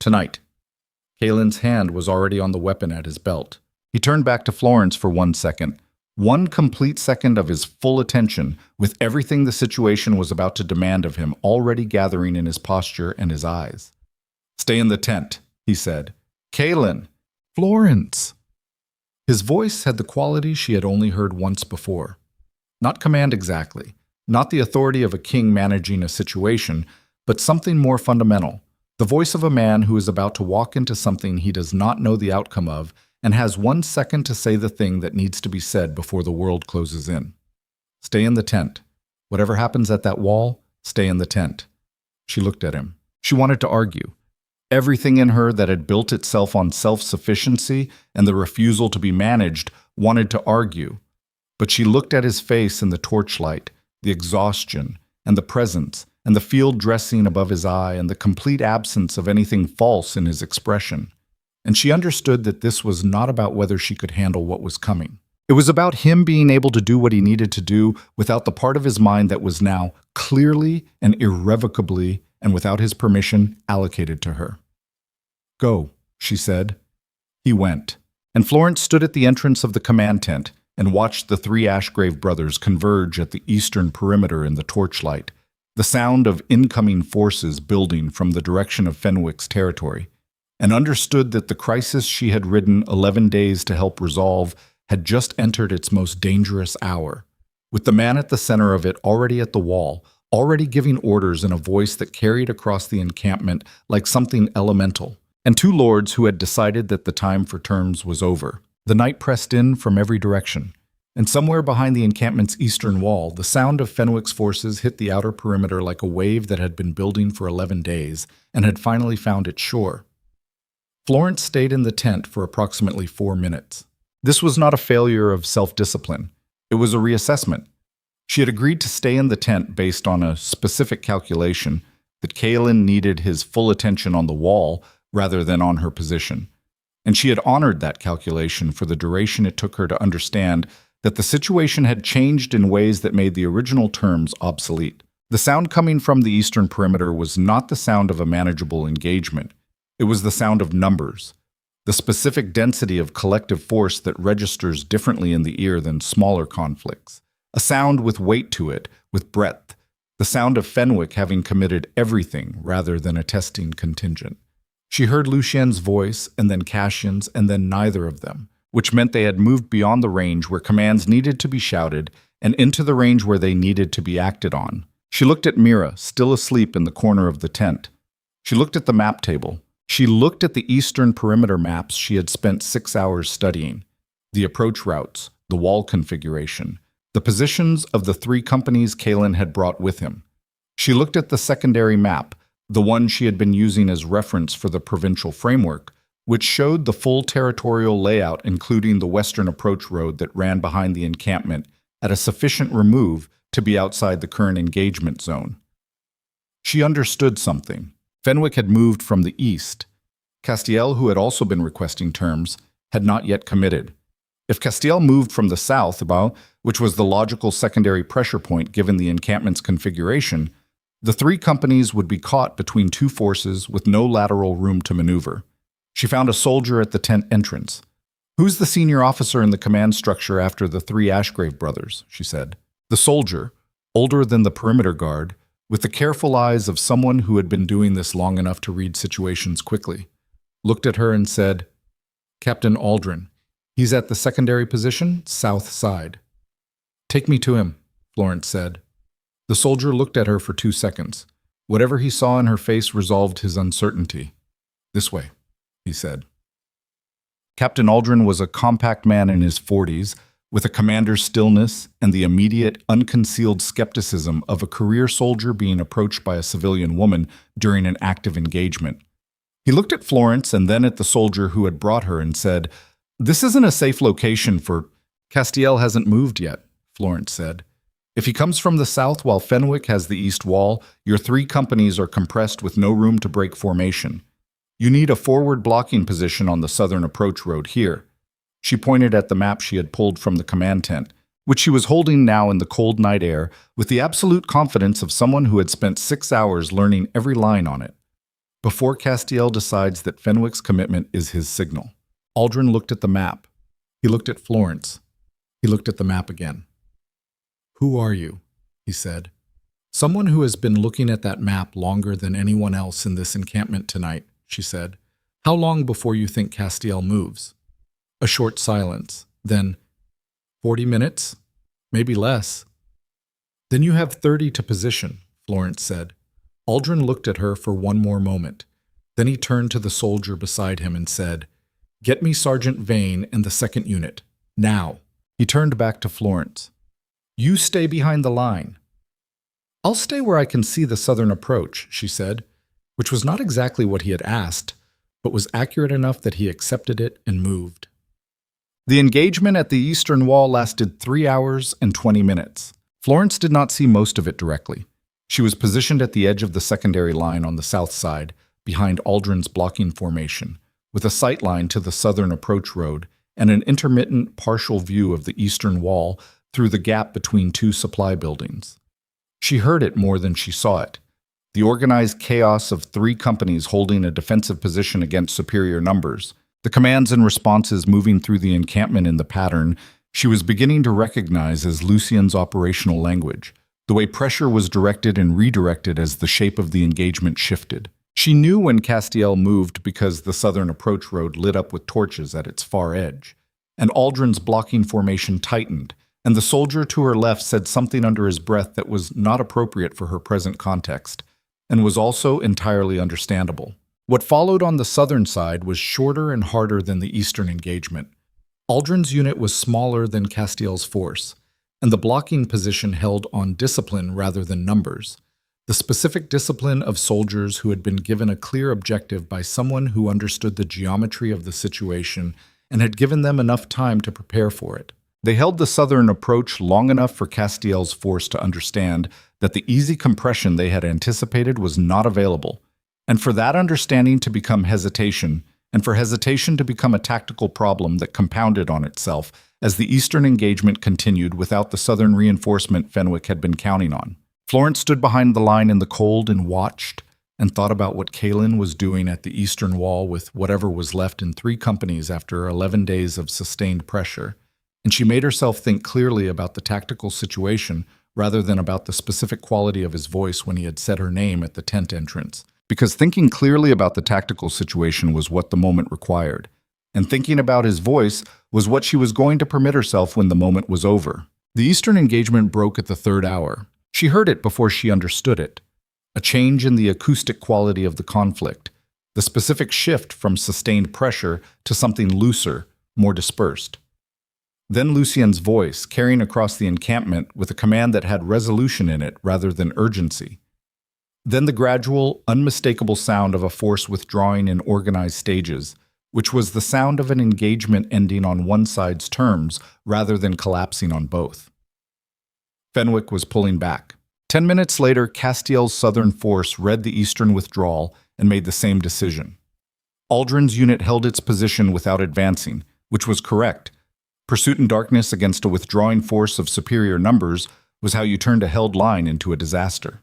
Tonight." Kaelin's hand was already on the weapon at his belt. He turned back to Florence for 1 second. 1 complete second of his full attention, with everything the situation was about to demand of him already gathering in his posture and his eyes. "Stay in the tent," he said. "Kaelin!" "Florence!" His voice had the quality she had only heard once before. Not command exactly, not the authority of a king managing a situation, but something more fundamental. The voice of a man who is about to walk into something he does not know the outcome of and has 1 second to say the thing that needs to be said before the world closes in. "Stay in the tent. Whatever happens at that wall, stay in the tent." She looked at him. She wanted to argue. Everything in her that had built itself on self-sufficiency and the refusal to be managed wanted to argue. But she looked at his face in the torchlight, the exhaustion, and the presence, and the field dressing above his eye, and the complete absence of anything false in his expression. And she understood that this was not about whether she could handle what was coming. It was about him being able to do what he needed to do without the part of his mind that was now clearly and irrevocably, and without his permission, allocated to her. "Go," she said. He went, and Florence stood at the entrance of the command tent and watched the 3 Ashgrave brothers converge at the eastern perimeter in the torchlight, the sound of incoming forces building from the direction of Fenwick's territory, and understood that the crisis she had ridden 11 days to help resolve had just entered its most dangerous hour, with the man at the center of it already at the wall, already giving orders in a voice that carried across the encampment like something elemental, and 2 lords who had decided that the time for terms was over. The night pressed in from every direction, and somewhere behind the encampment's eastern wall, the sound of Fenwick's forces hit the outer perimeter like a wave that had been building for 11 days and had finally found its shore. Florence stayed in the tent for approximately 4 minutes. This was not a failure of self-discipline. It was a reassessment. She had agreed to stay in the tent based on a specific calculation that Kaelin needed his full attention on the wall rather than on her position. And she had honored that calculation for the duration it took her to understand that the situation had changed in ways that made the original terms obsolete. The sound coming from the eastern perimeter was not the sound of a manageable engagement. It was the sound of numbers, the specific density of collective force that registers differently in the ear than smaller conflicts. A sound with weight to it, with breadth, the sound of Fenwick having committed everything rather than a testing contingent. She heard Lucien's voice, and then Cassian's, and then neither of them. which meant they had moved beyond the range where commands needed to be shouted and into the range where they needed to be acted on. She looked at Mira, still asleep in the corner of the tent. She looked at the map table. She looked at the eastern perimeter maps she had spent 6 hours studying, the approach routes, the wall configuration, the positions of the 3 companies Kalen had brought with him. She looked at the secondary map, the one she had been using as reference for the provincial framework, which showed the full territorial layout, including the western approach road that ran behind the encampment at a sufficient remove to be outside the current engagement zone. She understood something. Fenwick had moved from the east. Castiel, who had also been requesting terms, had not yet committed. If Castiel moved from the south, which was the logical secondary pressure point given the encampment's configuration, the 3 companies would be caught between 2 forces with no lateral room to maneuver. She found a soldier at the tent entrance. "Who's the senior officer in the command structure after the 3 Ashgrave brothers?" she said. The soldier, older than the perimeter guard, with the careful eyes of someone who had been doing this long enough to read situations quickly, looked at her and said, "Captain Aldrin. He's at the secondary position, south side." "Take me to him," Florence said. The soldier looked at her for 2 seconds. Whatever he saw in her face resolved his uncertainty. "This way," he said. Captain Aldrin was a compact man in his 40s, with a commander's stillness and the immediate, unconcealed skepticism of a career soldier being approached by a civilian woman during an active engagement. He looked at Florence and then at the soldier who had brought her and said, "This isn't a safe location for—" "Castiel hasn't moved yet," Florence said. "If he comes from the south while Fenwick has the east wall, your 3 companies are compressed with no room to break formation. You need a forward blocking position on the southern approach road here." She pointed at the map she had pulled from the command tent, which she was holding now in the cold night air with the absolute confidence of someone who had spent 6 hours learning every line on it. Before Castiel decides that Fenwick's commitment is his signal. Aldrin looked at the map. He looked at Florence. He looked at the map again. "Who are you?" he said. "Someone who has been looking at that map longer than anyone else in this encampment tonight," she said. "How long before you think Castiel moves?" A short silence. Then, 40 minutes? Maybe less. "Then you have 30 to position," Florence said. Aldrin looked at her for one more moment. Then he turned to the soldier beside him and said, "Get me Sergeant Vane and the 2nd unit. Now." He turned back to Florence. "You stay behind the line." "I'll stay where I can see the southern approach," she said, which was not exactly what he had asked, but was accurate enough that he accepted it and moved. The engagement at the eastern wall lasted 3 hours and 20 minutes. Florence did not see most of it directly. She was positioned at the edge of the secondary line on the south side, behind Aldrin's blocking formation, with a sight line to the southern approach road and an intermittent partial view of the eastern wall through the gap between 2 supply buildings. She heard it more than she saw it. The organized chaos of 3 companies holding a defensive position against superior numbers. The commands and responses moving through the encampment in the pattern she was beginning to recognize as Lucien's operational language, the way pressure was directed and redirected as the shape of the engagement shifted. She knew when Castiel moved because the southern approach road lit up with torches at its far edge, and Aldrin's blocking formation tightened, and the soldier to her left said something under his breath that was not appropriate for her present context, and was also entirely understandable. What followed on the southern side was shorter and harder than the eastern engagement. Aldrin's unit was smaller than Castiel's force, and the blocking position held on discipline rather than numbers, the specific discipline of soldiers who had been given a clear objective by someone who understood the geometry of the situation and had given them enough time to prepare for it. They held the southern approach long enough for Castiel's force to understand that the easy compression they had anticipated was not available, and for that understanding to become hesitation, and for hesitation to become a tactical problem that compounded on itself as the eastern engagement continued without the southern reinforcement Fenwick had been counting on. Florence stood behind the line in the cold and watched, and thought about what Kalen was doing at the eastern wall with whatever was left in 3 companies after 11 days of sustained pressure, and she made herself think clearly about the tactical situation rather than about the specific quality of his voice when he had said her name at the tent entrance. Because thinking clearly about the tactical situation was what the moment required. and thinking about his voice was what she was going to permit herself when the moment was over. The Eastern engagement broke at the third hour. She heard it before she understood it. A change in the acoustic quality of the conflict, the specific shift from sustained pressure to something looser, more dispersed. Then Lucien's voice, carrying across the encampment with a command that had resolution in it rather than urgency. Then the gradual, unmistakable sound of a force withdrawing in organized stages, which was the sound of an engagement ending on one side's terms rather than collapsing on both. Fenwick was pulling back. 10 minutes later, Castiel's southern force read the eastern withdrawal and made the same decision. Aldrin's unit held its position without advancing, which was correct. Pursuit in darkness against a withdrawing force of superior numbers was how you turned a held line into a disaster.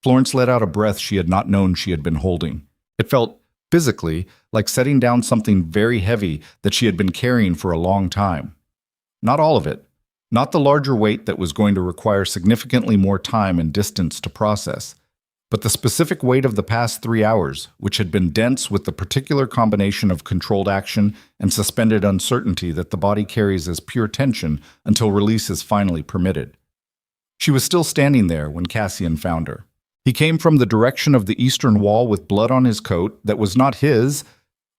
Florence let out a breath she had not known she had been holding. It felt, physically, like setting down something very heavy that she had been carrying for a long time. Not all of it. Not the larger weight that was going to require significantly more time and distance to process, but the specific weight of the past 3 hours, which had been dense with the particular combination of controlled action and suspended uncertainty that the body carries as pure tension until release is finally permitted. She was still standing there when Cassian found her. He came from the direction of the eastern wall with blood on his coat that was not his.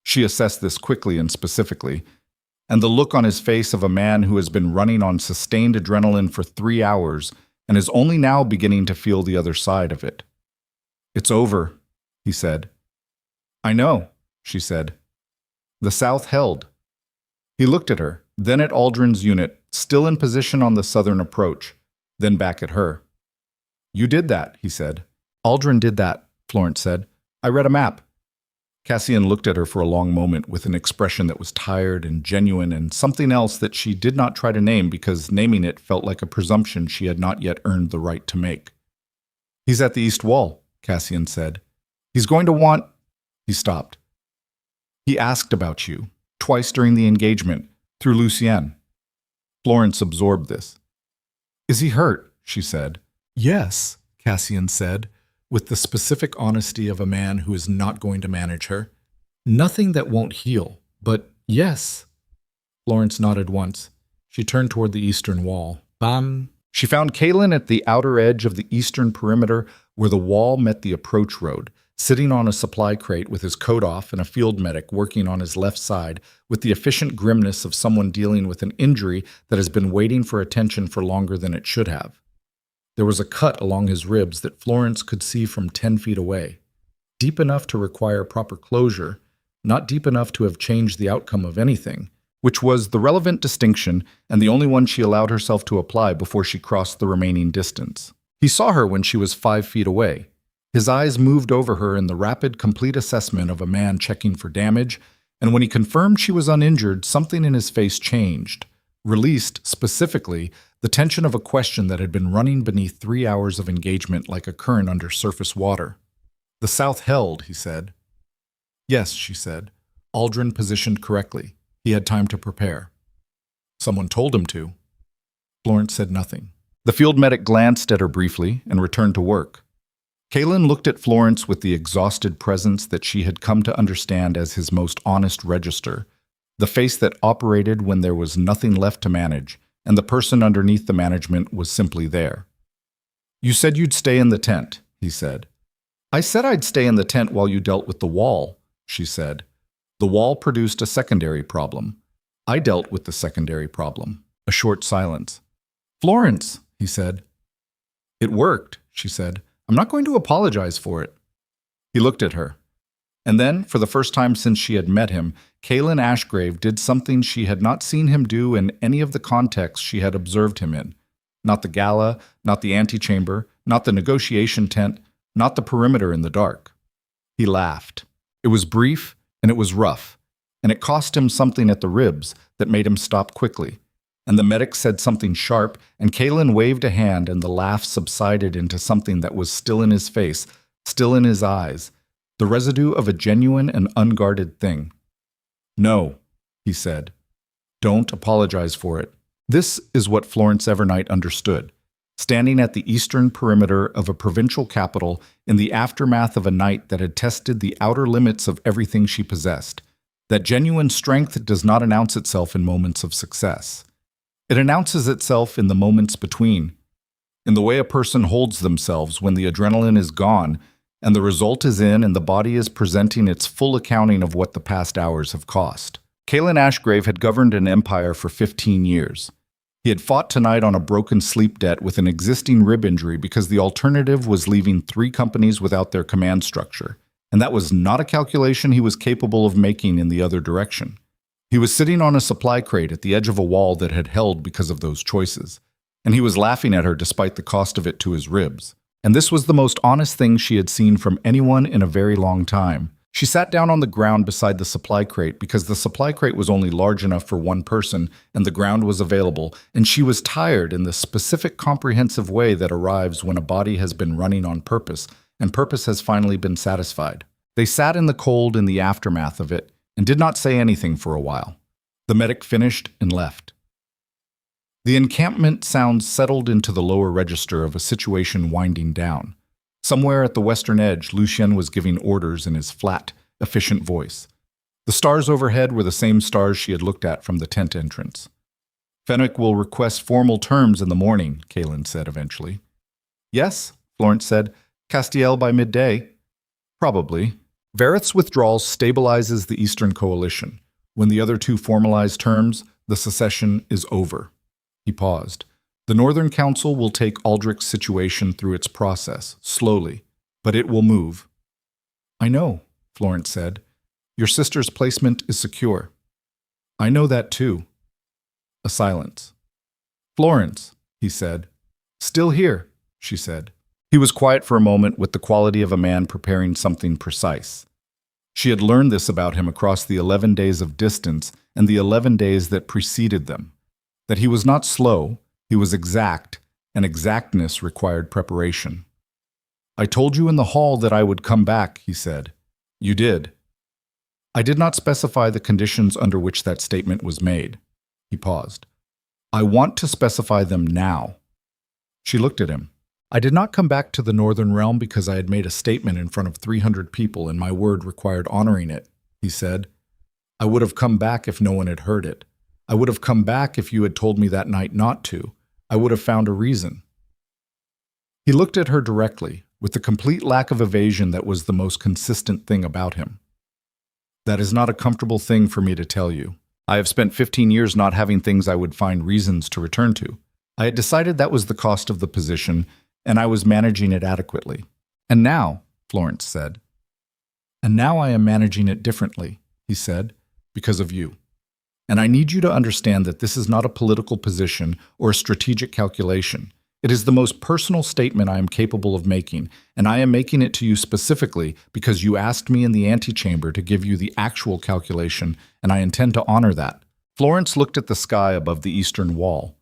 She assessed this quickly and specifically, and the look on his face of a man who has been running on sustained adrenaline for 3 hours and is only now beginning to feel the other side of it. "It's over," he said. "I know," she said. The South held. He looked at her, then at Aldrin's unit, still in position on the southern approach, then back at her. "You did that," he said. "Aldrin did that," Florence said. "I read a map." Cassian looked at her for a long moment with an expression that was tired and genuine and something else that she did not try to name because naming it felt like a presumption she had not yet earned the right to make. "He's at the east wall," Cassian said. "He's going to want—" He stopped. "He asked about you, twice during the engagement, through Lucienne." Florence absorbed this. "Is he hurt?" she said. "Yes," Cassian said, with the specific honesty of a man who is not going to manage her. "Nothing that won't heal, but yes." Florence nodded once. She turned toward the eastern wall. Bam! She found Kalen at the outer edge of the eastern perimeter where the wall met the approach road, sitting on a supply crate with his coat off and a field medic working on his left side with the efficient grimness of someone dealing with an injury that has been waiting for attention for longer than it should have. There was a cut along his ribs that Florence could see from 10 feet away, deep enough to require proper closure, not deep enough to have changed the outcome of anything, which was the relevant distinction and the only one she allowed herself to apply before she crossed the remaining distance. He saw her when she was 5 feet away. His eyes moved over her in the rapid, complete assessment of a man checking for damage, and when he confirmed she was uninjured, something in his face changed, released, specifically, the tension of a question that had been running beneath 3 hours of engagement like a current under surface water. "The South held," he said. "Yes," she said. "Aldrin positioned correctly. He had time to prepare." "Someone told him to." Florence said nothing. The field medic glanced at her briefly and returned to work. Kalen looked at Florence with the exhausted presence that she had come to understand as his most honest register, the face that operated when there was nothing left to manage, and the person underneath the management was simply there. "You said you'd stay in the tent," he said. "I said I'd stay in the tent while you dealt with the wall," she said. "The wall produced a secondary problem. I dealt with the secondary problem." A short silence. "Florence," he said. "It worked," she said. "I'm not going to apologize for it." He looked at her. And then, for the first time since she had met him, Kalen Ashgrave did something she had not seen him do in any of the contexts she had observed him in. Not the gala, not the antechamber, not the negotiation tent, not the perimeter in the dark. He laughed. It was brief, and it was rough, and it cost him something at the ribs that made him stop quickly. And the medic said something sharp, and Kalen waved a hand, and the laugh subsided into something that was still in his face, still in his eyes, the residue of a genuine and unguarded thing. "No," he said. "Don't apologize for it." This is what Florence Evernight understood, standing at the eastern perimeter of a provincial capital in the aftermath of a night that had tested the outer limits of everything she possessed, that genuine strength does not announce itself in moments of success. It announces itself in the moments between, in the way a person holds themselves when the adrenaline is gone and the result is in and the body is presenting its full accounting of what the past hours have cost. Kalen Ashgrave had governed an empire for 15 years. He had fought tonight on a broken sleep debt with an existing rib injury because the alternative was leaving 3 companies without their command structure, and that was not a calculation he was capable of making in the other direction. He was sitting on a supply crate at the edge of a wall that had held because of those choices, and he was laughing at her despite the cost of it to his ribs. And this was the most honest thing she had seen from anyone in a very long time. She sat down on the ground beside the supply crate because the supply crate was only large enough for one person and the ground was available, and she was tired in the specific comprehensive way that arrives when a body has been running on purpose and purpose has finally been satisfied. They sat in the cold in the aftermath of it and did not say anything for a while. The medic finished and left. The encampment sounds settled into the lower register of a situation winding down. Somewhere at the western edge, Lucien was giving orders in his flat, efficient voice. The stars overhead were the same stars she had looked at from the tent entrance. Fenwick will request formal terms in the morning, Kalen said eventually. Yes, Florence said. Castiel by midday. Probably. Vareth's withdrawal stabilizes the Eastern Coalition. When the other 2 formalize terms, the secession is over. He paused. The Northern Council will take Aldrich's situation through its process, slowly, but it will move. I know, Florence said. Your sister's placement is secure. I know that too. A silence. Florence, he said. Still here, she said. He was quiet for a moment with the quality of a man preparing something precise. She had learned this about him across the 11 days of distance and the 11 days that preceded them. That he was not slow, he was exact, and exactness required preparation. I told you in the hall that I would come back, he said. You did. I did not specify the conditions under which that statement was made. He paused. I want to specify them now. She looked at him. I did not come back to the Northern Realm because I had made a statement in front of 300 people and my word required honoring it, he said. I would have come back if no one had heard it. I would have come back if you had told me that night not to. I would have found a reason. He looked at her directly, with the complete lack of evasion that was the most consistent thing about him. That is not a comfortable thing for me to tell you. I have spent 15 years not having things I would find reasons to return to. I had decided that was the cost of the position, and I was managing it adequately. And now, Florence said. And now I am managing it differently, he said, because of you. And I need you to understand that this is not a political position or a strategic calculation. It is the most personal statement I am capable of making, and I am making it to you specifically because you asked me in the antechamber to give you the actual calculation, and I intend to honor that. Florence looked at the sky above the eastern wall.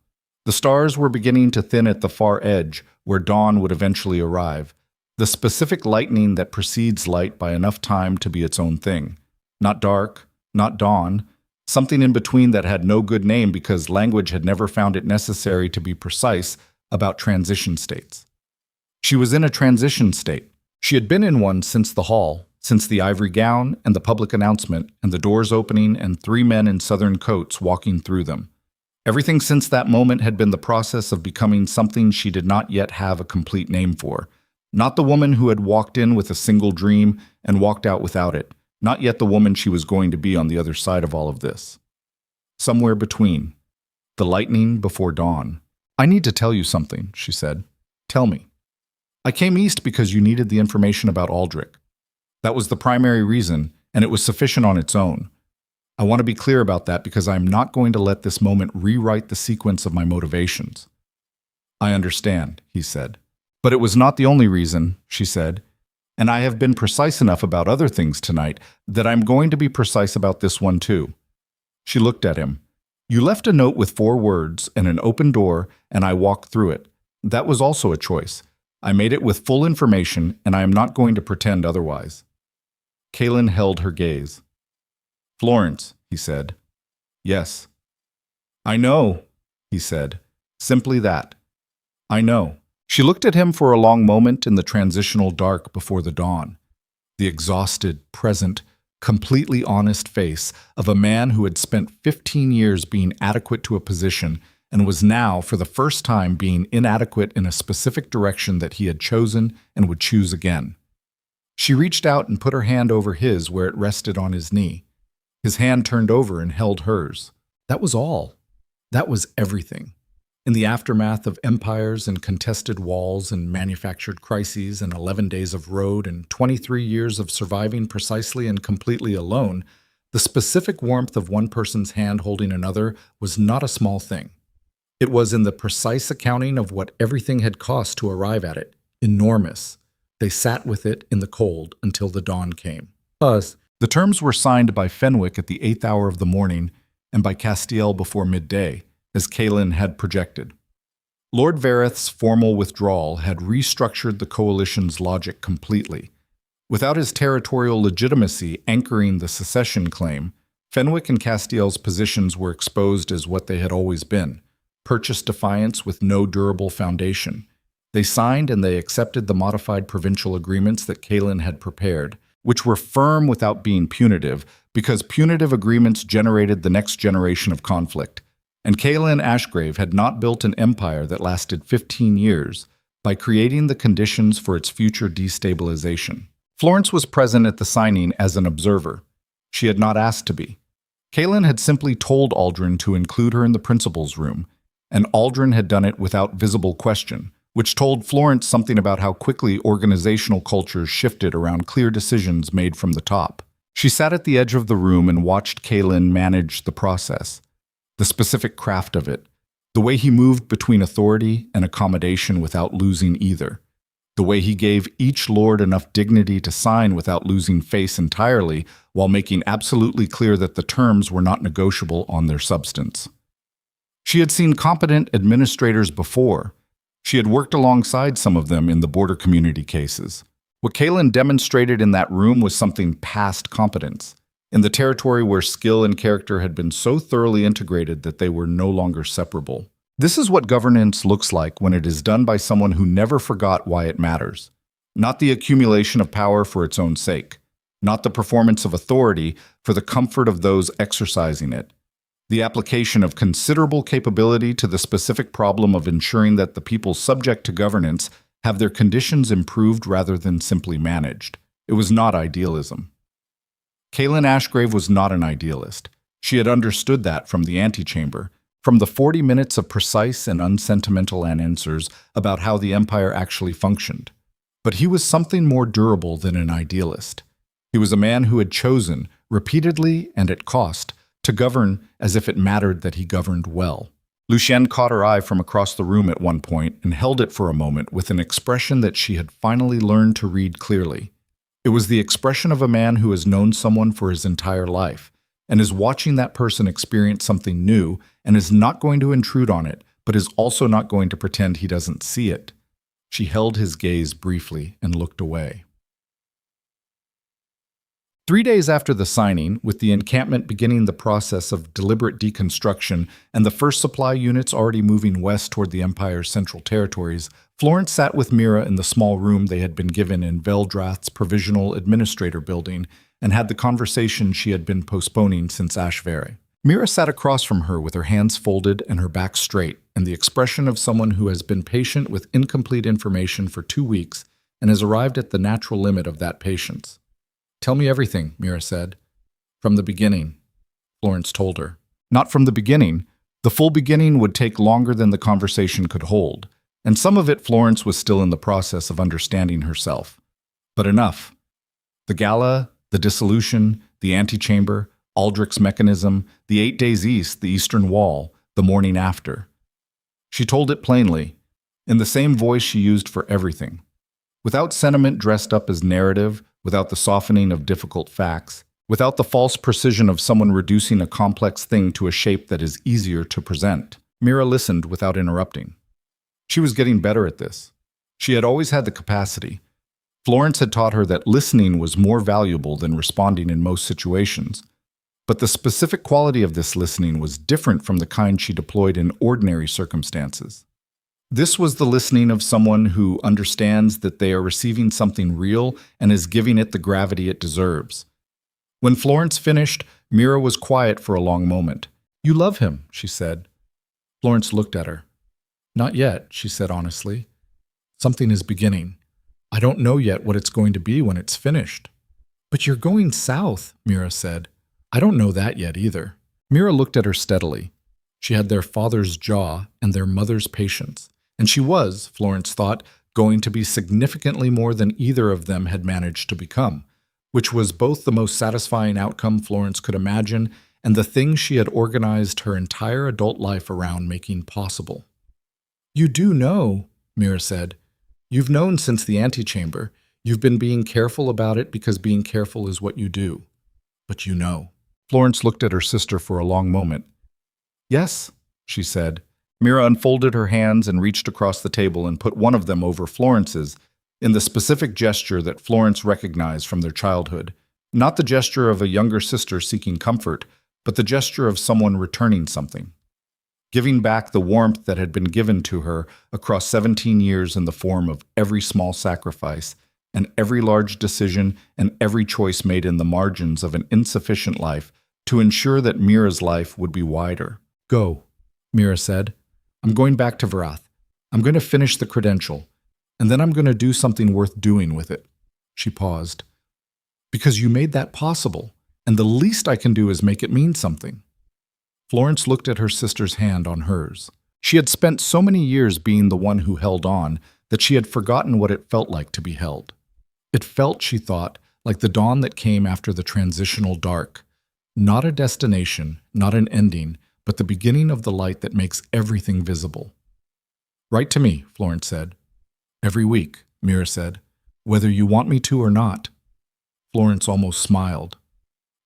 The stars were beginning to thin at the far edge, where dawn would eventually arrive. The specific lightning that precedes light by enough time to be its own thing. Not dark, not dawn, something in between that had no good name because language had never found it necessary to be precise about transition states. She was in a transition state. She had been in one since the hall, since the ivory gown and the public announcement and the doors opening and 3 men in southern coats walking through them. Everything since that moment had been the process of becoming something she did not yet have a complete name for. Not the woman who had walked in with a single dream and walked out without it. Not yet the woman she was going to be on the other side of all of this. Somewhere between. The lightning before dawn. I need to tell you something, she said. Tell me. I came east because you needed the information about Aldrich. That was the primary reason, and it was sufficient on its own. I want to be clear about that because I am not going to let this moment rewrite the sequence of my motivations. I understand, he said. But it was not the only reason, she said. And I have been precise enough about other things tonight that I'm going to be precise about this one too. She looked at him. You left a note with 4 words and an open door, and I walked through it. That was also a choice. I made it with full information, and I am not going to pretend otherwise. Kalen held her gaze. Florence, he said. Yes. I know, he said. Simply that. I know. She looked at him for a long moment in the transitional dark before the dawn. The exhausted, present, completely honest face of a man who had spent 15 years being adequate to a position and was now, for the first time, being inadequate in a specific direction that he had chosen and would choose again. She reached out and put her hand over his where it rested on his knee. His hand turned over and held hers. That was all. That was everything. In the aftermath of empires and contested walls and manufactured crises and 11 days of road and 23 years of surviving precisely and completely alone, the specific warmth of one person's hand holding another was not a small thing. It was in the precise accounting of what everything had cost to arrive at it. Enormous. They sat with it in the cold until the dawn came. The terms were signed by Fenwick at the 8th hour of the morning and by Castiel before midday, as Kaelin had projected. Lord Vareth's formal withdrawal had restructured the coalition's logic completely. Without his territorial legitimacy anchoring the secession claim, Fenwick and Castiel's positions were exposed as what they had always been, purchased defiance with no durable foundation. They signed and they accepted the modified provincial agreements that Kaelin had prepared, which were firm without being punitive, because punitive agreements generated the next generation of conflict. And Kaelin Ashgrave had not built an empire that lasted 15 years by creating the conditions for its future destabilization. Florence was present at the signing as an observer. She had not asked to be. Kaelin had simply told Aldrin to include her in the principal's room, and Aldrin had done it without visible question, which told Florence something about how quickly organizational cultures shifted around clear decisions made from the top. She sat at the edge of the room and watched Kaelin manage the process, the specific craft of it, the way he moved between authority and accommodation without losing either, the way he gave each lord enough dignity to sign without losing face entirely, while making absolutely clear that the terms were not negotiable on their substance. She had seen competent administrators before. She had worked alongside some of them in the border community cases. What Kaelin demonstrated in that room was something past competence, in the territory where skill and character had been so thoroughly integrated that they were no longer separable. This is what governance looks like when it is done by someone who never forgot why it matters. Not the accumulation of power for its own sake. Not the performance of authority for the comfort of those exercising it. The application of considerable capability to the specific problem of ensuring that the people subject to governance have their conditions improved rather than simply managed. It was not idealism. Kaelin Ashgrave was not an idealist. She had understood that from the antechamber, from the 40 minutes of precise and unsentimental answers about how the empire actually functioned. But he was something more durable than an idealist. He was a man who had chosen, repeatedly and at cost, to govern as if it mattered that he governed well. Lucienne caught her eye from across the room at one point and held it for a moment with an expression that she had finally learned to read clearly. It was the expression of a man who has known someone for his entire life and is watching that person experience something new and is not going to intrude on it, but is also not going to pretend he doesn't see it. She held his gaze briefly and looked away. 3 days after the signing, with the encampment beginning the process of deliberate deconstruction and the first supply units already moving west toward the Empire's central territories, Florence sat with Mira in the small room they had been given in Veldrath's provisional administrator building and had the conversation she had been postponing since Ashvere. Mira sat across from her with her hands folded and her back straight, and the expression of someone who has been patient with incomplete information for 2 weeks and has arrived at the natural limit of that patience. "Tell me everything," Mira said. "From the beginning," Florence told her. Not from the beginning. The full beginning would take longer than the conversation could hold, and some of it Florence was still in the process of understanding herself. But enough. The gala, the dissolution, the antechamber, Aldrich's mechanism, the 8 days east, the eastern wall, the morning after. She told it plainly, in the same voice she used for everything. Without sentiment dressed up as narrative, without the softening of difficult facts, without the false precision of someone reducing a complex thing to a shape that is easier to present. Mira listened without interrupting. She was getting better at this. She had always had the capacity. Florence had taught her that listening was more valuable than responding in most situations. But the specific quality of this listening was different from the kind she deployed in ordinary circumstances. This was the listening of someone who understands that they are receiving something real and is giving it the gravity it deserves. When Florence finished, Mira was quiet for a long moment. "You love him," she said. Florence looked at her. "Not yet," she said honestly. "Something is beginning. I don't know yet what it's going to be when it's finished." "But you're going south," Mira said. "I don't know that yet either." Mira looked at her steadily. She had their father's jaw and their mother's patience, and she was, Florence thought, going to be significantly more than either of them had managed to become, which was both the most satisfying outcome Florence could imagine and the thing she had organized her entire adult life around making possible. "You do know," Mira said. "You've known since the antechamber. You've been being careful about it because being careful is what you do. But you know." Florence looked at her sister for a long moment. "Yes," she said. Mira unfolded her hands and reached across the table and put one of them over Florence's, in the specific gesture that Florence recognized from their childhood. Not the gesture of a younger sister seeking comfort, but the gesture of someone returning something. Giving back the warmth that had been given to her across 17 years in the form of every small sacrifice, and every large decision and every choice made in the margins of an insufficient life to ensure that Mira's life would be wider. "Go," Mira said. "I'm going back to Varath. I'm going to finish the credential, and then I'm going to do something worth doing with it." She paused. "Because you made that possible, and the least I can do is make it mean something." Florence looked at her sister's hand on hers. She had spent so many years being the one who held on that she had forgotten what it felt like to be held. It felt, she thought, like the dawn that came after the transitional dark. Not a destination, not an ending, but the beginning of the light that makes everything visible. "Write to me," Florence said. "Every week," Mira said. "Whether you want me to or not." Florence almost smiled.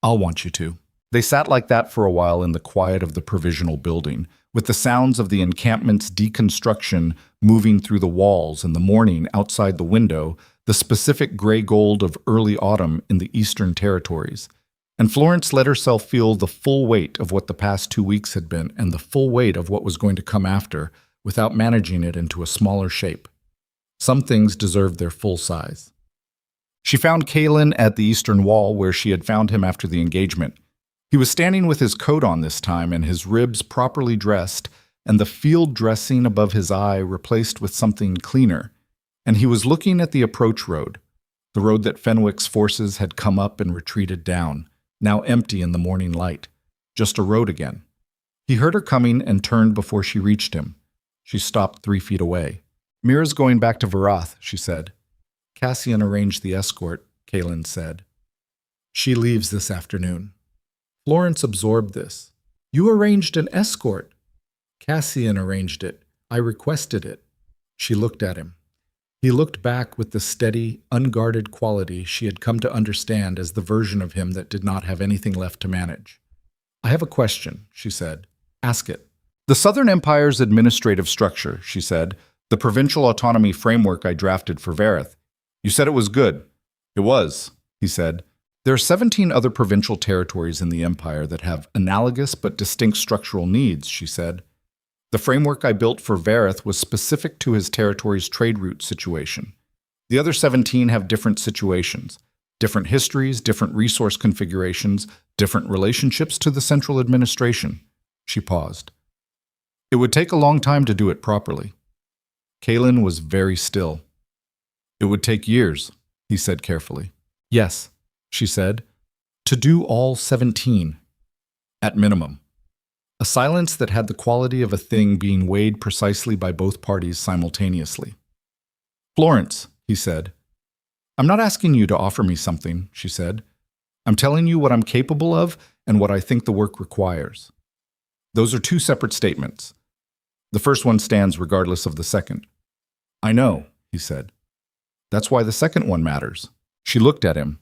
"I'll want you to." They sat like that for a while in the quiet of the provisional building, with the sounds of the encampment's deconstruction moving through the walls and the morning outside the window, the specific gray gold of early autumn in the Eastern Territories. And Florence let herself feel the full weight of what the past 2 weeks had been and the full weight of what was going to come after, without managing it into a smaller shape. Some things deserved their full size. She found Kalen at the eastern wall where she had found him after the engagement. He was standing with his coat on this time and his ribs properly dressed and the field dressing above his eye replaced with something cleaner, and he was looking at the approach road, the road that Fenwick's forces had come up and retreated down, now empty in the morning light, just a road again. He heard her coming and turned before she reached him. She stopped 3 feet away. "Mira's going back to Varath," she said. "Cassian arranged the escort," Kalen said. "She leaves this afternoon." Florence absorbed this. "You arranged an escort?" "Cassian arranged it. I requested it." She looked at him. He looked back with the steady, unguarded quality she had come to understand as the version of him that did not have anything left to manage. "I have a question," she said. "Ask it." "The Southern Empire's administrative structure," she said, "the provincial autonomy framework I drafted for Varath. You said it was good." "It was," he said. "There are 17 other provincial territories in the Empire that have analogous but distinct structural needs," she said. "The framework I built for Varath was specific to his territory's trade route situation. The other 17 have different situations, different histories, different resource configurations, different relationships to the central administration." She paused. "It would take a long time to do it properly." Kalen was very still. "It would take years," he said carefully. "Yes," she said, "to do all 17, at minimum." A silence that had the quality of a thing being weighed precisely by both parties simultaneously. "Florence," he said. "I'm not asking you to offer me something," she said. "I'm telling you what I'm capable of and what I think the work requires. Those are 2 separate statements. The first one stands regardless of the second." "I know," he said. "That's why the second one matters." She looked at him.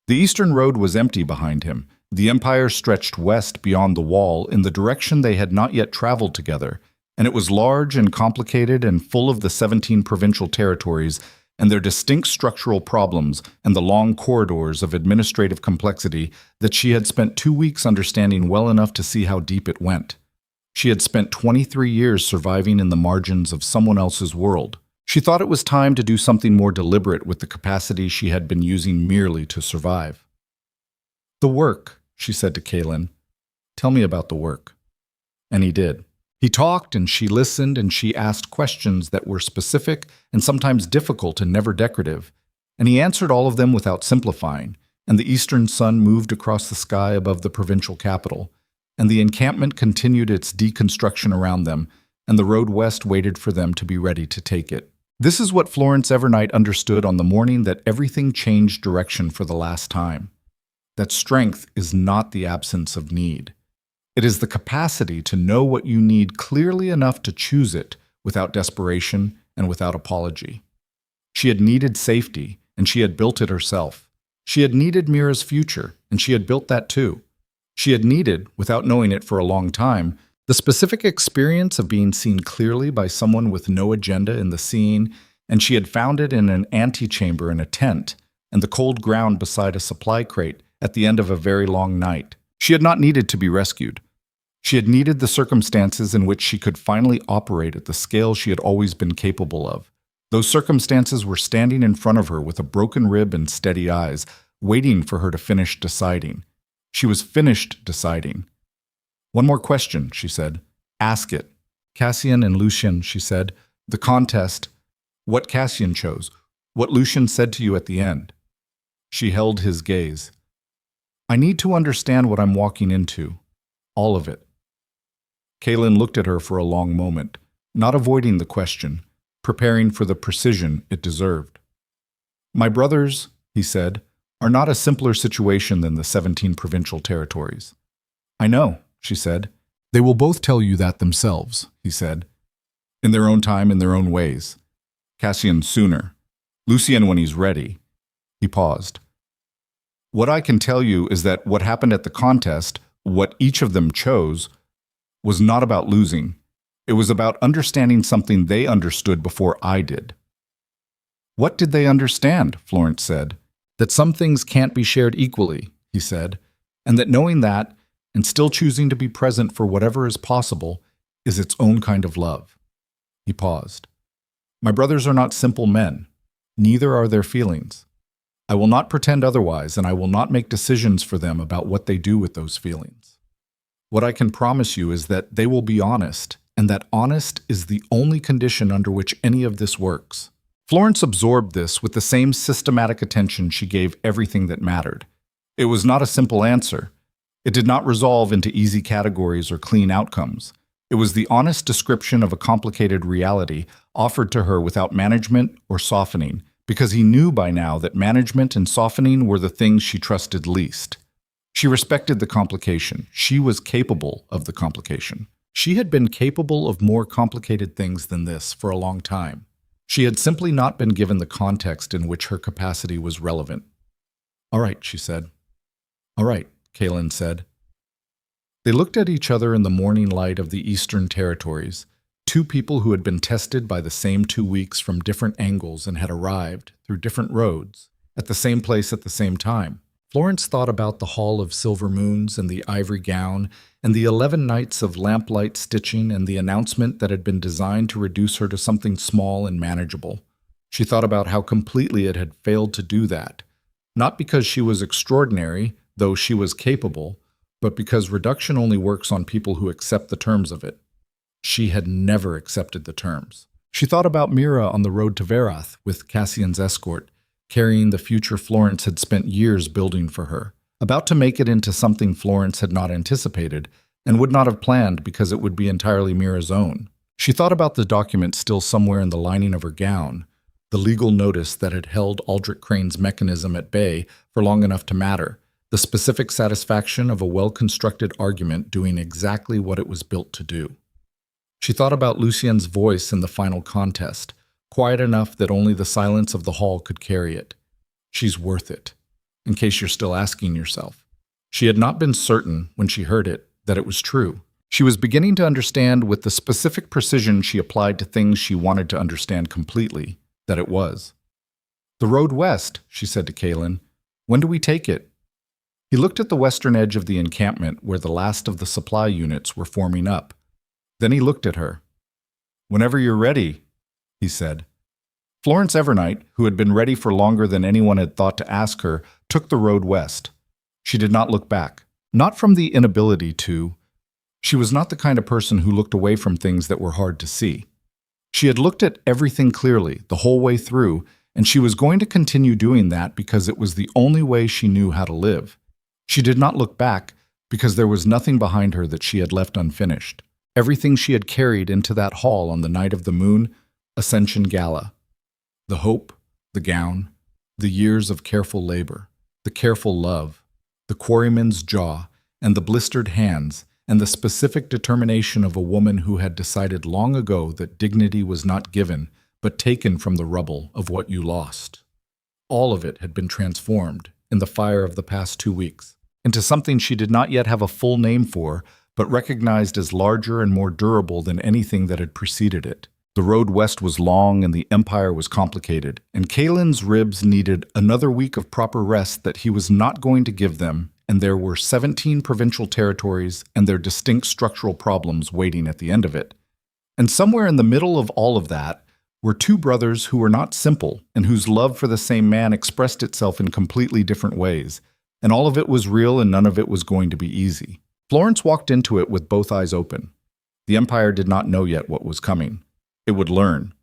The eastern road was empty behind him. The Empire stretched west beyond the wall in the direction they had not yet traveled together, and it was large and complicated and full of the 17 provincial territories and their distinct structural problems and the long corridors of administrative complexity that she had spent 2 weeks understanding well enough to see how deep it went. She had spent 23 years surviving in the margins of someone else's world. She thought it was time to do something more deliberate with the capacity she had been using merely to survive. The work, she said to Kaylin. Tell me about the work. And he did. He talked and she listened and she asked questions that were specific and sometimes difficult and never decorative. And he answered all of them without simplifying. And the eastern sun moved across the sky above the provincial capital. And the encampment continued its deconstruction around them, and the road west waited for them to be ready to take it. This is what Florence Evernight understood on the morning that everything changed direction for the last time. That strength is not the absence of need. It is the capacity to know what you need clearly enough to choose it without desperation and without apology. She had needed safety, and she had built it herself. She had needed Mira's future, and she had built that too. She had needed, without knowing it for a long time, the specific experience of being seen clearly by someone with no agenda in the seeing, and she had found it in an antechamber in a tent, and the cold ground beside a supply crate at the end of a very long night. She had not needed to be rescued. She had needed the circumstances in which she could finally operate at the scale she had always been capable of. Those circumstances were standing in front of her with a broken rib and steady eyes, waiting for her to finish deciding. She was finished deciding. One more question, she said. Ask it. Cassian and Lucien, she said. The contest. What Cassian chose. What Lucien said to you at the end. She held his gaze. I need to understand what I'm walking into. All of it. Kaylin looked at her for a long moment, not avoiding the question, preparing for the precision it deserved. My brothers, he said, are not a simpler situation than the 17 provincial territories. I know, she said. They will both tell you that themselves, he said. In their own time, in their own ways. Cassian sooner. Lucien when he's ready. He paused. What I can tell you is that what happened at the contest, what each of them chose, was not about losing. It was about understanding something they understood before I did. What did they understand? Florence said. That some things can't be shared equally, he said, and that knowing that and still choosing to be present for whatever is possible is its own kind of love. He paused. My brothers are not simple men. Neither are their feelings. I will not pretend otherwise, and I will not make decisions for them about what they do with those feelings. What I can promise you is that they will be honest, and that honest is the only condition under which any of this works. Florence absorbed this with the same systematic attention she gave everything that mattered. It was not a simple answer. It did not resolve into easy categories or clean outcomes. It was the honest description of a complicated reality offered to her without management or softening, because he knew by now that management and softening were the things she trusted least. She respected the complication. She was capable of the complication. She had been capable of more complicated things than this for a long time. She had simply not been given the context in which her capacity was relevant. All right, she said. All right, Kaylin said. They looked at each other in the morning light of the Eastern Territories, two people who had been tested by the same 2 weeks from different angles and had arrived, through different roads, at the same place at the same time. Florence thought about the Hall of Silver Moons and the ivory gown and the 11 nights of lamplight stitching and the announcement that had been designed to reduce her to something small and manageable. She thought about how completely it had failed to do that, not because she was extraordinary, though she was capable, but because reduction only works on people who accept the terms of it. She had never accepted the terms. She thought about Mira on the road to Verath with Cassian's escort, carrying the future Florence had spent years building for her, about to make it into something Florence had not anticipated and would not have planned because it would be entirely Mira's own. She thought about the document still somewhere in the lining of her gown, the legal notice that had held Aldrich Crane's mechanism at bay for long enough to matter, the specific satisfaction of a well-constructed argument doing exactly what it was built to do. She thought about Lucien's voice in the final contest, quiet enough that only the silence of the hall could carry it. She's worth it, in case you're still asking yourself. She had not been certain, when she heard it, that it was true. She was beginning to understand with the specific precision she applied to things she wanted to understand completely, that it was. The road west, she said to Kaylin. When do we take it? He looked at the western edge of the encampment where the last of the supply units were forming up. Then he looked at her. Whenever you're ready, he said. Florence Evernight, who had been ready for longer than anyone had thought to ask her, took the road west. She did not look back. Not from the inability to. She was not the kind of person who looked away from things that were hard to see. She had looked at everything clearly, the whole way through, and she was going to continue doing that because it was the only way she knew how to live. She did not look back because there was nothing behind her that she had left unfinished. Everything she had carried into that hall on the night of the Moon Ascension Gala. The hope, the gown, the years of careful labor, the careful love, the quarryman's jaw, and the blistered hands, and the specific determination of a woman who had decided long ago that dignity was not given, but taken from the rubble of what you lost. All of it had been transformed, in the fire of the past 2 weeks, into something she did not yet have a full name for, but recognized as larger and more durable than anything that had preceded it. The road west was long and the empire was complicated, and Kalen's ribs needed another week of proper rest that he was not going to give them, and there were 17 provincial territories and their distinct structural problems waiting at the end of it. And somewhere in the middle of all of that were 2 brothers who were not simple and whose love for the same man expressed itself in completely different ways, and all of it was real and none of it was going to be easy. Florence walked into it with both eyes open. The empire did not know yet what was coming. It would learn.